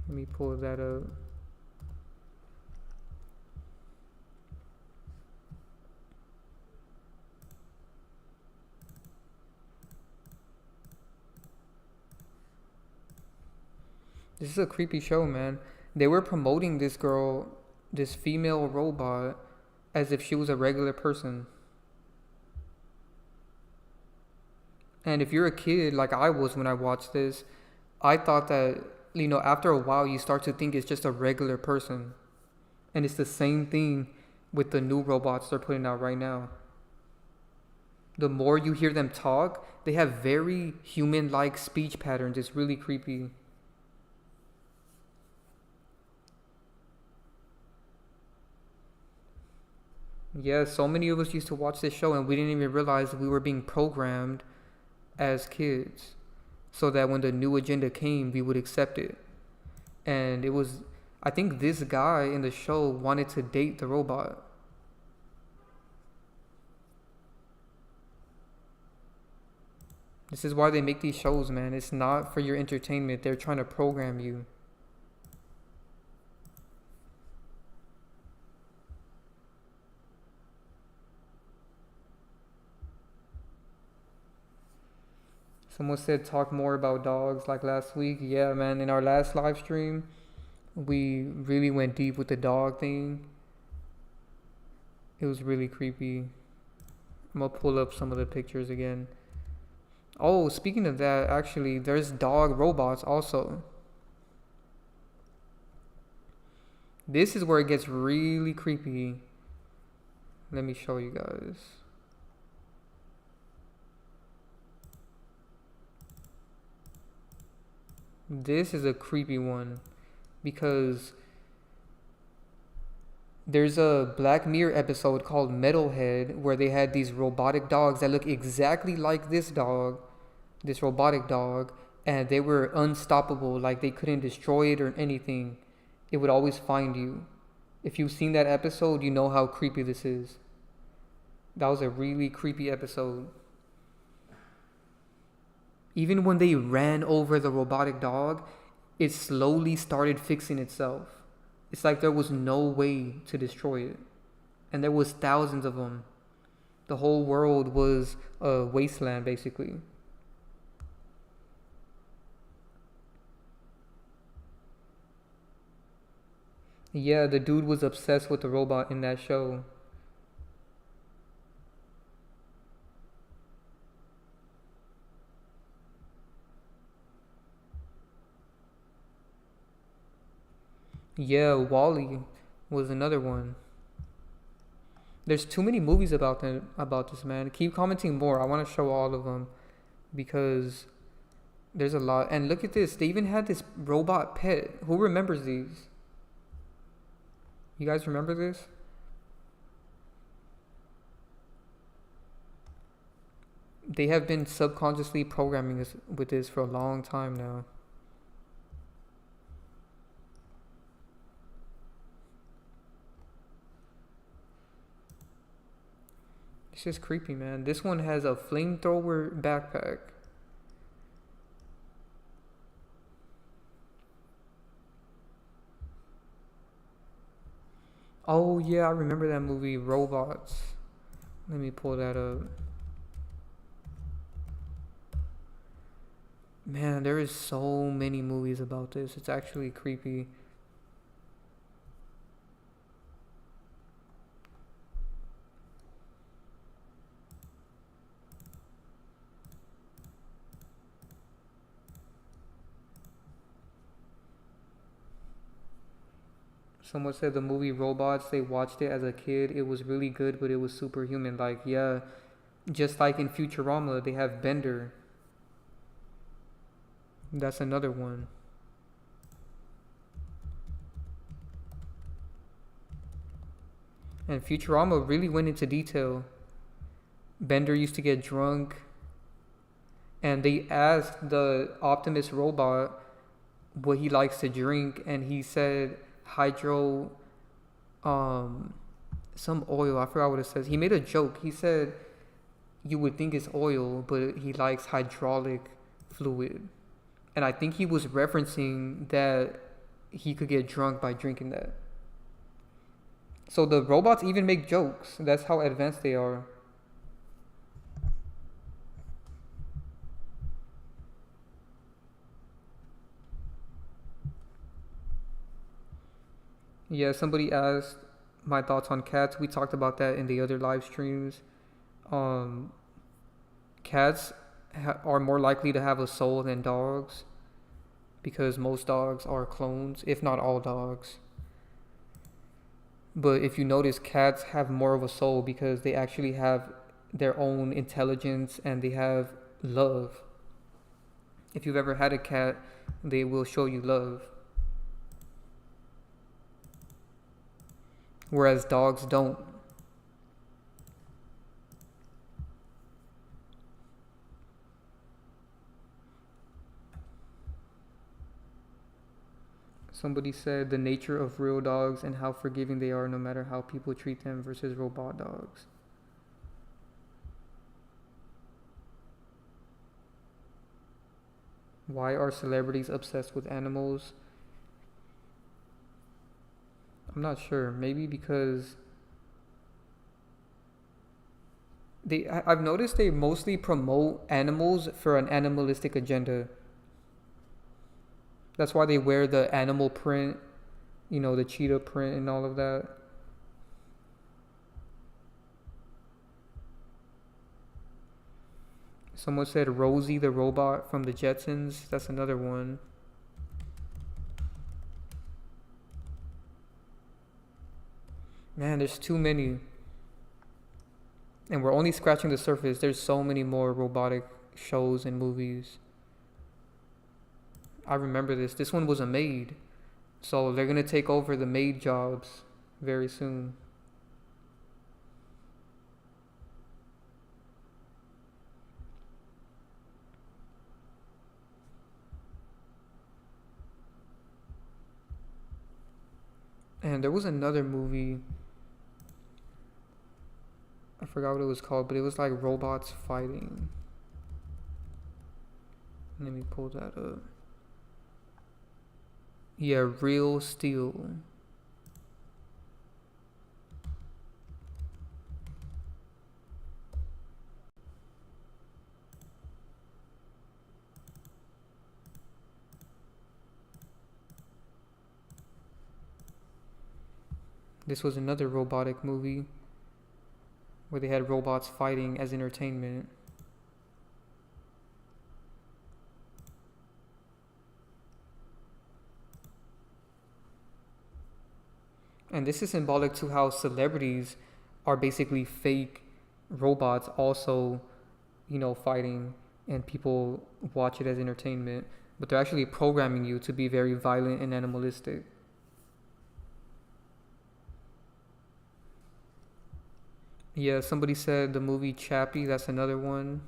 Let me pull that up. This is a creepy show, man. They were promoting this girl, this female robot, as if she was a regular person. And if you're a kid, like I was when I watched this, I thought that, after a while you start to think it's just a regular person. And it's the same thing with the new robots they're putting out right now. The more you hear them talk, they have very human-like speech patterns. It's really creepy. Yeah, so many of us used to watch this show and we didn't even realize we were being programmed as kids, so that when the new agenda came, we would accept it. And it was, I think this guy in the show wanted to date the robot. This is why they make these shows, man. It's not for your entertainment. They're trying to program you. Someone said talk more about dogs like last week. Yeah, man. In our last live stream, we really went deep with the dog thing. It was really creepy. I'm going to pull up some of the pictures again. Oh, speaking of that, actually, there's dog robots also. This is where it gets really creepy. Let me show you guys. This is a creepy one because There's a Black Mirror episode called Metalhead where they had these robotic dogs that look exactly like this dog, this robotic dog, and they were unstoppable. Like they couldn't destroy it or anything. It would always find you. If you've seen that episode, you know how creepy this is. That was a really creepy episode. Even when they ran over the robotic dog, it slowly started fixing itself. It's like there was no way to destroy it. And there was thousands of them. The whole world was a wasteland, basically. Yeah, the dude was obsessed with the robot in that show. Yeah, Wall-E was another one. There's too many movies about this, man. Keep commenting more. I want to show all of them because there's a lot. And look at this. They even had this robot pet. Who remembers these? You guys remember this? They have been subconsciously programming us with this for a long time now. It's just creepy, man. This one has a flamethrower backpack. Oh yeah, I remember that movie, Robots. Let me pull that up. Man, there is so many movies about this. It's actually creepy. Someone said the movie Robots, they watched it as a kid. It was really good, but it was superhuman. Like, yeah, just like in Futurama, they have Bender. That's another one. And Futurama really went into detail. Bender used to get drunk, and they asked the Optimus robot what he likes to drink, and he said hydro, some oil. I forgot what it says. He made a joke. He said you would think it's oil, but he likes hydraulic fluid. And I think he was referencing that he could get drunk by drinking that. So the robots even make jokes. That's how advanced they are. Yeah, somebody asked my thoughts on cats. We talked about that in the other live streams. Cats are more likely to have a soul than dogs because most dogs are clones, if not all dogs. But if you notice, cats have more of a soul because they actually have their own intelligence and they have love. If you've ever had a cat, they will show you love. Whereas dogs don't. Somebody said the nature of real dogs and how forgiving they are no matter how people treat them versus robot dogs. Why are celebrities obsessed with animals? I'm not sure. Maybe because I've noticed they mostly promote animals for an animalistic agenda. That's why they wear the animal print, the cheetah print and all of that. Someone said Rosie the robot from the Jetsons. That's another one. Man, there's too many. And we're only scratching the surface. There's so many more robotic shows and movies. I remember this. This one was a maid. So they're going to take over the maid jobs. very soon. And there was another movie, I forgot what it was called, but it was like robots fighting. Let me pull that up. Yeah, Real Steel. This was another robotic movie where they had robots fighting as entertainment. And this is symbolic to how celebrities are basically fake robots also, fighting, and people watch it as entertainment, but they're actually programming you to be very violent and animalistic. Yeah, somebody said the movie Chappie, that's another one.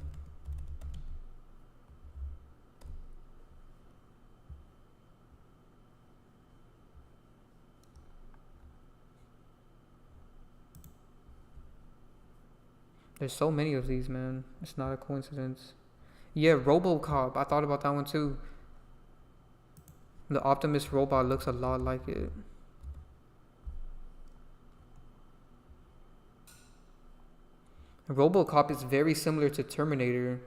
There's so many of these, man. It's not a coincidence. Yeah, RoboCop. I thought about that one too. The Optimus robot looks a lot like it. RoboCop is very similar to Terminator.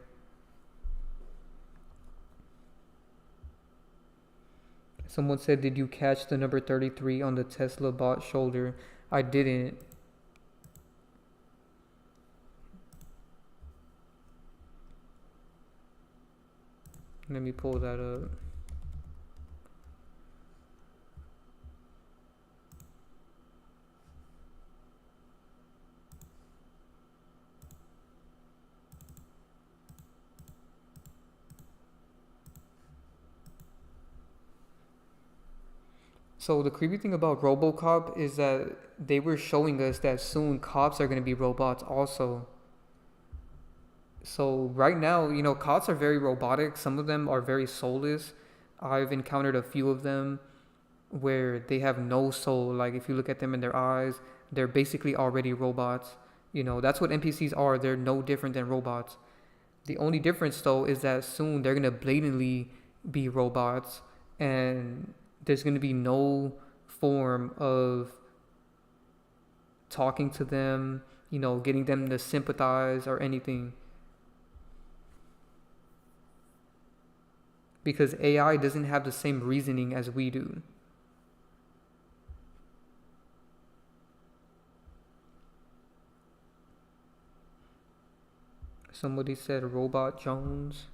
Someone said, did you catch the number 33 on the Tesla bot shoulder? I didn't. Let me pull that up. So the creepy thing about RoboCop is that they were showing us that soon cops are going to be robots also. So right now, cops are very robotic. Some of them are very soulless. I've encountered a few of them where they have no soul. Like if you look at them in their eyes, they're basically already robots. That's what NPCs are. They're no different than robots. The only difference though is that soon they're going to blatantly be robots, and there's going to be no form of talking to them, getting them to sympathize or anything. Because AI doesn't have the same reasoning as we do. Somebody said Robot Jones.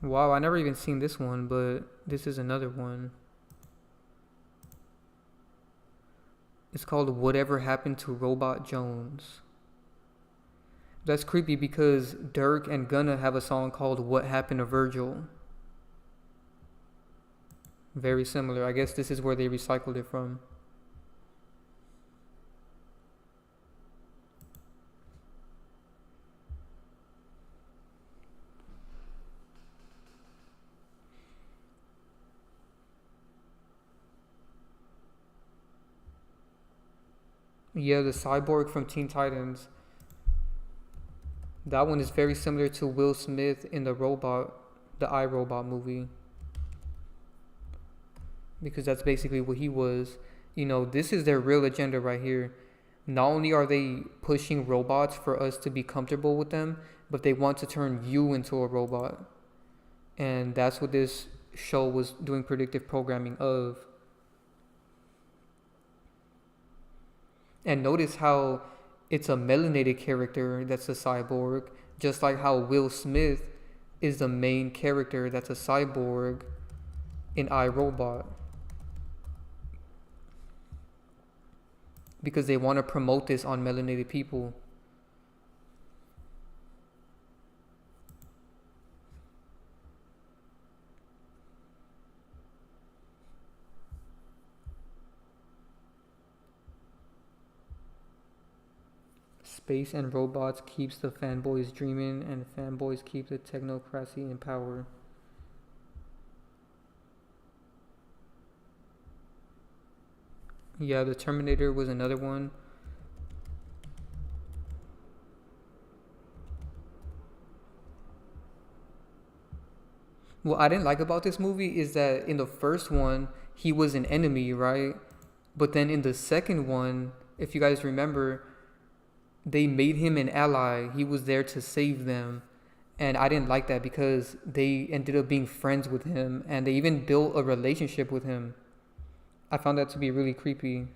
Wow, I never even seen this one, but this is another one. It's called Whatever Happened to Robot Jones. That's creepy because Dirk and Gunna have a song called What Happened to Virgil. Very similar. I guess this is where they recycled it from. Yeah, the cyborg from Teen Titans. That one is very similar to Will Smith in the iRobot movie. Because that's basically what he was. This is their real agenda right here. Not only are they pushing robots for us to be comfortable with them, but they want to turn you into a robot. And that's what this show was doing predictive programming of. And notice how it's a melanated character that's a cyborg, just like how Will Smith is the main character that's a cyborg in iRobot. Because they want to promote this on melanated people. Space and robots keeps the fanboys dreaming, and fanboys keep the technocracy in power. Yeah, the Terminator was another one. What I didn't like about this movie is that in the first one, he was an enemy, right? But then in the second one, if you guys remember, they made him an ally. He was there to save them. And I didn't like that because they ended up being friends with him and they even built a relationship with him. I found that to be really creepy.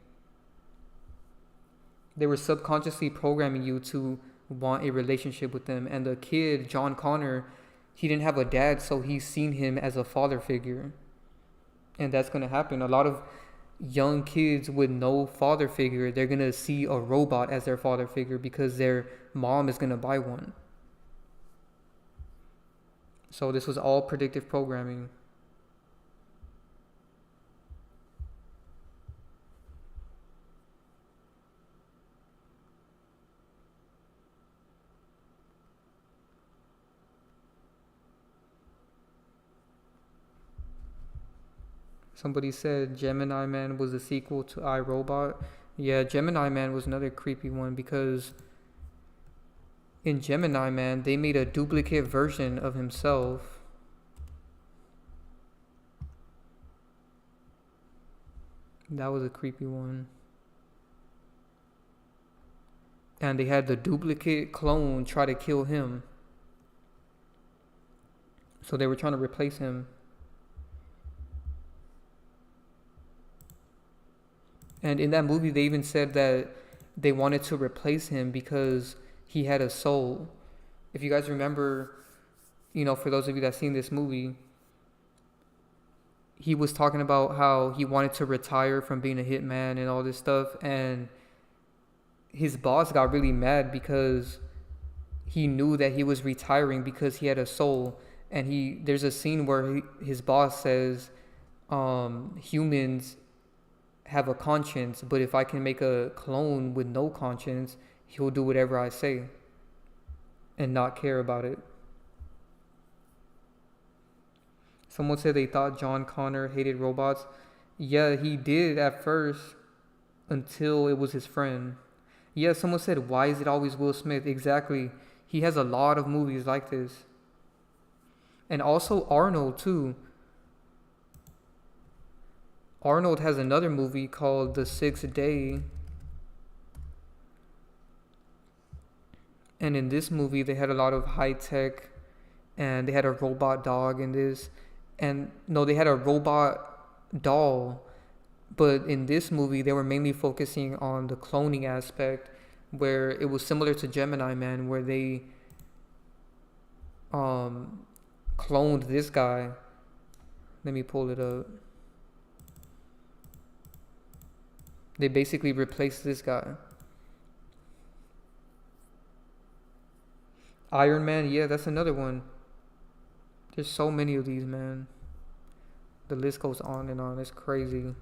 They were subconsciously programming you to want a relationship with them. And the kid, John Connor, he didn't have a dad, so he's seen him as a father figure. And that's going to happen. A lot of young kids with no father figure, they're going to see a robot as their father figure because their mom is going to buy one. So this was all predictive programming. Somebody said Gemini Man was a sequel to iRobot. Yeah, Gemini Man was another creepy one because in Gemini Man, they made a duplicate version of himself. That was a creepy one. And they had the duplicate clone try to kill him. So they were trying to replace him. And in that movie, they even said that they wanted to replace him because he had a soul. If you guys remember, for those of you that seen this movie, he was talking about how he wanted to retire from being a hitman and all this stuff. And his boss got really mad because he knew that he was retiring because he had a soul. And there's a scene where his boss says, humans have a conscience, but if I can make a clone with no conscience, he'll do whatever I say and not care about it. Someone said they thought John Connor hated robots. Yeah, he did at first until it was his friend. Yeah, someone said, why is it always Will Smith? Exactly. He has a lot of movies like this. And also Arnold too. Arnold has another movie called The Sixth Day. And in this movie, they had a lot of high tech. And they had a robot dog in this. And no, they had a robot doll. But in this movie, they were mainly focusing on the cloning aspect. Where it was similar to Gemini Man. Where they cloned this guy. Let me pull it up. They basically replaced this guy. Iron Man, yeah, that's another one. There's so many of these, man. The list goes on and on. It's crazy.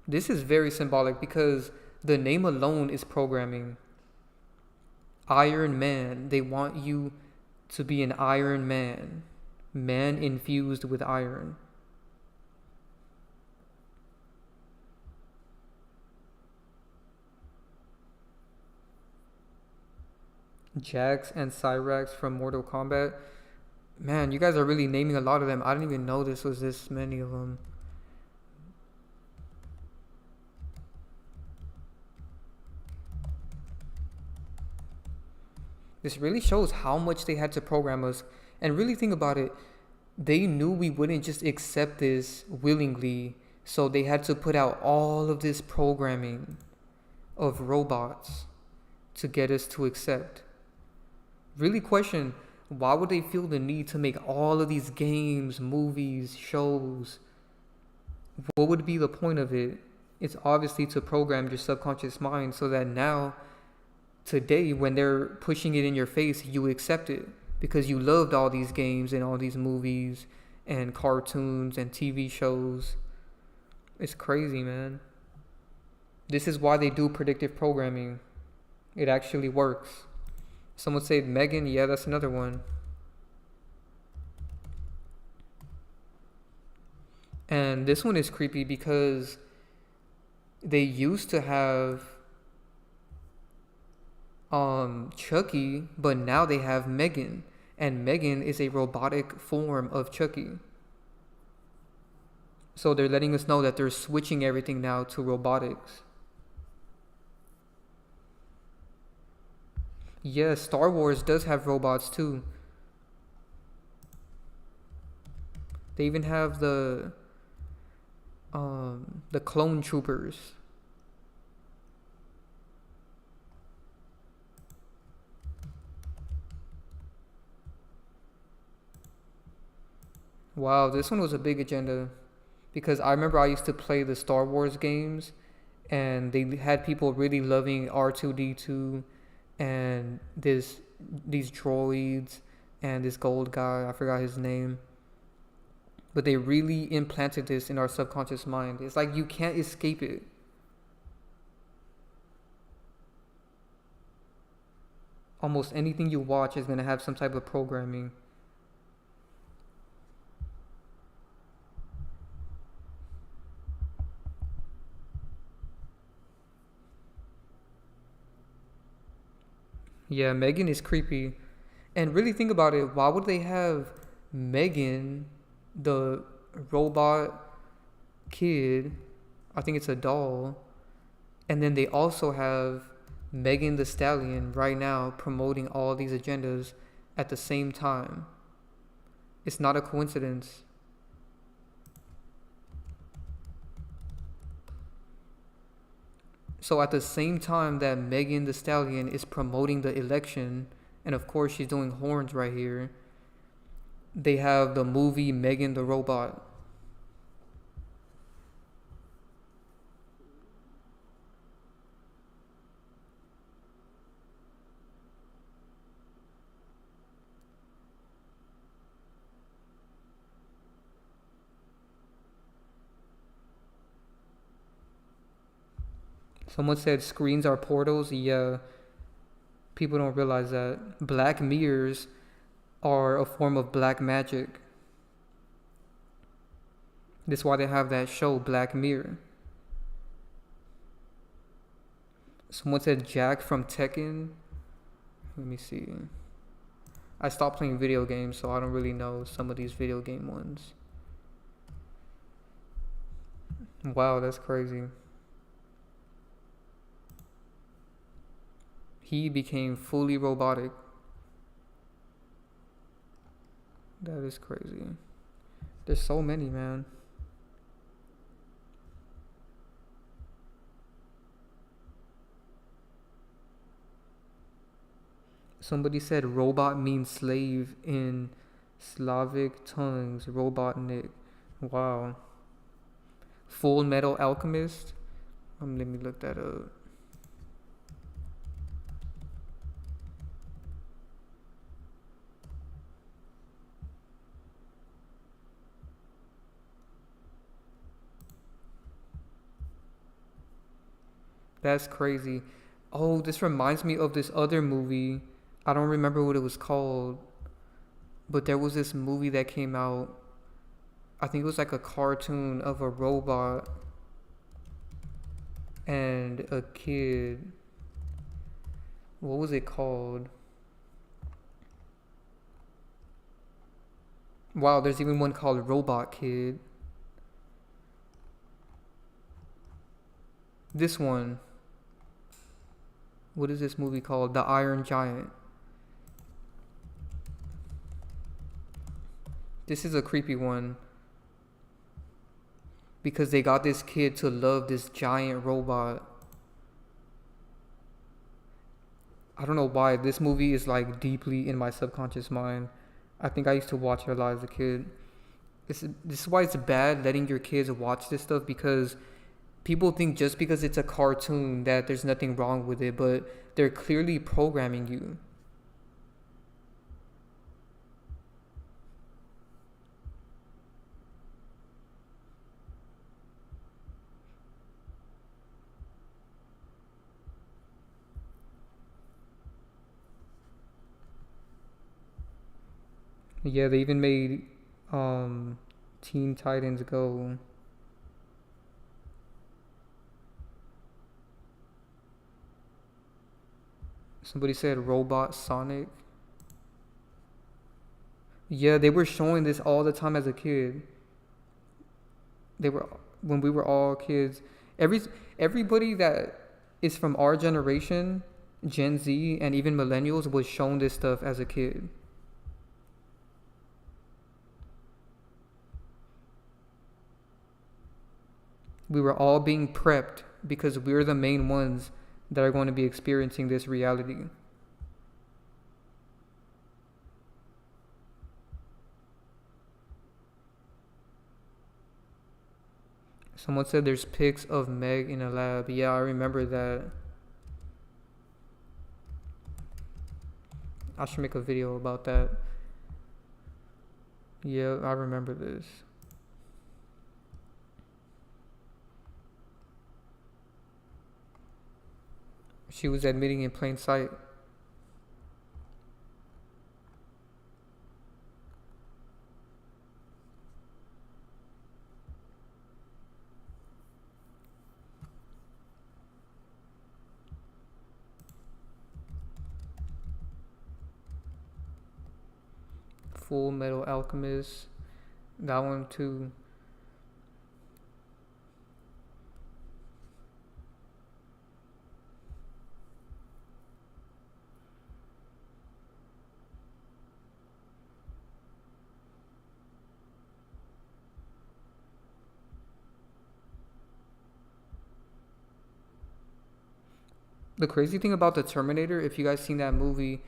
This is very symbolic because the name alone is programming. Iron Man. They want you to be an Iron Man. Man infused with iron. Jax and Cyrax from Mortal Kombat. Man, you guys are really naming a lot of them. I didn't even know this was this many of them. This really shows how much they had to program us. And really think about it. They knew we wouldn't just accept this willingly, so they had to put out all of this programming of robots to get us to accept. Really question, why would they feel the need to make all of these games, movies, shows? What would be the point of it? It's obviously to program your subconscious mind so that now, today, when they're pushing it in your face, you accept it because you loved all these games and all these movies and cartoons and TV shows. It's crazy, man. This is why they do predictive programming. It actually works. Someone said Megan, yeah, that's another one. And this one is creepy because they used to have Chucky, but now they have Megan, and Megan is a robotic form of Chucky. So they're letting us know that they're switching everything now to robotics. Yes, Star Wars does have robots too. They even have the clone troopers. Wow, this one was a big agenda because I remember I used to play the Star Wars games and they had people really loving R2D2 and these droids and this gold guy, I forgot his name. But they really implanted this in our subconscious mind. It's like you can't escape it. Almost anything you watch is going to have some type of programming. Yeah, Megan is creepy. And really think about it. Why would they have Megan, the robot kid? I think it's a doll. And then they also have Megan the Stallion right now promoting all these agendas at the same time. It's not a coincidence. So at the same time that Megan the Stallion is promoting the election, and of course she's doing horns right here, they have the movie Megan the Robot. Someone said screens are portals. Yeah, people don't realize that. Black mirrors are a form of black magic. That's why they have that show, Black Mirror. Someone said Jack from Tekken. Let me see. I stopped playing video games, so I don't really know some of these video game ones. Wow, that's crazy. He became fully robotic. That is crazy. There's so many, man. Somebody said robot means slave in Slavic tongues. Robotnik. Wow. Full Metal Alchemist. Let me look that up. That's crazy. Oh, this reminds me of this other movie. I don't remember what it was called, but there was this movie that came out. I think it was like a cartoon of a robot and a kid. What was it called? Wow, there's even one called Robot Kid. This one. What is this movie called? The Iron Giant. This is a creepy one. Because they got this kid to love this giant robot. I don't know why. This movie is like deeply in my subconscious mind. I think I used to watch it a lot as a kid. This is why it's bad letting your kids watch this stuff, because people think just because it's a cartoon that there's nothing wrong with it, but they're clearly programming you. Yeah, they even made Teen Titans Go. Somebody said Robot Sonic. Yeah, they were showing this all the time as a kid. They were when we were all kids. Everybody that is from our generation, Gen Z, and even millennials was shown this stuff as a kid. We were all being prepped because we're the main ones that are going to be experiencing this reality. Someone said there's pics of Meg in a lab. Yeah, I remember that. I should make a video about that. Yeah, I remember this. She was admitting in plain sight. Full Metal Alchemist. That one too. The crazy thing about the Terminator, if you guys seen that movie,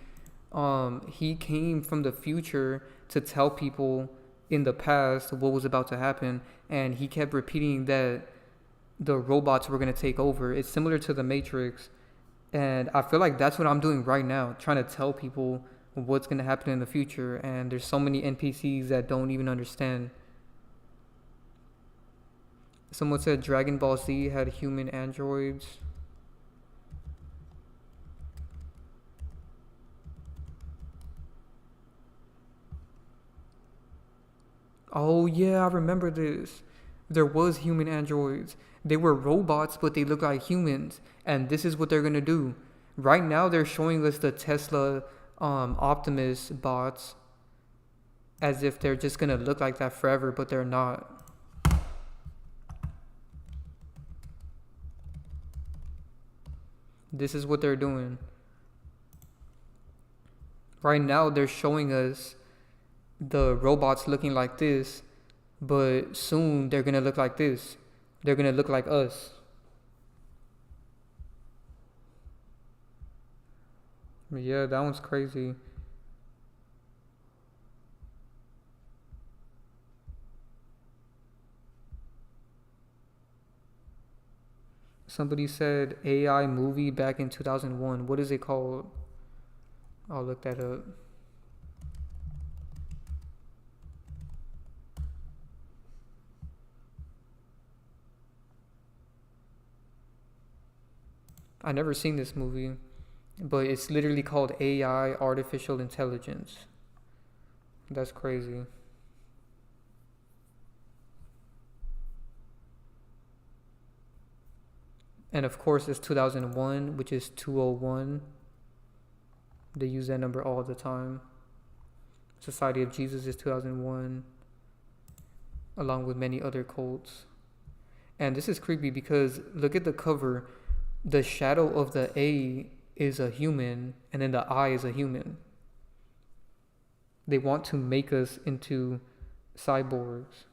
he came from the future to tell people in the past what was about to happen, and he kept repeating that the robots were going to take over. It's similar to the Matrix, and I feel like that's what I'm doing right now, trying to tell people what's going to happen in the future, and there's so many NPCs that don't even understand. Someone said Dragon Ball Z had human androids. Oh yeah, I remember this. There was human androids. They were robots, but they look like humans. And this is what they're gonna do. Right now, they're showing us the Tesla Optimus bots as if they're just gonna look like that forever, but they're not. This is what they're doing. Right now, they're showing us the robots looking like this, but soon they're gonna look like this. They're gonna look like us. Yeah, that one's crazy. Somebody said AI movie back in 2001. What is it called? I'll look that up. I never seen this movie, but it's literally called AI, Artificial Intelligence. That's crazy. And of course, it's 2001, which is 201. They use that number all the time. Society of Jesus is 2001, along with many other cults. And this is creepy because look at the cover. The shadow of the A is a human, and then the I is a human. They want to make us into cyborgs.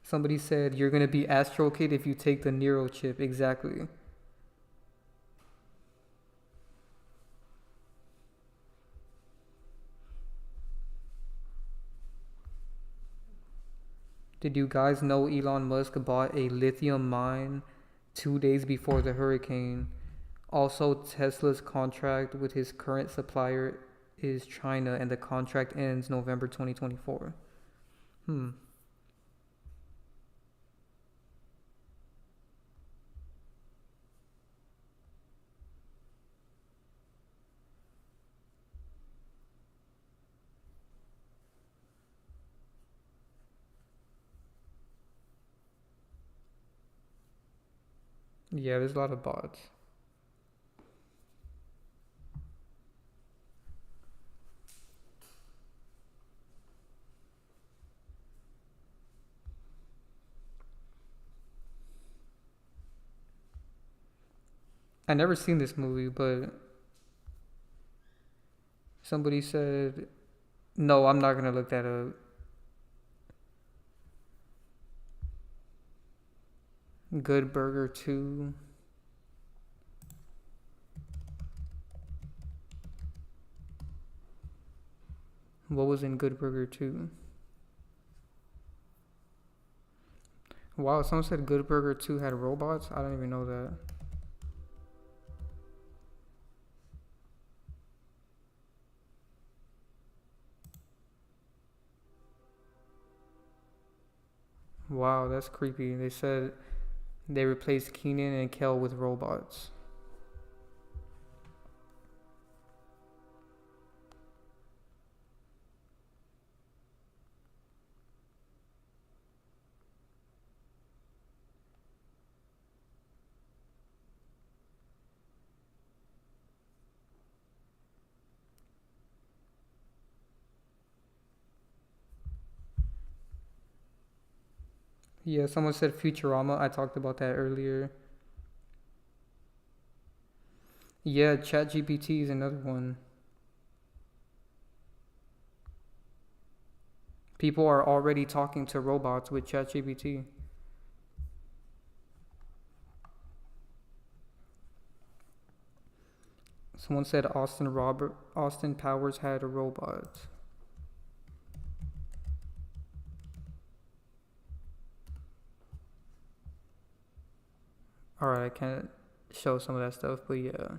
Somebody said you're gonna be Astro Kid if you take the Nero chip. Exactly. Did you guys know Elon Musk bought a lithium mine 2 days before the hurricane? Also, Tesla's contract with his current supplier is China, and the contract ends November 2024. Yeah, there's a lot of bots. I never seen this movie, but somebody said, no, I'm not gonna look that up. Good Burger 2. What was in Good Burger 2? Wow, someone said Good Burger 2 had robots? I don't even know that. Wow, that's creepy. They said they replaced Keenan and Kel with robots. Yeah, someone said Futurama. I talked about that earlier. Yeah, ChatGPT is another one. People are already talking to robots with ChatGPT. Someone said Austin Powers had a robot. Alright, I can't show some of that stuff, but yeah.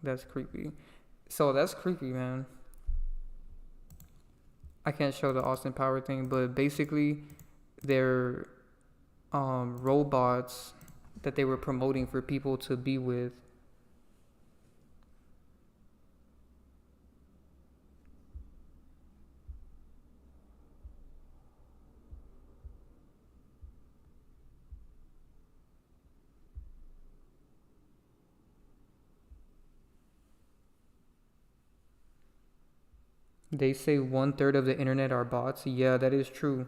That's creepy. So that's creepy, man. I can't show the Austin Power thing, but basically they're robots that they were promoting for people to be with. They say 1/3 of the internet are bots. Yeah, that is true.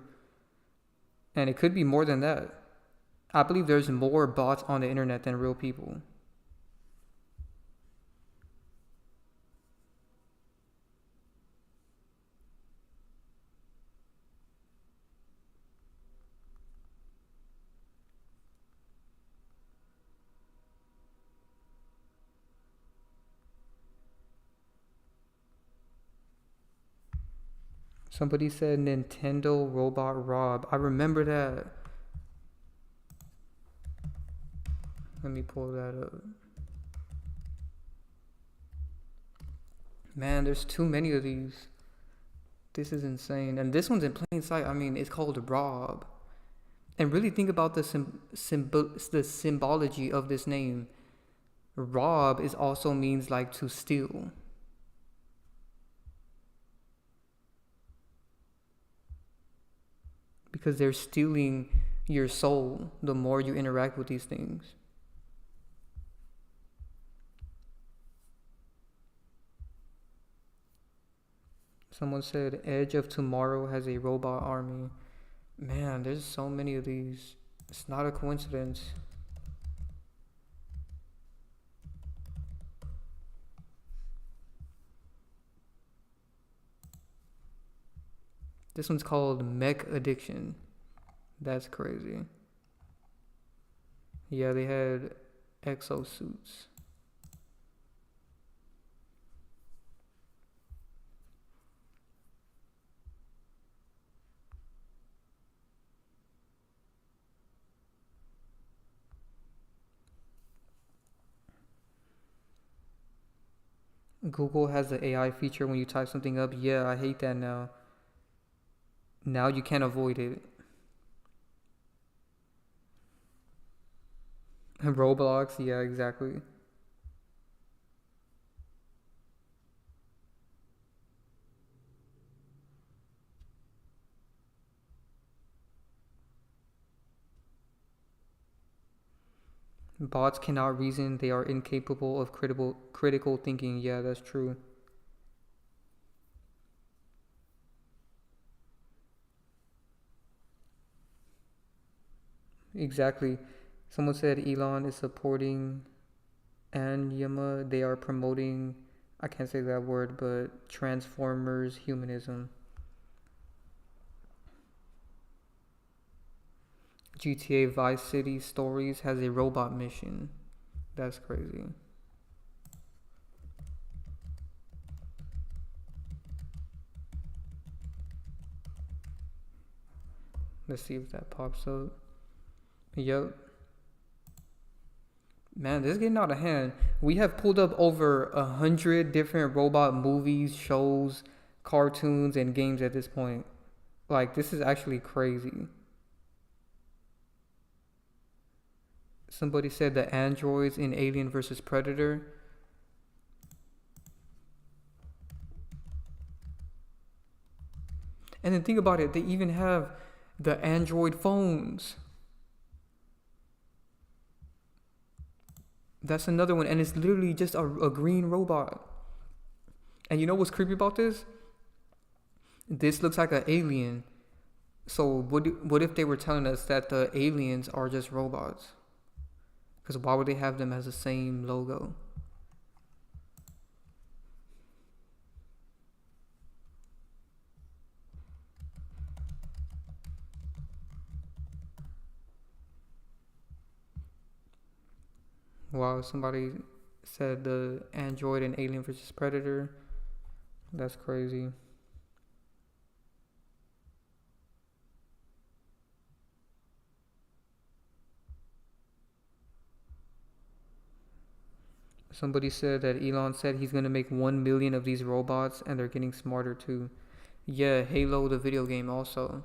And it could be more than that. I believe there's more bots on the internet than real people. Somebody said Nintendo Robot Rob. I remember that. Let me pull that up. Man, there's too many of these. This is insane. And this one's in plain sight. I mean, it's called Rob. And really think about the symbology of this name. Rob is also means like to steal. Because they're stealing your soul the more you interact with these things. Someone said Edge of Tomorrow has a robot army. Man, there's so many of these. It's not a coincidence. This one's called Mech Addiction. That's crazy. Yeah, they had exosuits. Google has the AI feature when you type something up. Yeah, I hate that now. Now you can't avoid it. Roblox, yeah, exactly. Bots cannot reason, they are incapable of critical thinking. Yeah, that's true. Exactly. Someone said Elon is supporting Anyama. They are promoting, I can't say that word, but Transformers humanism. GTA Vice City Stories has a robot mission. That's crazy. Let's see if that pops up. Yep. Man, this is getting out of hand. We have pulled up over 100 different robot movies, shows, cartoons, and games at this point. Like, this is actually crazy. Somebody said the androids in Alien vs. Predator. And then think about it, they even have the android phones. That's another one, and it's literally just a green robot. And you know what's creepy about this? This looks like an alien. So what if they were telling us that the aliens are just robots? Because why would they have them as the same logo? Wow, somebody said the android and Alien vs. Predator. That's crazy. Somebody said that Elon said he's going to make 1 million of these robots and they're getting smarter too. Yeah, Halo the video game also.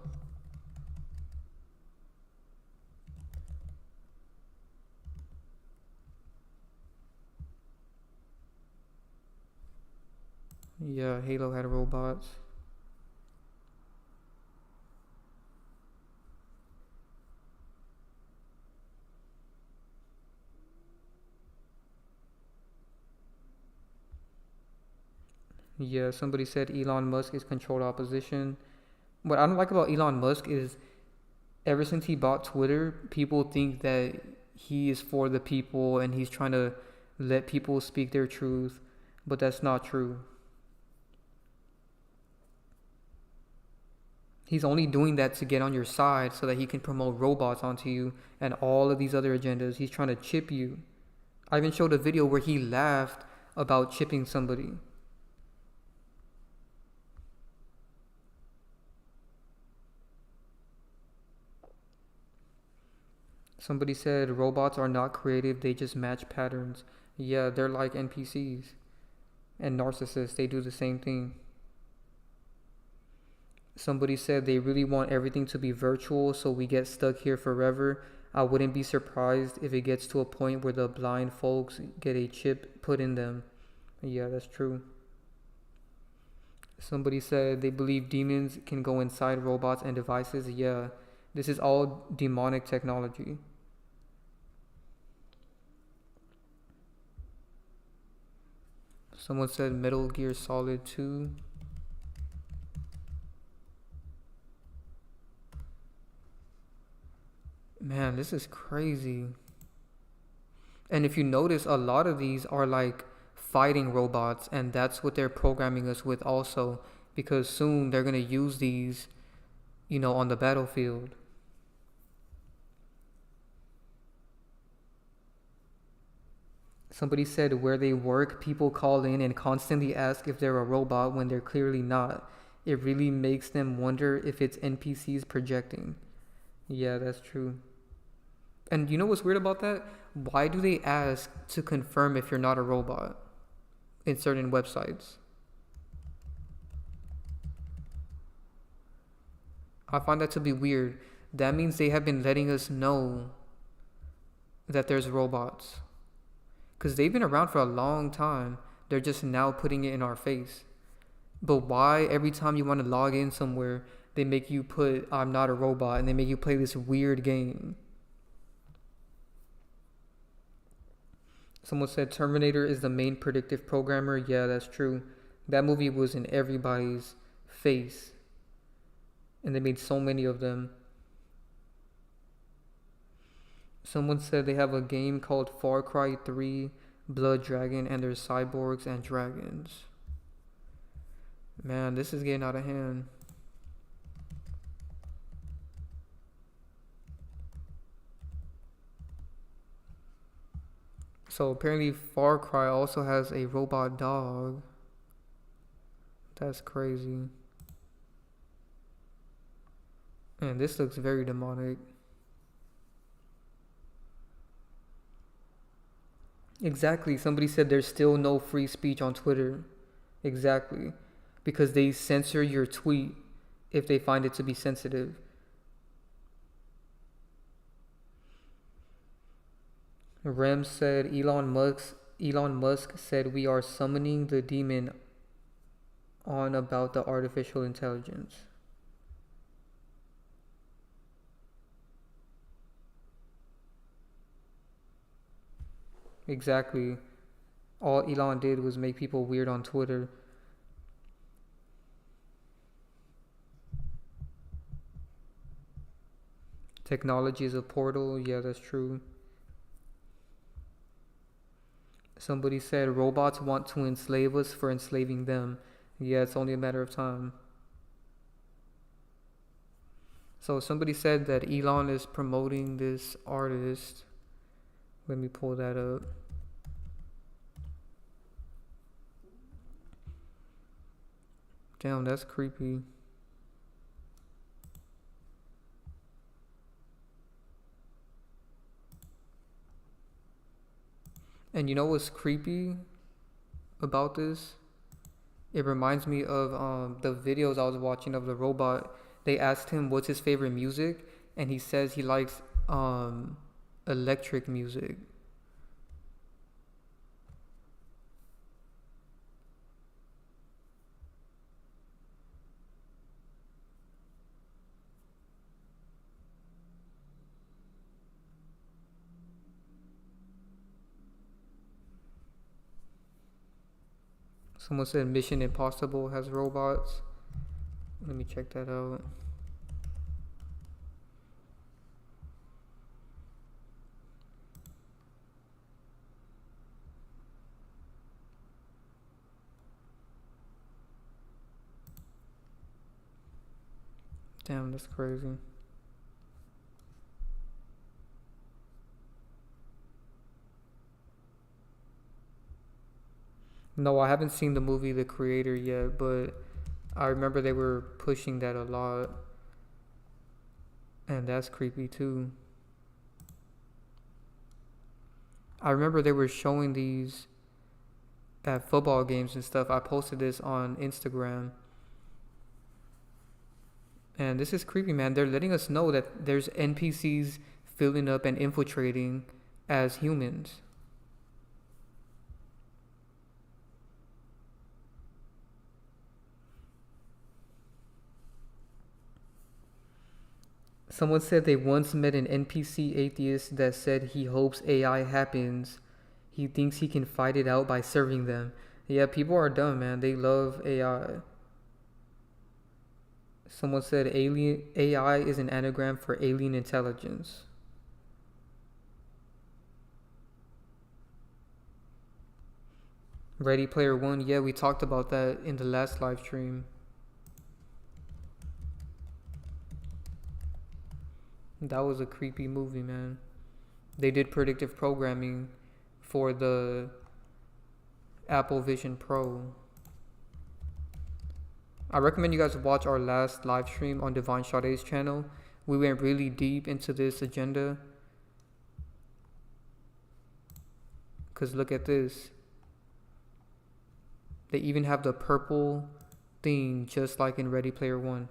Yeah, Halo had robots. Yeah, somebody said Elon Musk is controlled opposition. What I don't like about Elon Musk is ever since he bought Twitter, people think that he is for the people and he's trying to let people speak their truth, but that's not true. He's only doing that to get on your side so that he can promote robots onto you and all of these other agendas. He's trying to chip you. I even showed a video where he laughed about chipping somebody. Somebody said robots are not creative, they just match patterns. Yeah, they're like NPCs and narcissists, they do the same thing. Somebody said they really want everything to be virtual so we get stuck here forever. I wouldn't be surprised if it gets to a point where the blind folks get a chip put in them. Yeah, that's true. Somebody said they believe demons can go inside robots and devices. Yeah, This is all demonic technology. Someone said Metal Gear Solid 2. Man, this is crazy. And if you notice, a lot of these are like fighting robots, and that's what they're programming us with also, because soon they're going to use these, on the battlefield. Somebody said where they work, people call in and constantly ask if they're a robot when they're clearly not. It really makes them wonder if it's NPCs projecting. Yeah, that's true. And you know what's weird about that? Why do they ask to confirm if you're not a robot in certain websites? I find that to be weird. That means they have been letting us know that there's robots. Because they've been around for a long time. They're just now putting it in our face. But why every time you want to log in somewhere, they make you put, I'm not a robot, and they make you play this weird game? Someone said Terminator is the main predictive programmer. Yeah, that's true. That movie was in everybody's face. And they made so many of them. Someone said they have a game called Far Cry 3 Blood Dragon, and there's cyborgs and dragons. Man, this is getting out of hand. So apparently Far Cry also has a robot dog. That's crazy. And this looks very demonic. Exactly. Somebody said there's still no free speech on Twitter. Exactly. Because they censor your tweet if they find it to be sensitive. Rem said Elon Musk said we are summoning the demon on about the artificial intelligence. Exactly. All Elon did was make people weird on Twitter. Technology is a portal. Yeah, that's true. Somebody said robots want to enslave us for enslaving them. Yeah, it's only a matter of time. So somebody said that Elon is promoting this artist. Let me pull that up. Damn, that's creepy. And you know what's creepy about this? It reminds me of the videos I was watching of the robot. They asked him what's his favorite music, and he says he likes electric music. Someone said Mission Impossible has robots. Let me check that out. Damn, that's crazy. No, I haven't seen the movie The Creator yet, but I remember they were pushing that a lot. And that's creepy too. I remember they were showing these at football games and stuff. I posted this on Instagram. And this is creepy, man. They're letting us know that there's NPCs filling up and infiltrating as humans. Someone said they once met an NPC atheist that said he hopes AI happens. He thinks he can fight it out by serving them. Yeah, people are dumb, man. They love AI. Someone said alien AI is an anagram for alien intelligence. Ready Player One, yeah, we talked about that in the last live stream. That was a creepy movie, man. They did predictive programming for the Apple Vision Pro. I recommend you guys watch our last live stream on Divine Sade's channel. We went really deep into this agenda. Because look at this. They even have the purple thing just like in Ready Player One.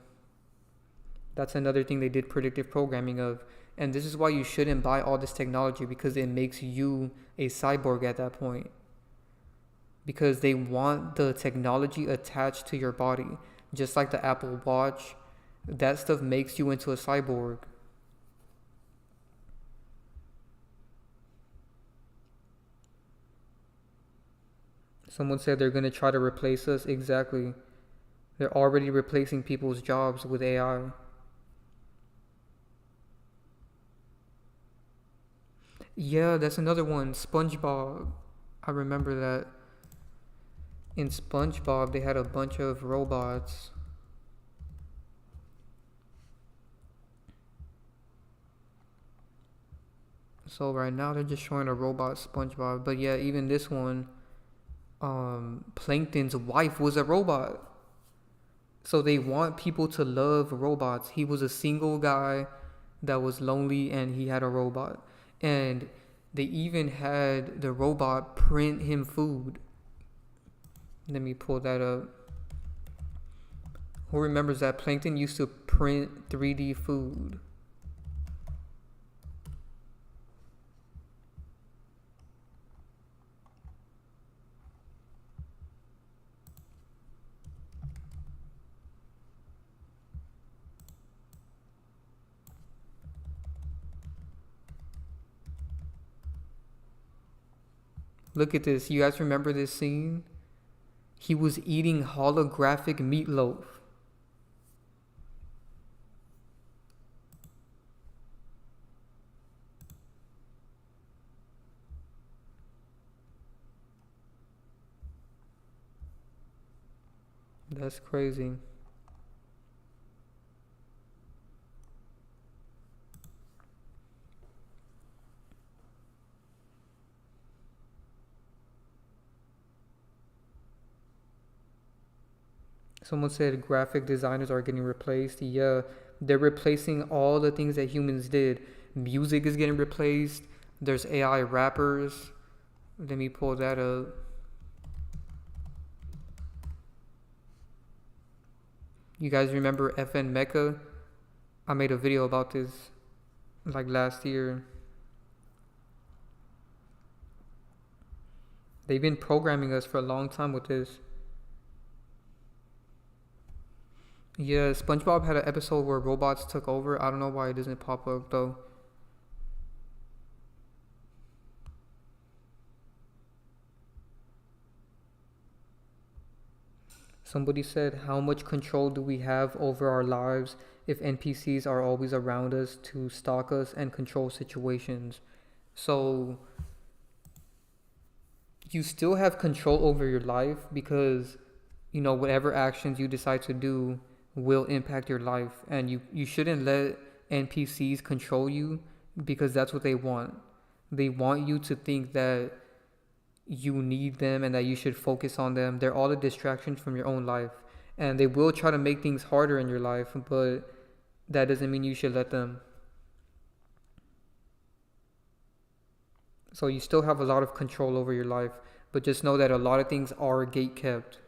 That's another thing they did predictive programming of. And this is why you shouldn't buy all this technology, because it makes you a cyborg at that point. Because they want the technology attached to your body. Just like the Apple Watch, that stuff makes you into a cyborg. Someone said they're going to try to replace us. Exactly. They're already replacing people's jobs with AI. Yeah, that's another one. SpongeBob. I remember that. In SpongeBob, they had a bunch of robots. So right now they're just showing a robot SpongeBob. But yeah, even this one, Plankton's wife was a robot. So they want people to love robots. He was a single guy that was lonely and he had a robot. And they even had the robot print him food. Let me pull that up. Who remembers that Plankton used to print 3D food? Look at this. You guys remember this scene? He was eating holographic meatloaf. That's crazy. Someone said graphic designers are getting replaced. Yeah, they're replacing all the things that humans did. Music is getting replaced. There's AI rappers. Let me pull that up. You guys remember FN Mecca? I made a video about this like last year. They've been programming us for a long time with this. Yeah, SpongeBob had an episode where robots took over. I don't know why it doesn't pop up though. Somebody said, how much control do we have over our lives if NPCs are always around us to stalk us and control situations? So you still have control over your life because, you know, whatever actions you decide to do will impact your life, and you shouldn't let NPCs control you because that's what they want. They want you to think that you need them and that you should focus on them. They're all a distraction from your own life, and they will try to make things harder in your life, but that doesn't mean you should let them. So you still have a lot of control over your life, but just know that a lot of things are gate kept.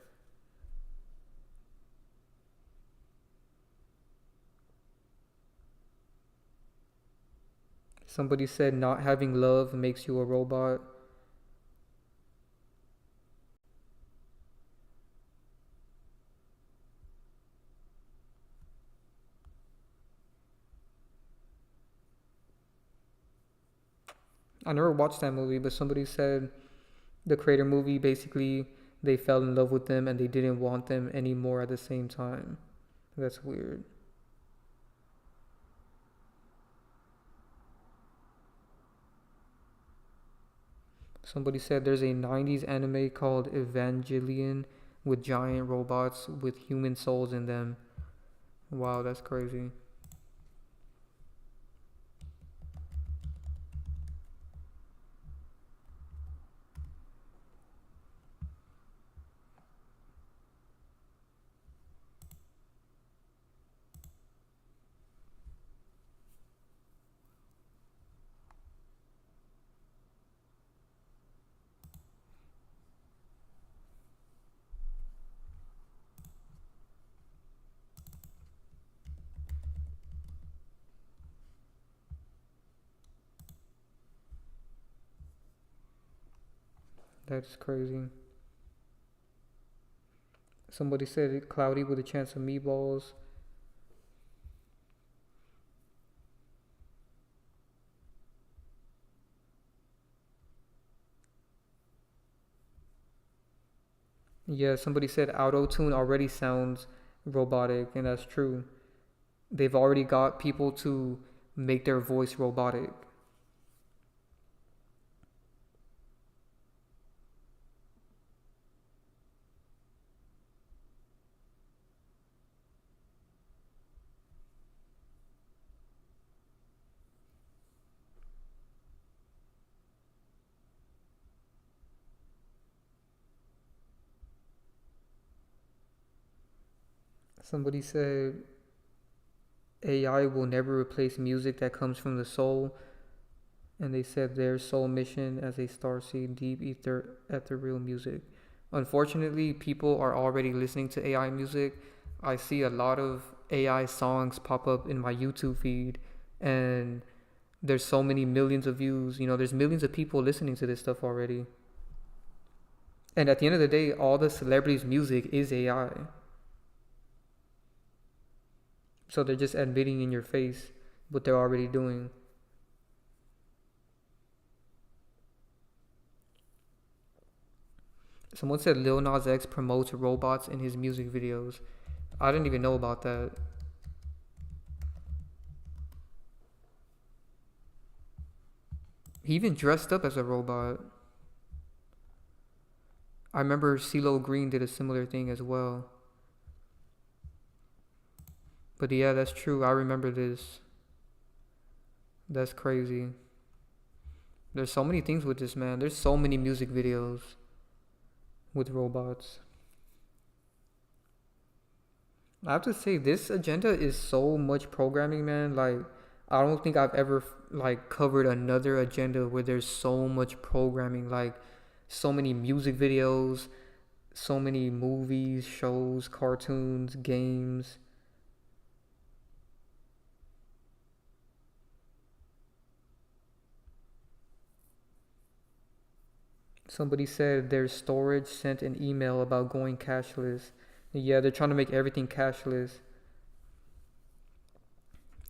Somebody said not having love makes you a robot. I never watched that movie, but somebody said the creator movie basically they fell in love with them and they didn't want them anymore at the same time. That's weird. Somebody said there's a 90s anime called Evangelion with giant robots with human souls in them. Wow, that's crazy. That's crazy. Somebody said it cloudy with a chance of meatballs. Yeah, somebody said auto tune already sounds robotic, and that's true. They've already got people to make their voice robotic. Somebody said AI will never replace music that comes from the soul, and they said their soul mission as a starseed deep ether ethereal music. Unfortunately, people are already listening to AI music. I see a lot of AI songs pop up in my YouTube feed, and there's so many millions of views. There's millions of people listening to this stuff already. And at the end of the day, all the celebrities' music is AI. So they're just admitting in your face what they're already doing. Someone said Lil Nas X promotes robots in his music videos. I didn't even know about that. He even dressed up as a robot. I remember CeeLo Green did a similar thing as well. But yeah, that's true. I remember this. That's crazy. There's so many things with this, man. There's so many music videos with robots. I have to say, this agenda is so much programming, man. Like, I don't think I've ever covered another agenda where there's so much programming. Like, so many music videos, so many movies, shows, cartoons, games. Somebody said their storage sent an email about going cashless. Yeah, they're trying to make everything cashless.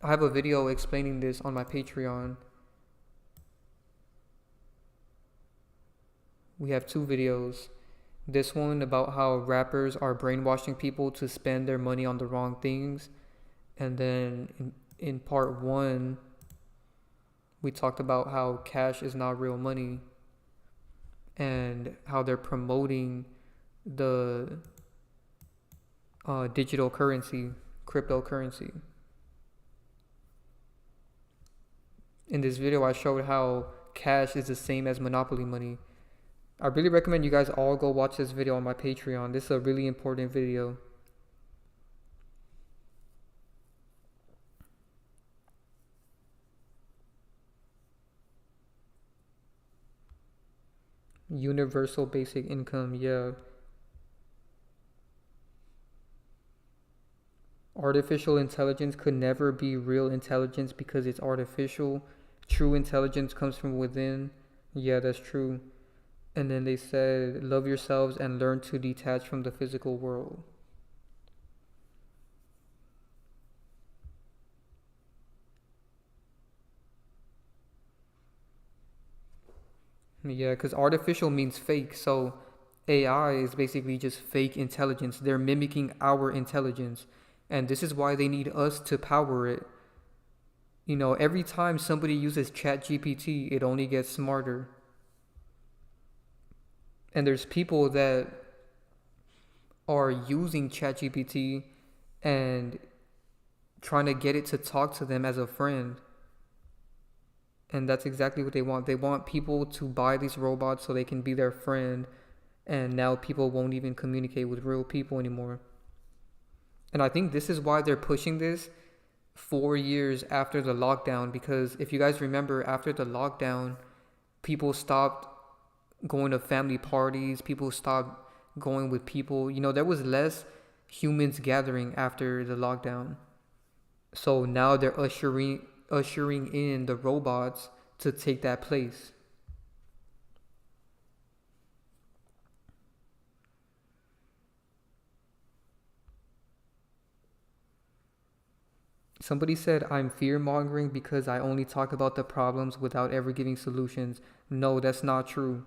I have a video explaining this on my Patreon. We have two videos. This one about how rappers are brainwashing people to spend their money on the wrong things. And then in part one, we talked about how cash is not real money and how they're promoting the digital currency, cryptocurrency. In this video, I showed how cash is the same as monopoly money. I really recommend you guys all go watch this video on my Patreon. This is a really important video. Universal basic income, yeah. Artificial intelligence could never be real intelligence because it's artificial. True intelligence comes from within. Yeah, that's true. And then they said, love yourselves and learn to detach from the physical world. Yeah, because artificial means fake. So AI is basically just fake intelligence. They're mimicking our intelligence. And this is why they need us to power it. You know, every time somebody uses ChatGPT, it only gets smarter. And there's people that are using ChatGPT and trying to get it to talk to them as a friend. And that's exactly what they want. They want people to buy these robots so they can be their friend. And now people won't even communicate with real people anymore. And I think this is why they're pushing this 4 years after the lockdown. Because if you guys remember, after the lockdown, people stopped going to family parties. People stopped going with people. You know, there was less humans gathering after the lockdown. So now they're ushering in the robots to take that place. Somebody said I'm fear mongering because I only talk about the problems without ever giving solutions. No, that's not true.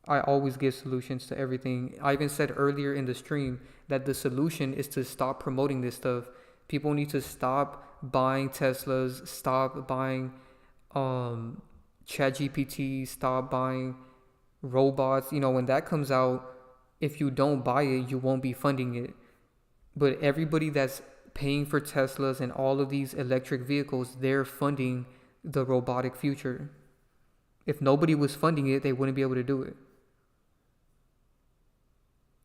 I always give solutions to everything. I even said earlier in the stream that the solution is to stop promoting this stuff. People need to stop buying Teslas, stop buying ChatGPT, stop buying robots. You know, when that comes out, if you don't buy it, you won't be funding it. But everybody that's paying for Teslas and all of these electric vehicles, they're funding the robotic future. If nobody was funding it, they wouldn't be able to do it.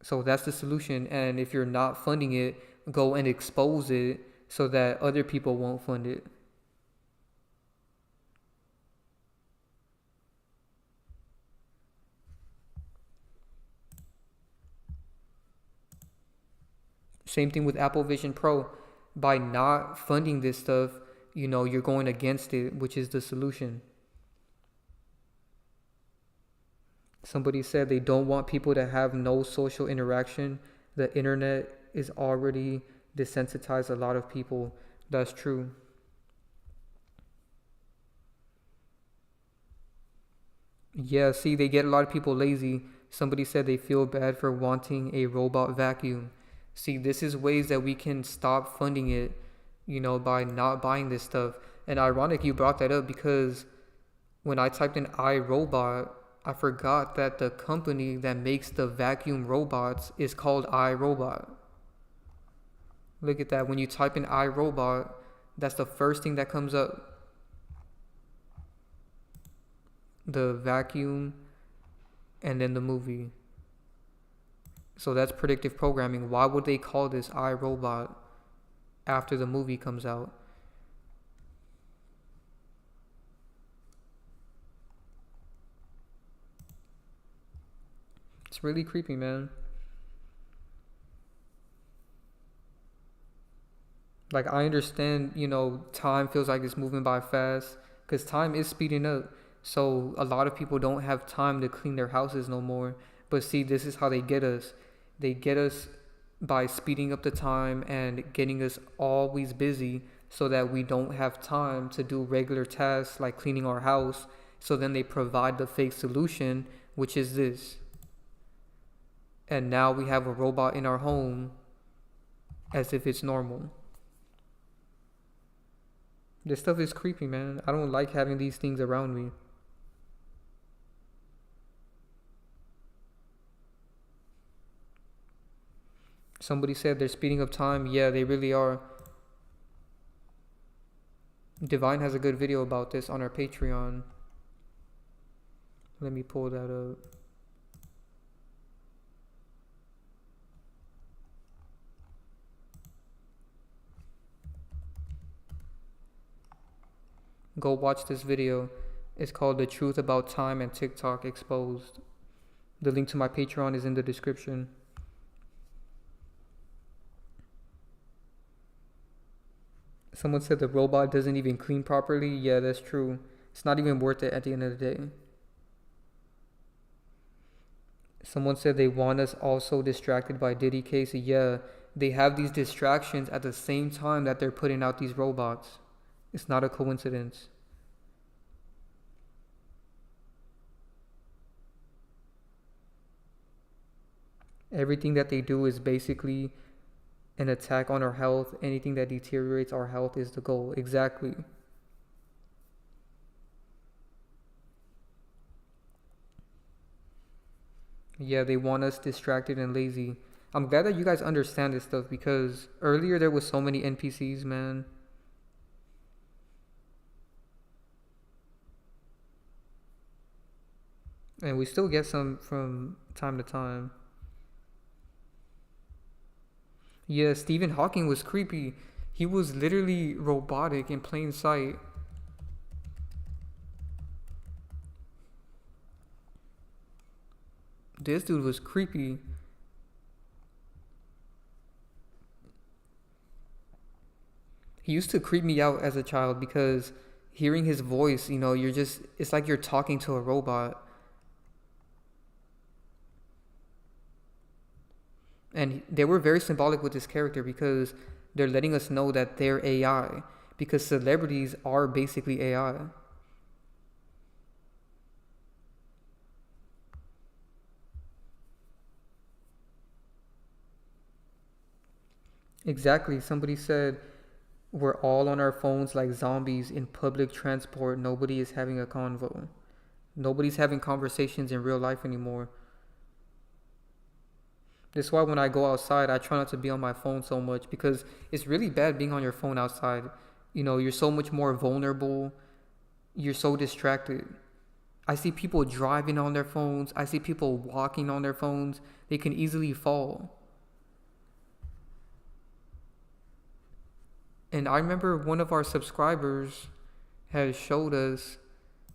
So that's the solution. And if you're not funding it, go and expose it so that other people won't fund it. Same thing with Apple Vision Pro. By not funding this stuff, you know, you're going against it, which is the solution. Somebody said they don't want people to have no social interaction. The internet is already desensitized a lot of people. That's true. Yeah, see, they get a lot of people lazy. Somebody said they feel bad for wanting a robot vacuum. See, this is ways that we can stop funding it, you know, by not buying this stuff. And ironic you brought that up because when I typed in iRobot, I forgot that the company that makes the vacuum robots is called iRobot. Look at that. When you type in iRobot, that's the first thing that comes up. The vacuum and then the movie. So that's predictive programming. Why would they call this iRobot after the movie comes out? It's really creepy, man. Like, I understand, you know, time feels like it's moving by fast because time is speeding up. So a lot of people don't have time to clean their houses no more. But see, this is how they get us. They get us by speeding up the time and getting us always busy so that we don't have time to do regular tasks like cleaning our house. So then they provide the fake solution, which is this. And now we have a robot in our home as if it's normal. This stuff is creepy, man. I don't like having these things around me. Somebody said they're speeding up time. Yeah, they really are. Divine has a good video about this on our Patreon. Let me pull that up. Go watch this video. It's called The Truth About Time and TikTok Exposed. The link to my Patreon is in the description. Someone said the robot doesn't even clean properly. Yeah, that's true. It's not even worth it at the end of the day. Someone said they want us also distracted by Diddy case. Yeah, they have these distractions at the same time that they're putting out these robots. It's not a coincidence. Everything that they do is basically an attack on our health. Anything that deteriorates our health is the goal. Exactly. Yeah, they want us distracted and lazy. I'm glad that you guys understand this stuff, because earlier there was so many NPCs, man. And we still get some from time to time. Yeah, Stephen Hawking was creepy. He was literally robotic in plain sight. This dude was creepy. He used to creep me out as a child because hearing his voice, it's like you're talking to a robot. And they were very symbolic with this character because they're letting us know that they're AI, because celebrities are basically AI. Exactly. Somebody said we're all on our phones like zombies in public transport. Nobody is having a convo. Nobody's having conversations in real life anymore. That's why when I go outside, I try not to be on my phone so much, because it's really bad being on your phone outside. You're so much more vulnerable. You're so distracted. I see people driving on their phones. I see people walking on their phones. They can easily fall. And I remember one of our subscribers has showed us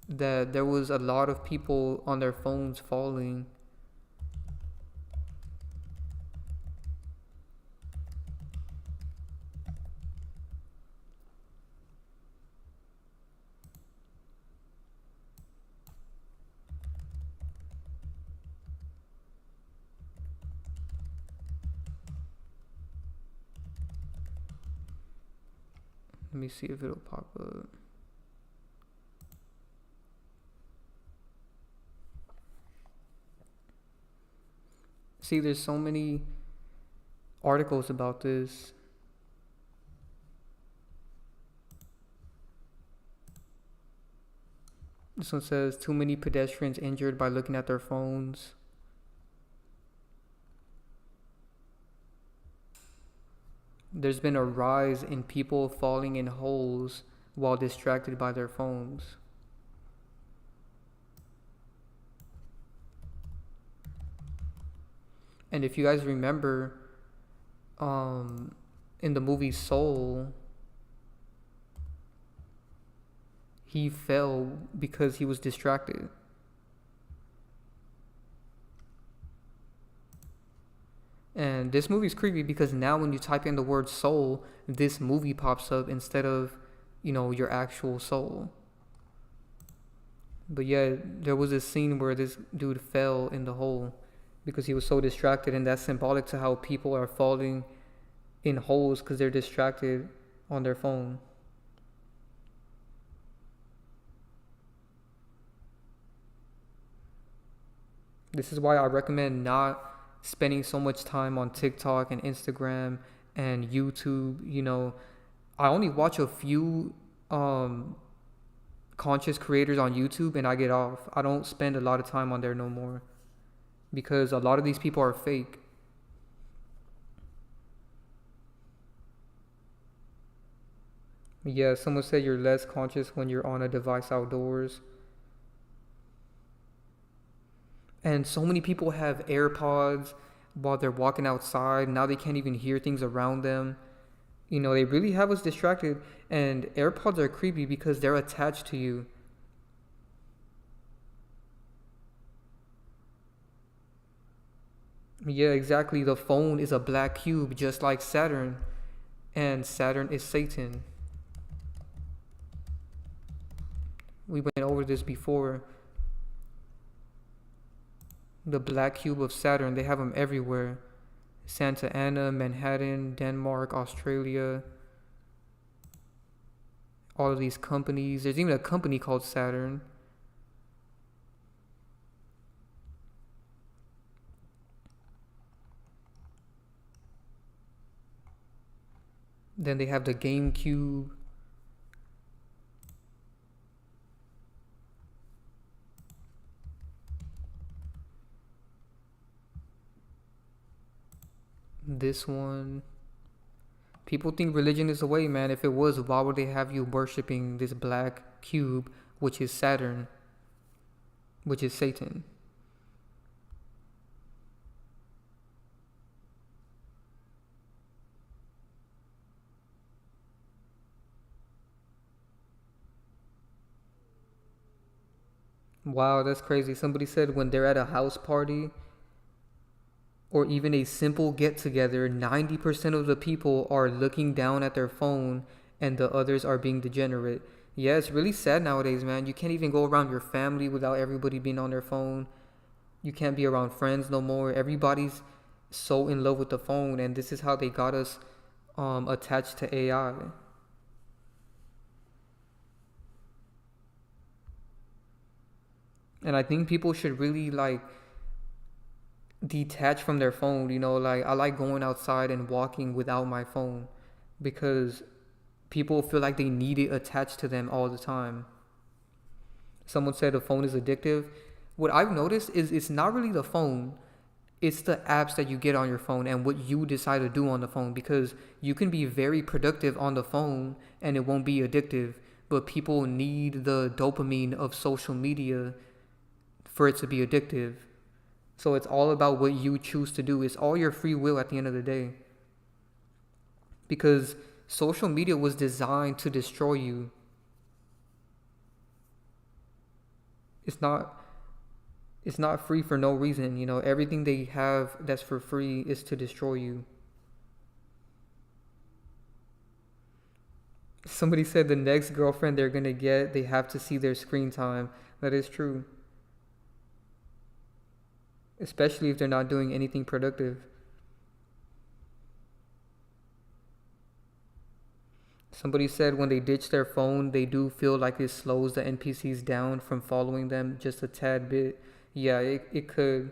that there was a lot of people on their phones falling. Let me see if it'll pop up. See, there's so many articles about this. This one says too many pedestrians injured by looking at their phones. There's been a rise in people falling in holes while distracted by their phones. And if you guys remember, in the movie Soul, he fell because he was distracted. And this movie is creepy because now when you type in the word soul, this movie pops up instead of, your actual soul. But yeah, there was this scene where this dude fell in the hole because he was so distracted, and that's symbolic to how people are falling in holes because they're distracted on their phone. This is why I recommend not spending so much time on TikTok and Instagram and YouTube. I only watch a few conscious creators on YouTube and I get off. I don't spend a lot of time on there no more because a lot of these people are fake. Yeah, someone said you're less conscious when you're on a device outdoors. And so many people have AirPods while they're walking outside. Now they can't even hear things around them. They really have us distracted. And AirPods are creepy because they're attached to you. Yeah, exactly. The phone is a black cube, just like Saturn. And Saturn is Satan. We went over this before. The black cube of Saturn, they have them everywhere. Santa Ana, Manhattan, Denmark, Australia. All of these companies. There's even a company called Saturn. Then they have the GameCube. This one. People think religion is the way, man. If it was, why would they have you worshipping this black cube, which is Saturn, which is Satan? Wow, that's crazy. Somebody said when they're at a house party or even a simple get together, 90% of the people are looking down at their phone and the others are being degenerate. Yeah, it's really sad nowadays, man. You can't even go around your family without everybody being on their phone. You can't be around friends no more. Everybody's so in love with the phone, and this is how they got us attached to AI. And I think people should really like detach from their phone. You know, like I like going outside and walking without my phone because people feel like they need it attached to them all the time. Someone said the phone is addictive. What I've noticed is it's not really the phone, it's the apps that you get on your phone and what you decide to do on the phone, because you can be very productive on the phone and it won't be addictive, but people need the dopamine of social media for it to be addictive. So it's all about what you choose to do. It's all your free will at the end of the day. Because social media was designed to destroy you. It's not free for no reason. You know, everything they have that's for free is to destroy you. Somebody said the next girlfriend they're gonna get, they have to see their screen time. That is true. Especially if they're not doing anything productive. Somebody said when they ditch their phone, they do feel like it slows the NPCs down from following them just a tad bit. Yeah, it could.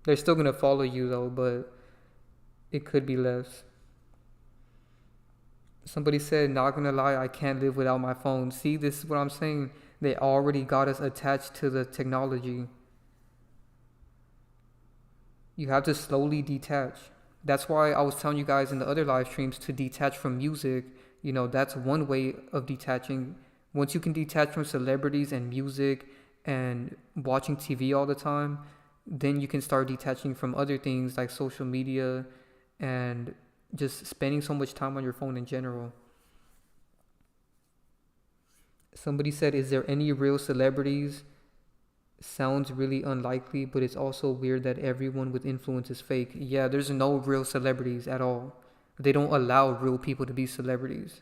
They're still going to follow you though, but it could be less. Somebody said, not going to lie, I can't live without my phone. See, this is what I'm saying. They already got us attached to the technology. You have to slowly detach. That's why I was telling you guys in the other live streams to detach from music. You know, that's one way of detaching. Once you can detach from celebrities and music and watching TV all the time, then you can start detaching from other things like social media and just spending so much time on your phone in general. Somebody said, is there any real celebrities? Sounds really unlikely, but it's also weird that everyone with influence is fake. Yeah, there's no real celebrities at all. They don't allow real people to be celebrities.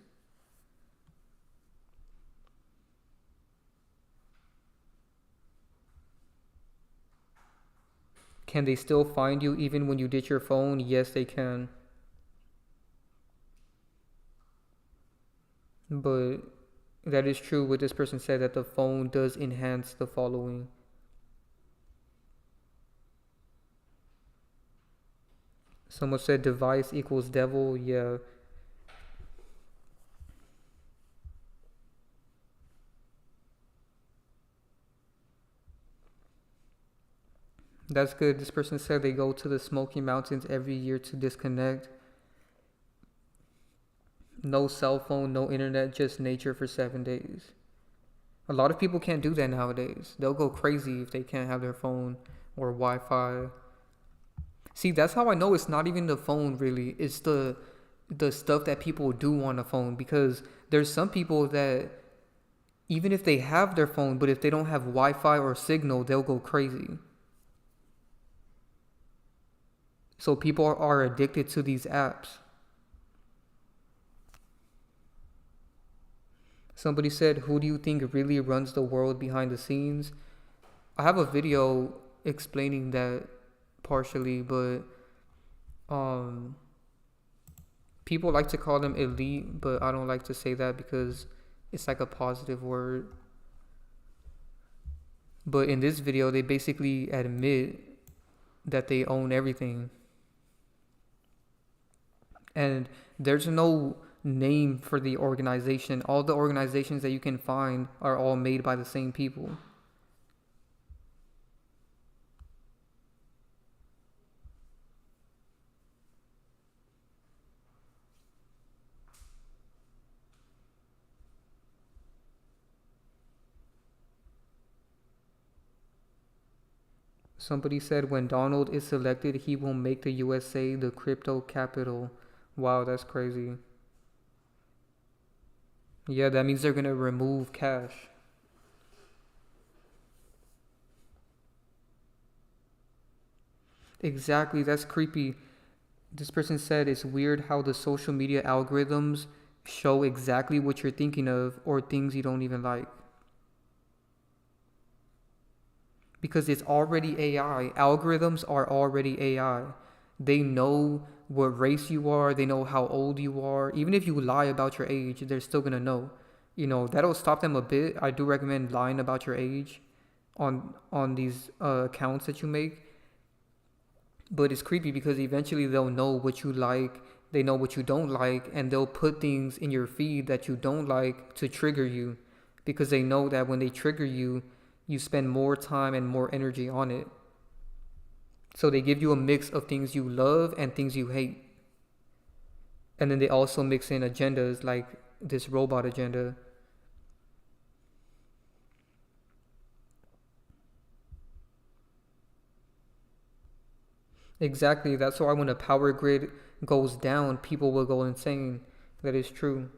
Can they still find you even when you ditch your phone? Yes, they can. But that is true what this person said, that the phone does enhance the following. Someone said device equals devil. Yeah. That's good. This person said they go to the Smoky Mountains every year to disconnect. No cell phone, no internet, just nature for 7 days. A lot of people can't do that nowadays. They'll go crazy if they can't have their phone or Wi-Fi. See, that's how I know it's not even the phone really. It's the stuff that people do on the phone, because there's some people that even if they have their phone, but if they don't have Wi-Fi or signal, they'll go crazy. So people are addicted to these apps. Somebody said, who do you think really runs the world behind the scenes? I have a video explaining that partially, but people like to call them elite, but I don't like to say that because it's like a positive word. But in this video, they basically admit that they own everything. And there's no name for the organization. All the organizations that you can find are all made by the same people. Somebody said when Donald is selected, he will make the USA the crypto capital. Wow, that's crazy. Yeah, that means they're gonna remove cash. Exactly, that's creepy. This person said it's weird how the social media algorithms show exactly what you're thinking of or things you don't even like. Because it's already AI. Algorithms are already AI. They know what race you are, they know how old you are. Even if you lie about your age, they're still gonna know. You know, that'll stop them a bit. I do recommend lying about your age on these accounts that you make. But it's creepy because eventually they'll know what you like, they know what you don't like, and they'll put things in your feed that you don't like to trigger you. Because they know that when they trigger you, you spend more time and more energy on it. So they give you a mix of things you love and things you hate. And then they also mix in agendas like this robot agenda. Exactly. That's why when a power grid goes down, people will go insane. That is true.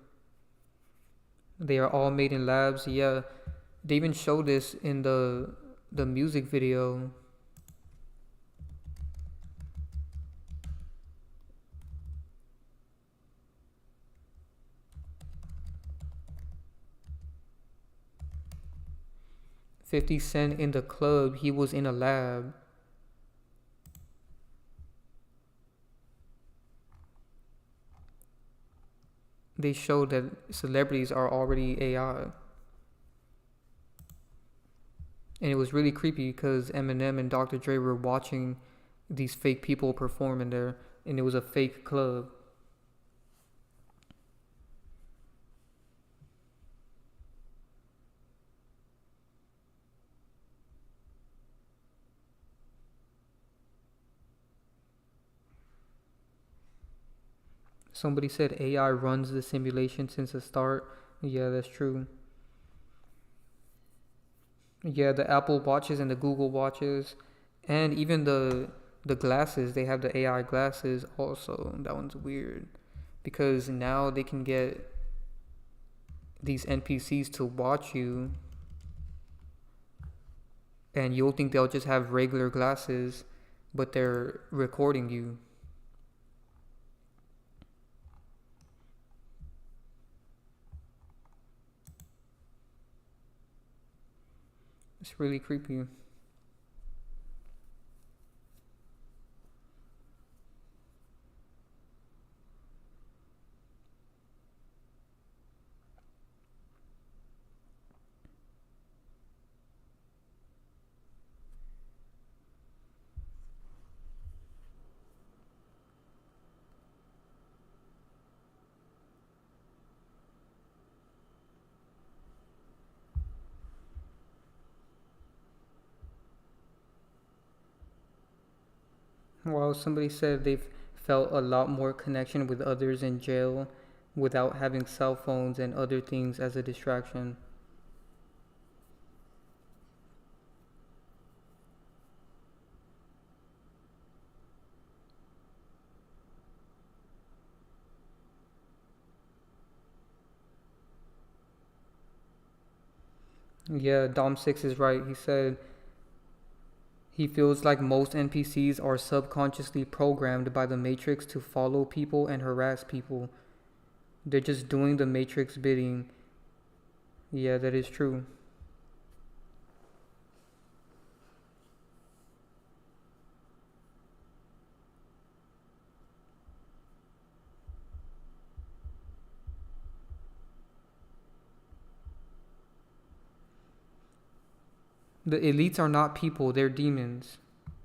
They are all made in labs. Yeah. They even show this in the music video. $50 in the club, he was in a lab. They showed that celebrities are already AI. And it was really creepy because Eminem and Dr. Dre were watching these fake people perform in there, and it was a fake club. Somebody said AI runs the simulation since the start. Yeah, that's true. Yeah, the Apple Watches and the Google Watches, and even the glasses. They have the AI glasses also. That one's weird because now they can get these NPCs to watch you, and you'll think they'll just have regular glasses, but they're recording you. It's really creepy. Well, somebody said they've felt a lot more connection with others in jail without having cell phones and other things as a distraction. Yeah, Dom6 is right. He said he feels like most NPCs are subconsciously programmed by the Matrix to follow people and harass people. They're just doing the Matrix bidding. Yeah, that is true. The elites are not people, they're demons.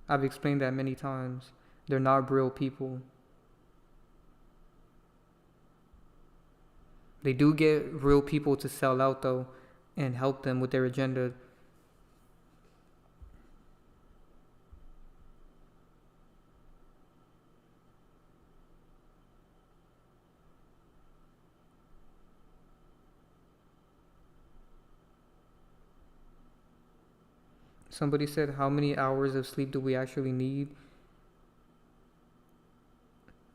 I've explained that many times. They're not real people. They do get real people to sell out though and help them with their agenda. Somebody said, how many hours of sleep do we actually need?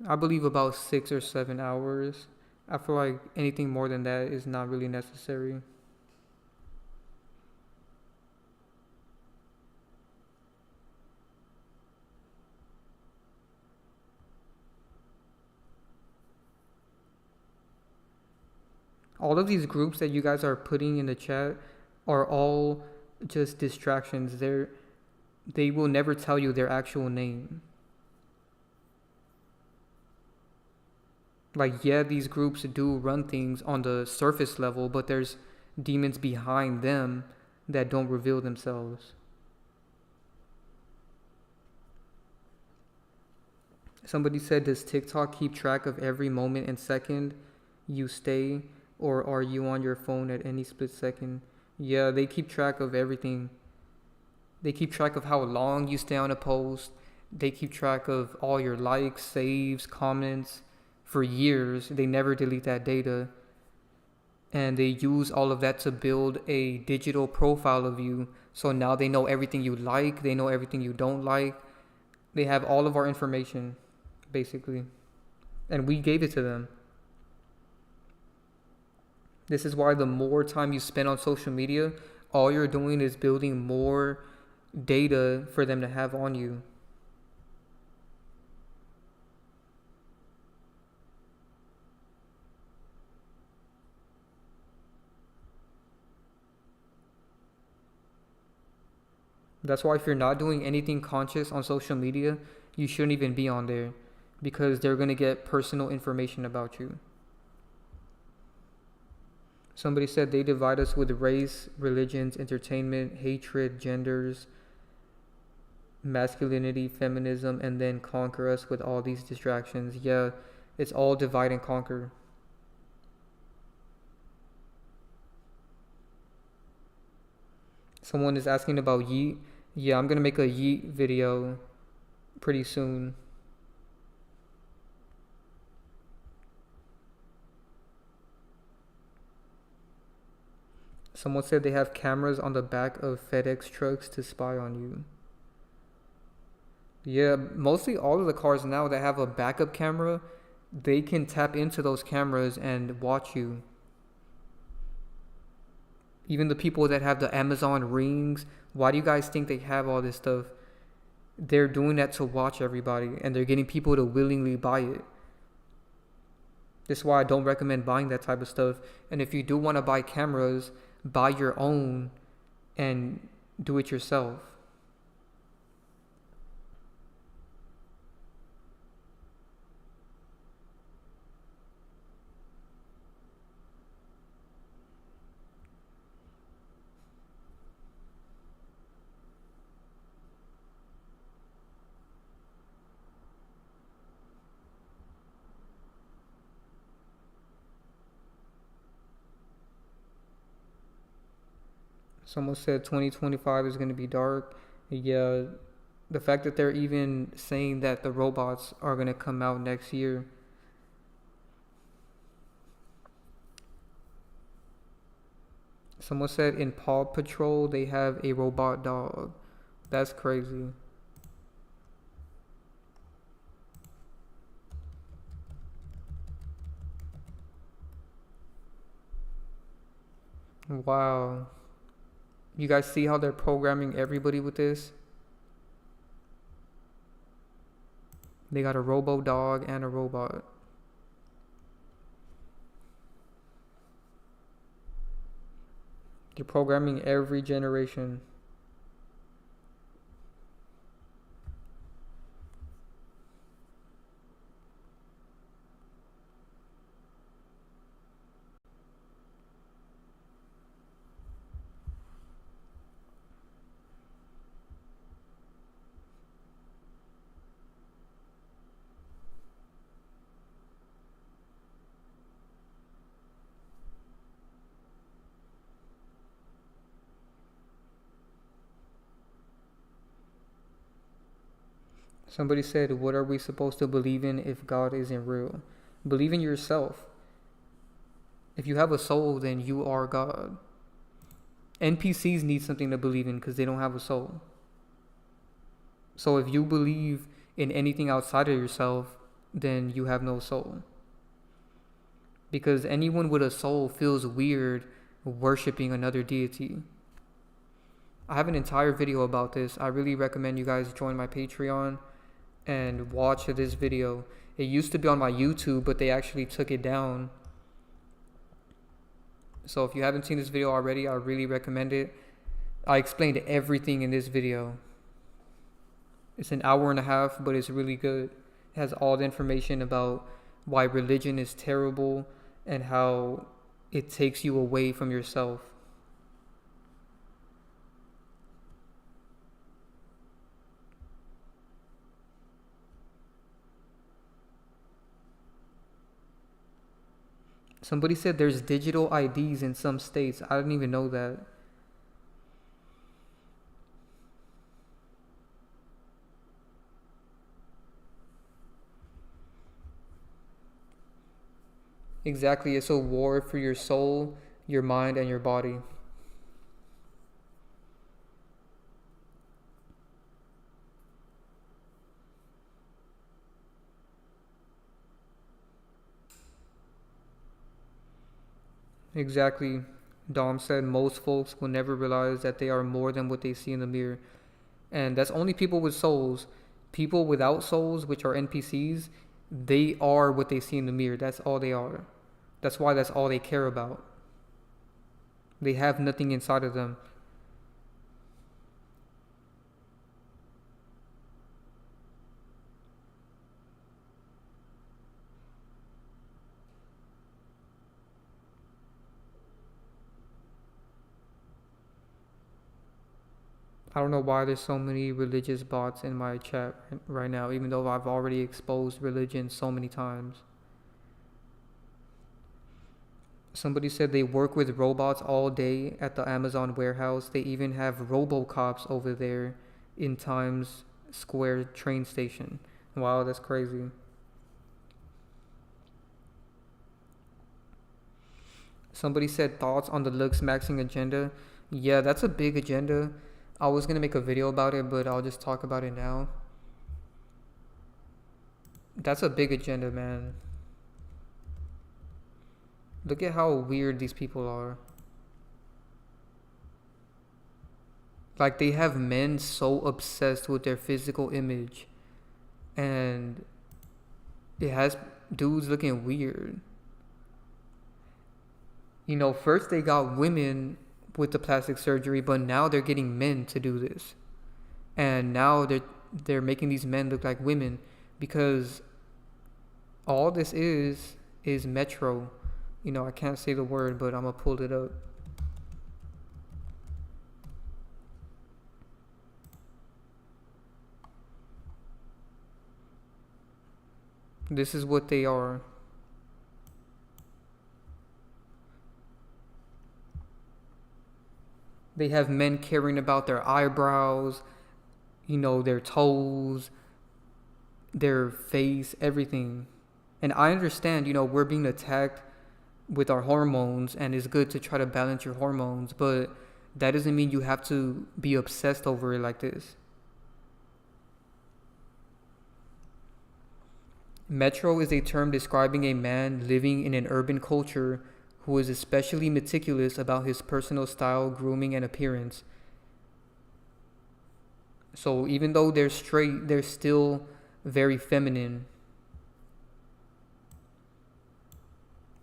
I believe about 6 or 7 hours. I feel like anything more than that is not really necessary. All of these groups that you guys are putting in the chat are all just distractions. They will never tell you their actual name. Like, yeah, these groups do run things on the surface level, but there's demons behind them that don't reveal themselves. Somebody said, does TikTok keep track of every moment and second you stay, or are you on your phone at any split second? Yeah, they keep track of everything. They keep track of how long you stay on a post. They keep track of all your likes, saves, comments for years. They never delete that data. And they use all of that to build a digital profile of you. So now they know everything you like. They know everything you don't like. They have all of our information, basically. And we gave it to them. This is why the more time you spend on social media, all you're doing is building more data for them to have on you. That's why if you're not doing anything conscious on social media, you shouldn't even be on there, because they're going to get personal information about you. Somebody said they divide us with race, religions, entertainment, hatred, genders, masculinity, feminism, and then conquer us with all these distractions. Yeah, it's all divide and conquer. Someone is asking about yeet. Yeah, I'm gonna make a yeet video pretty soon. Someone said they have cameras on the back of FedEx trucks to spy on you. Yeah, mostly all of the cars now that have a backup camera, they can tap into those cameras and watch you. Even the people that have the Amazon rings, why do you guys think they have all this stuff? They're doing that to watch everybody, and they're getting people to willingly buy it. That's why I don't recommend buying that type of stuff. And if you do want to buy cameras, buy your own and do it yourself. Someone said 2025 is going to be dark. Yeah, the fact that they're even saying that the robots are going to come out next year. Someone said in Paw Patrol they have a robot dog. That's crazy. Wow. You guys see how they're programming everybody with this? They got a robo dog and a robot. They're programming every generation. Somebody said, what are we supposed to believe in if God isn't real? Believe in yourself. If you have a soul, then you are God. NPCs need something to believe in because they don't have a soul. So if you believe in anything outside of yourself, then you have no soul. Because anyone with a soul feels weird worshipping another deity. I have an entire video about this. I really recommend you guys join my Patreon and watch this video. It used to be on my YouTube, but they actually took it down. So if you haven't seen this video already, I really recommend it. I explained everything in this video. It's an hour and a half, but it's really good. It has all the information about why religion is terrible and how it takes you away from yourself. Somebody said there's digital IDs in some states. I didn't even know that. Exactly, it's a war for your soul, your mind, and your body. Exactly. Dom said most folks will never realize that they are more than what they see in the mirror. And that's only people with souls. People without souls, which are NPCs, they are what they see in the mirror. That's all they are. That's why that's all they care about. They have nothing inside of them. I don't know why there's so many religious bots in my chat right now, even though I've already exposed religion so many times. Somebody said they work with robots all day at the Amazon warehouse. They even have RoboCops over there in Times Square train station. Wow, that's crazy. Somebody said thoughts on the looks maxing agenda. Yeah, that's a big agenda. I was going to make a video about it, but I'll just talk about it now. That's a big agenda, man. Look at how weird these people are. Like, they have men so obsessed with their physical image. And it has dudes looking weird. You know, first they got women with the plastic surgery, but now they're getting men to do this. And now they're making these men look like women, because all this is Metro. You know, I can't say the word, but I'm gonna pull it up. This is what they are. They have men caring about their eyebrows, you know, their toes, their face, everything. And I understand, you know, we're being attacked with our hormones, and it's good to try to balance your hormones, but that doesn't mean you have to be obsessed over it like this. Metro is a term describing a man living in an urban culture who is especially meticulous about his personal style, grooming, and appearance. So even though they're straight, they're still very feminine.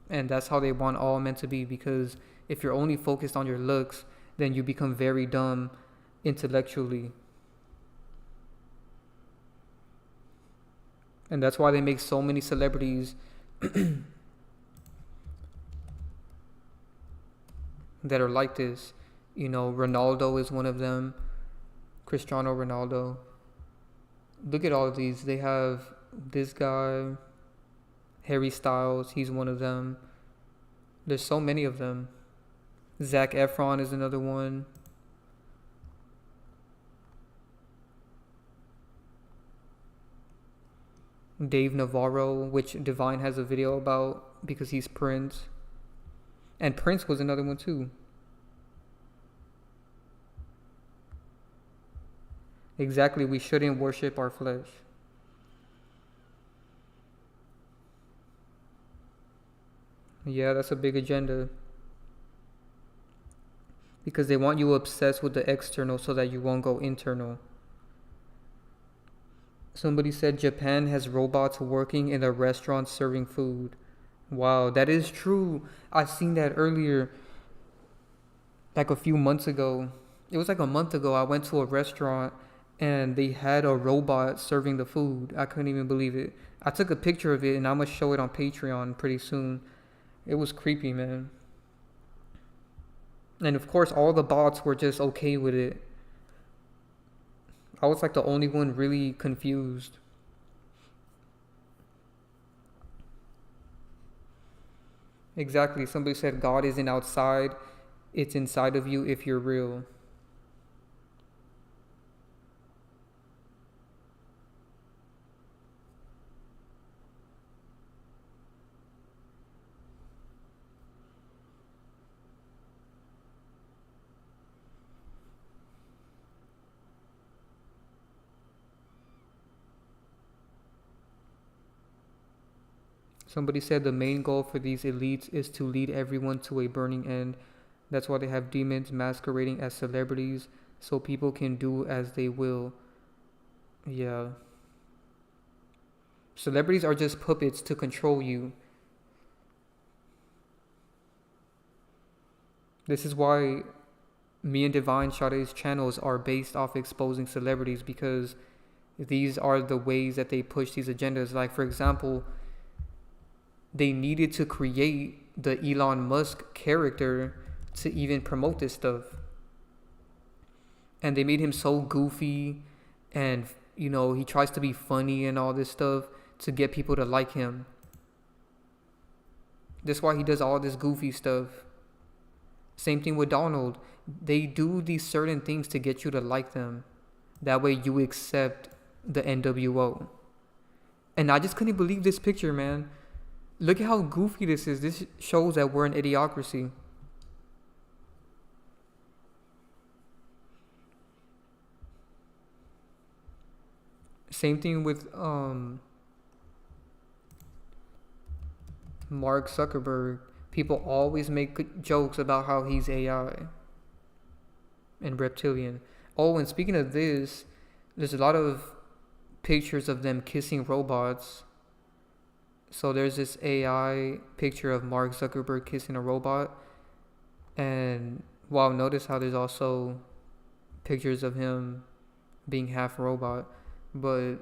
And that's how they want all men to be, because if you're only focused on your looks, then you become very dumb intellectually. And that's why they make so many celebrities that are like this. You know, Ronaldo is one of them. Cristiano Ronaldo. Look at all of these. They have this guy, Harry Styles, he's one of them. There's so many of them. Zac Efron is another one. Dave Navarro, which Divine has a video about because he's Prince. And Prince was another one too. Exactly, we shouldn't worship our flesh. Yeah, that's a big agenda. Because they want you obsessed with the external so that you won't go internal. Somebody said Japan has robots working in a restaurant serving food. Wow, that is true. I seen that earlier, like a few months ago. It was like a month ago. I went to a restaurant and they had a robot serving the food. I couldn't even believe it. I took a picture of it and I'm gonna show it on Patreon pretty soon. It was creepy, man. And of course, all the bots were just okay with it. I was like the only one really confused. Exactly. Somebody said God isn't outside, it's inside of you if you're real. Somebody said the main goal for these elites is to lead everyone to a burning end. That's why they have demons masquerading as celebrities so people can do as they will. Yeah. Celebrities are just puppets to control you. This is why me and Divine Sade's channels are based off exposing celebrities, because these are the ways that they push these agendas. Like, for example, they needed to create the Elon Musk character to even promote this stuff. And they made him so goofy and, you know, he tries to be funny and all this stuff to get people to like him. That's why he does all this goofy stuff. Same thing with Donald. They do these certain things to get you to like them. That way you accept the NWO. And I just couldn't believe this picture, man. Look at how goofy this is. This shows that we're an idiocracy. Same thing with Mark Zuckerberg. People always make jokes about how he's AI and reptilian. Oh, and speaking of this, there's a lot of pictures of them kissing robots. So there's this AI picture of Mark Zuckerberg kissing a robot. And wow, notice how there's also pictures of him being half robot. But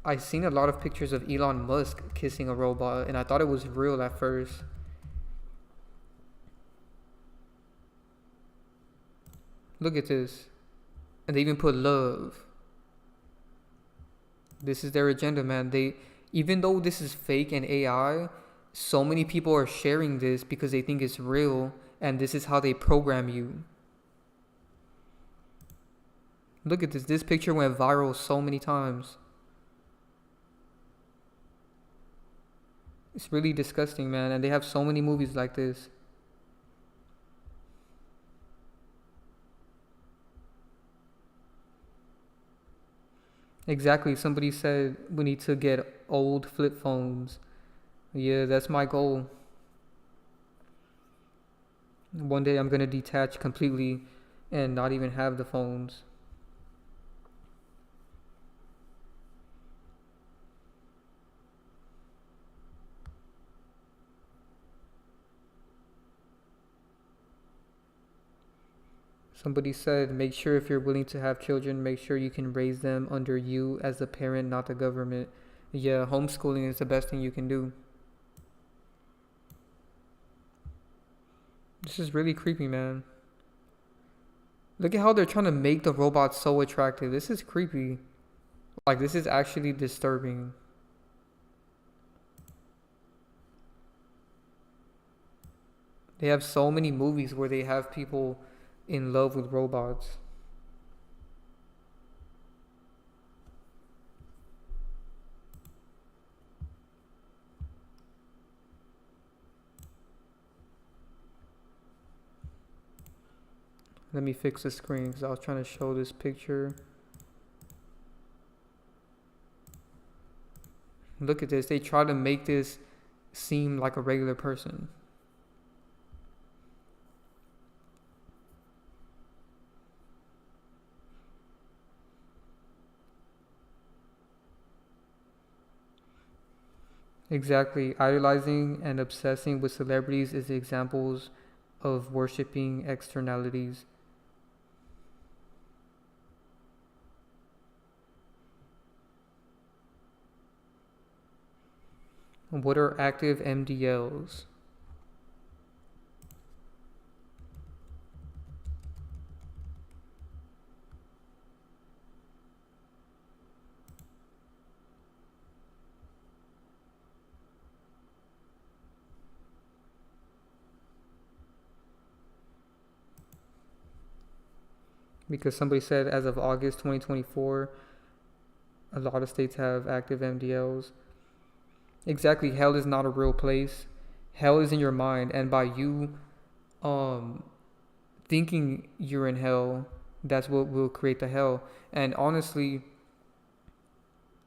I've seen a lot of pictures of Elon Musk kissing a robot, and I thought it was real at first. Look at this. And they even put love. This is their agenda, man. Even though this is fake and AI, so many people are sharing this because they think it's real, and this is how they program you. Look at this. This picture went viral so many times. It's really disgusting, man. And they have so many movies like this. Exactly. Somebody said we need to get old flip phones. Yeah, that's my goal. One day I'm going to detach completely and not even have the phones. Somebody said, make sure if you're willing to have children, make sure you can raise them under you as the parent, not the government. Yeah, homeschooling is the best thing you can do. This is really creepy, man. Look at how they're trying to make the robots so attractive. This is creepy. Like, this is actually disturbing. They have so many movies where they have people in love with robots. Let me fix the screen because I was trying to show this picture. Look at this. They try to make this seem like a regular person. Exactly. Idolizing and obsessing with celebrities is examples of worshipping externalities. What are active MDLs? Because somebody said as of August 2024, a lot of states have active MDLs. Exactly, hell is not a real place. Hell is in your mind, and by you thinking you're in hell, that's what will create the hell. And honestly,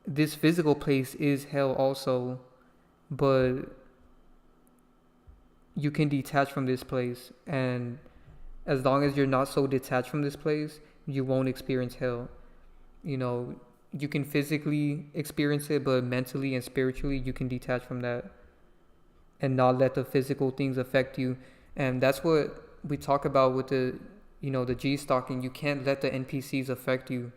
this physical place is hell also, but you can detach from this place, and as long as you're not so detached from this place, you won't experience hell. You know, you can physically experience it, but mentally and spiritually, you can detach from that and not let the physical things affect you. And that's what we talk about with the, you know, the G-stalking. You can't let the NPCs affect you.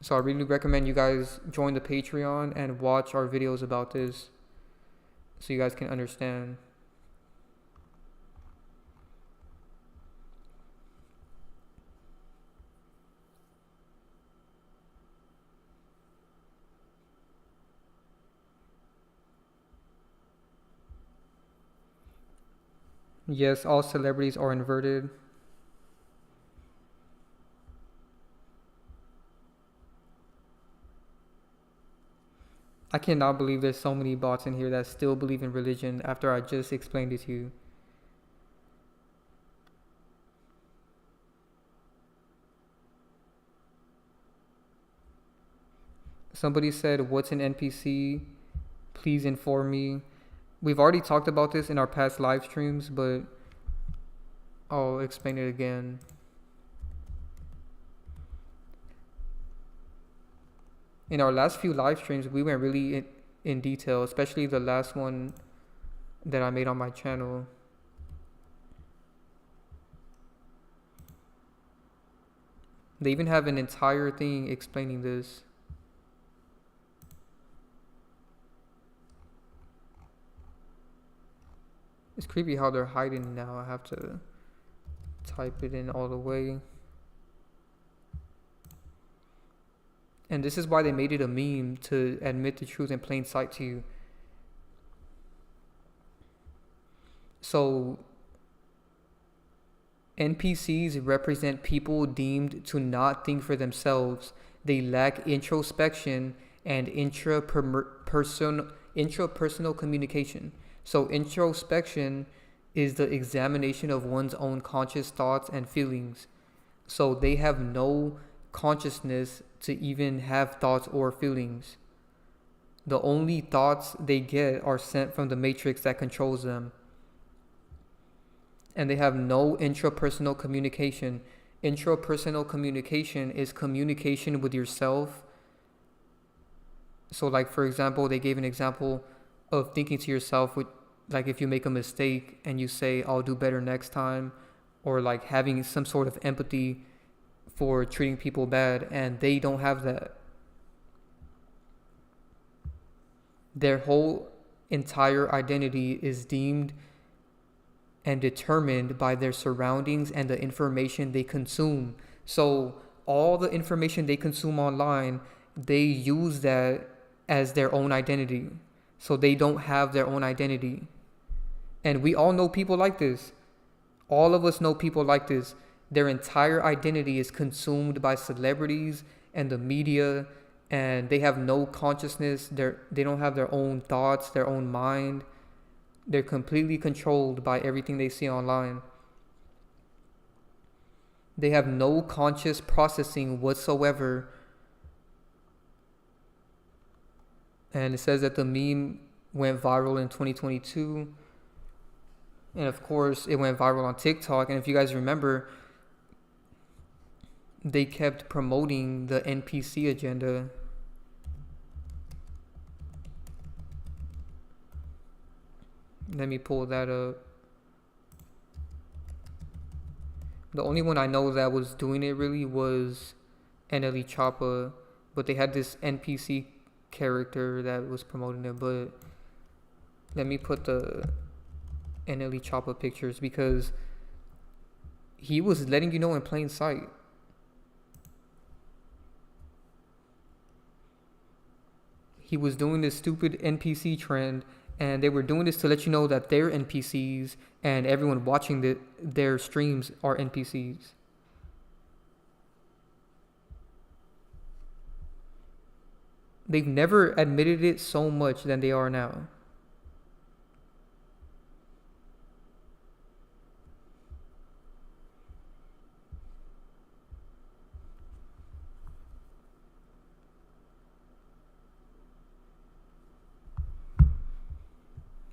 So I really recommend you guys join the Patreon and watch our videos about this so you guys can understand. Yes, all celebrities are inverted. I cannot believe there's so many bots in here that still believe in religion after I just explained it to you. Somebody said, what's an NPC? Please inform me. We've already talked about this in our past live streams, but I'll explain it again. In our last few live streams, we went really in detail, especially the last one that I made on my channel. They even have an entire thing explaining this. It's creepy how they're hiding now. I have to type it in all the way. And this is why they made it a meme, to admit the truth in plain sight to you. So NPCs represent people deemed to not think for themselves. They lack introspection and intrapersonal communication. So introspection is the examination of one's own conscious thoughts and feelings. So they have no consciousness to even have thoughts or feelings. The only thoughts they get are sent from the matrix that controls them. And they have no intrapersonal communication. Intrapersonal communication is communication with yourself. So like, for example, they gave an example of thinking to yourself with, like, if you make a mistake and you say, I'll do better next time, or like having some sort of empathy for treating people bad, and they don't have that. Their whole entire identity is deemed and determined by their surroundings and the information they consume. So all the information they consume online, they use that as their own identity. So they don't have their own identity. And we all know people like this. All of us know people like this. Their entire identity is consumed by celebrities and the media, and they have no consciousness. They don't have their own thoughts, their own mind. They're completely controlled by everything they see online. They have no conscious processing whatsoever. And it says that the meme went viral in 2022. And of course, it went viral on TikTok. And if you guys remember, they kept promoting the NPC agenda. Let me pull that up. The only one I know that was doing it really was NLE Choppa, but they had this NPC character that was promoting it. But let me put the NLE Choppa pictures because he was letting you know in plain sight. He was doing this stupid NPC trend, and they were doing this to let you know that they're NPCs and everyone watching their streams are NPCs. They've never admitted it so much than they are now.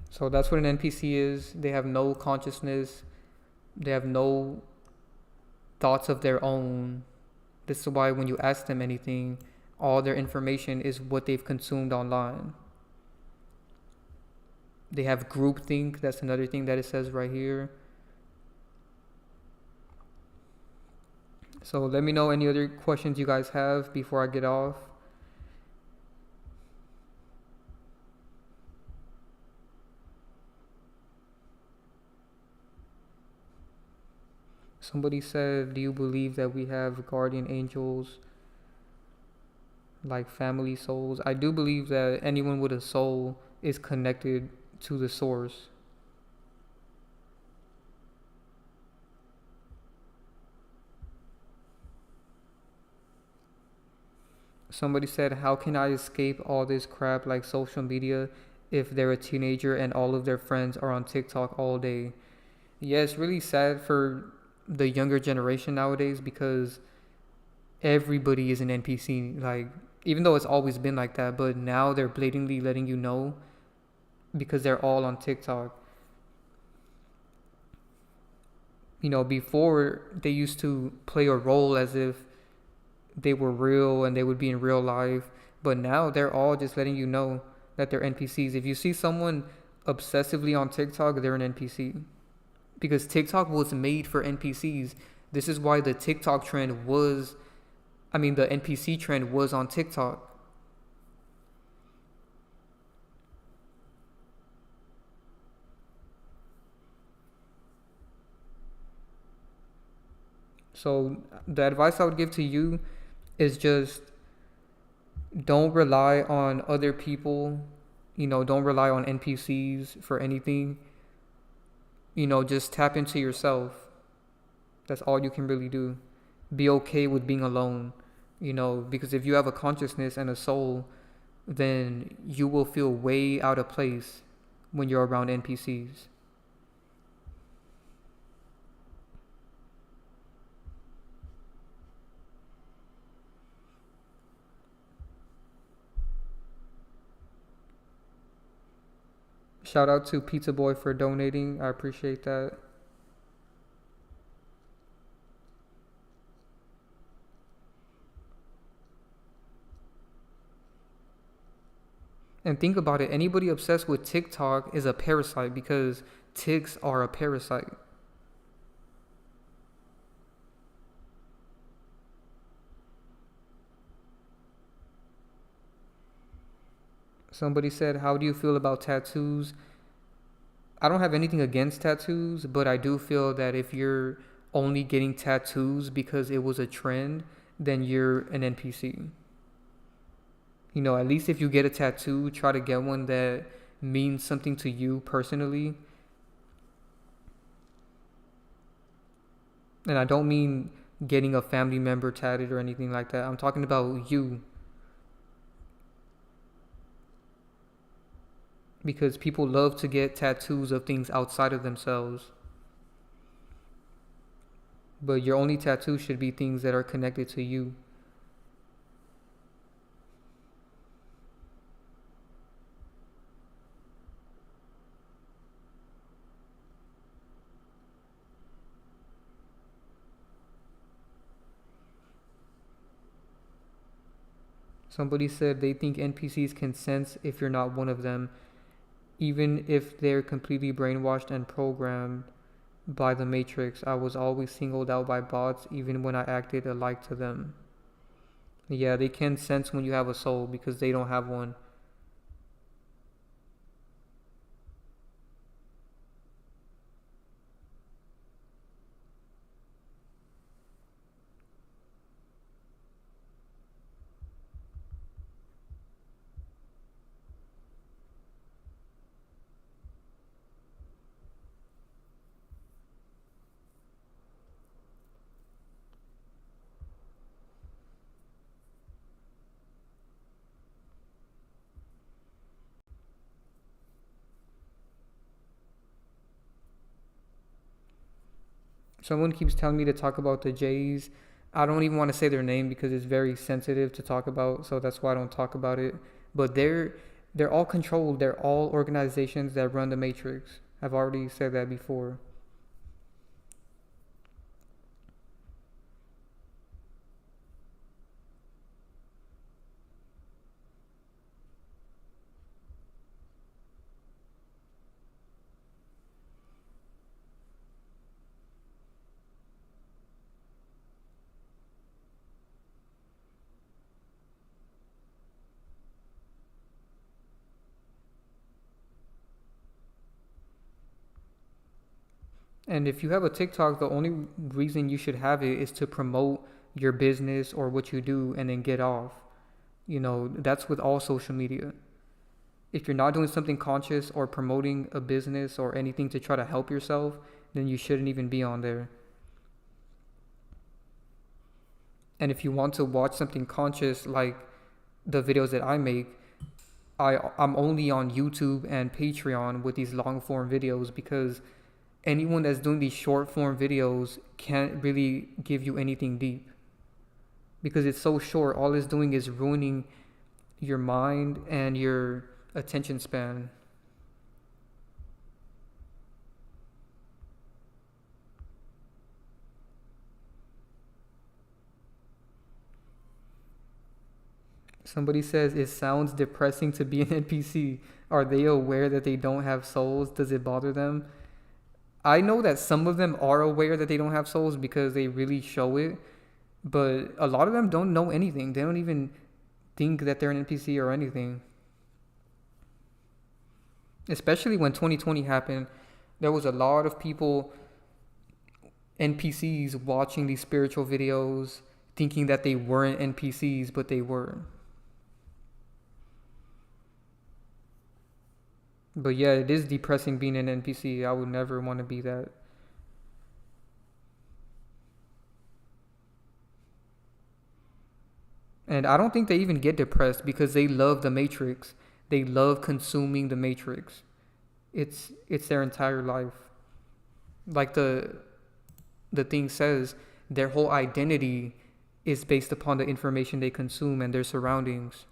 So that's what an NPC is. They have no consciousness. They have no thoughts of their own. This is why when you ask them anything, all their information is what they've consumed online. They have groupthink. That's another thing that it says right here. So let me know any other questions you guys have before I get off. Somebody said, do you believe that we have guardian angels like family souls? I do believe that anyone with a soul is connected to the source. Somebody said, how can I escape all this crap like social media if they're a teenager and all of their friends are on TikTok all day? Yeah, it's really sad for the younger generation nowadays because everybody is an NPC. Like, even though it's always been like that, but now they're blatantly letting you know because they're all on TikTok. You know, before they used to play a role as if they were real and they would be in real life, but now they're all just letting you know that they're NPCs. If you see someone obsessively on TikTok, they're an NPC. Because TikTok was made for NPCs. This is why the TikTok trend was, the NPC trend was on TikTok. So the advice I would give to you is just don't rely on other people. Don't rely on NPCs for anything. Just tap into yourself. That's all you can really do. Be okay with being alone, because if you have a consciousness and a soul, then you will feel way out of place when you're around NPCs. Shout out to Pizza Boy for donating. I appreciate that. And think about it. Anybody obsessed with TikTok is a parasite because ticks are a parasite. Somebody said, how do you feel about tattoos? I don't have anything against tattoos, but I do feel that if you're only getting tattoos because it was a trend, then you're an NPC. At least if you get a tattoo, try to get one that means something to you personally. And I don't mean getting a family member tatted or anything like that. I'm talking about you. because people love to get tattoos of things outside of themselves. But your only tattoo should be things that are connected to you. Somebody said they think NPCs can sense if you're not one of them, even if they're completely brainwashed and programmed by the Matrix. I was always singled out by bots, even when I acted alike to them. Yeah, they can sense when you have a soul because they don't have one. Someone keeps telling me to talk about the Jays. I don't even want to say their name because it's very sensitive to talk about, so that's why I don't talk about it. But they're all controlled. They're all organizations that run the Matrix. I've already said that before. And if you have a TikTok, the only reason you should have it is to promote your business or what you do and then get off. You know, that's with all social media. If you're not doing something conscious or promoting a business or anything to try to help yourself, then you shouldn't even be on there. And if you want to watch something conscious like the videos that I make, I'm only on YouTube and Patreon with these long form videos because anyone that's doing these short form videos can't really give you anything deep because it's so short. All it's doing is ruining your mind and your attention span. Somebody says it sounds depressing to be an NPC. Are they aware that they don't have souls? Does it bother them? I know that some of them are aware that they don't have souls because they really show it, but a lot of them don't know anything. They don't even think that they're an NPC or anything. Especially when 2020 happened, there was a lot of people, NPCs, watching these spiritual videos, thinking that they weren't NPCs, but they were. But yeah, it is depressing being an NPC. I would never want to be that. And I don't think they even get depressed because they love the Matrix. They love consuming the Matrix. It's their entire life. Like the thing says, their whole identity is based upon the information they consume and their surroundings.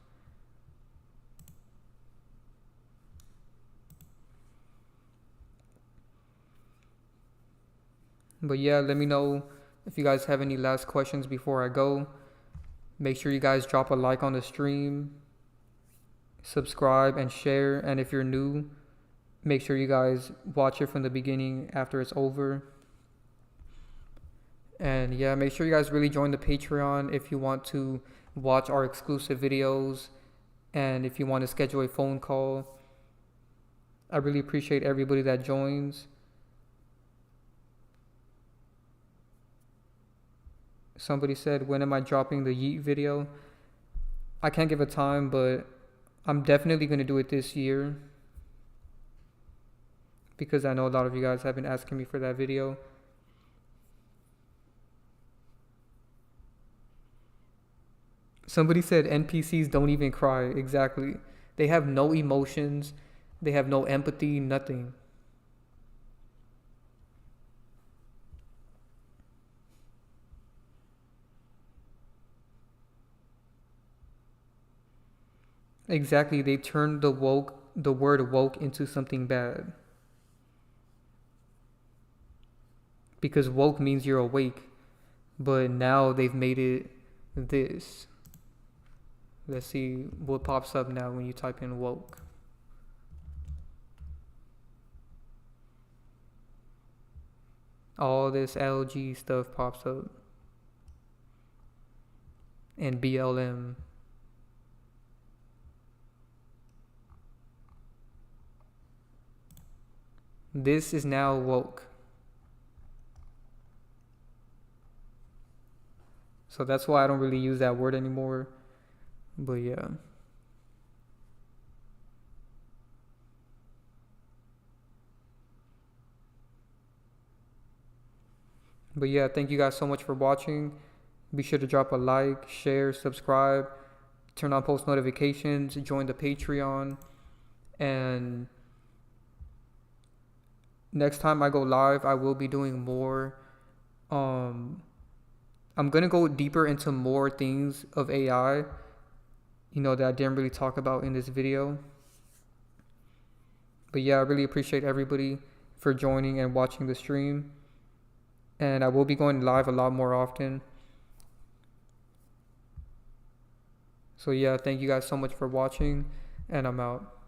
But yeah, let me know if you guys have any last questions before I go. Make sure you guys drop a like on the stream, subscribe and share. And if you're new, make sure you guys watch it from the beginning after it's over. And yeah, make sure you guys really join the Patreon if you want to watch our exclusive videos and if you want to schedule a phone call. I really appreciate everybody that joins. Somebody said, when am I dropping the Yeet video? I can't give a time, but I'm definitely going to do it this year because I know a lot of you guys have been asking me for that video. Somebody said NPCs don't even cry. Exactly. They have no emotions. They have no empathy, nothing. Exactly, they turned the word woke into something bad. Because woke means you're awake, but now they've made it this. Let's see what pops up now when you type in woke. All this LG stuff pops up. And BLM. This is now woke. So that's why I don't really use that word anymore. But yeah. But yeah, thank you guys so much for watching. Be sure to drop a like, share, subscribe, turn on post notifications, join the Patreon. And next time I go live, I will be doing more. I'm going to go deeper into more things of AI, that I didn't really talk about in this video. But yeah, I really appreciate everybody for joining and watching the stream. And I will be going live a lot more often. So yeah, thank you guys so much for watching, and I'm out.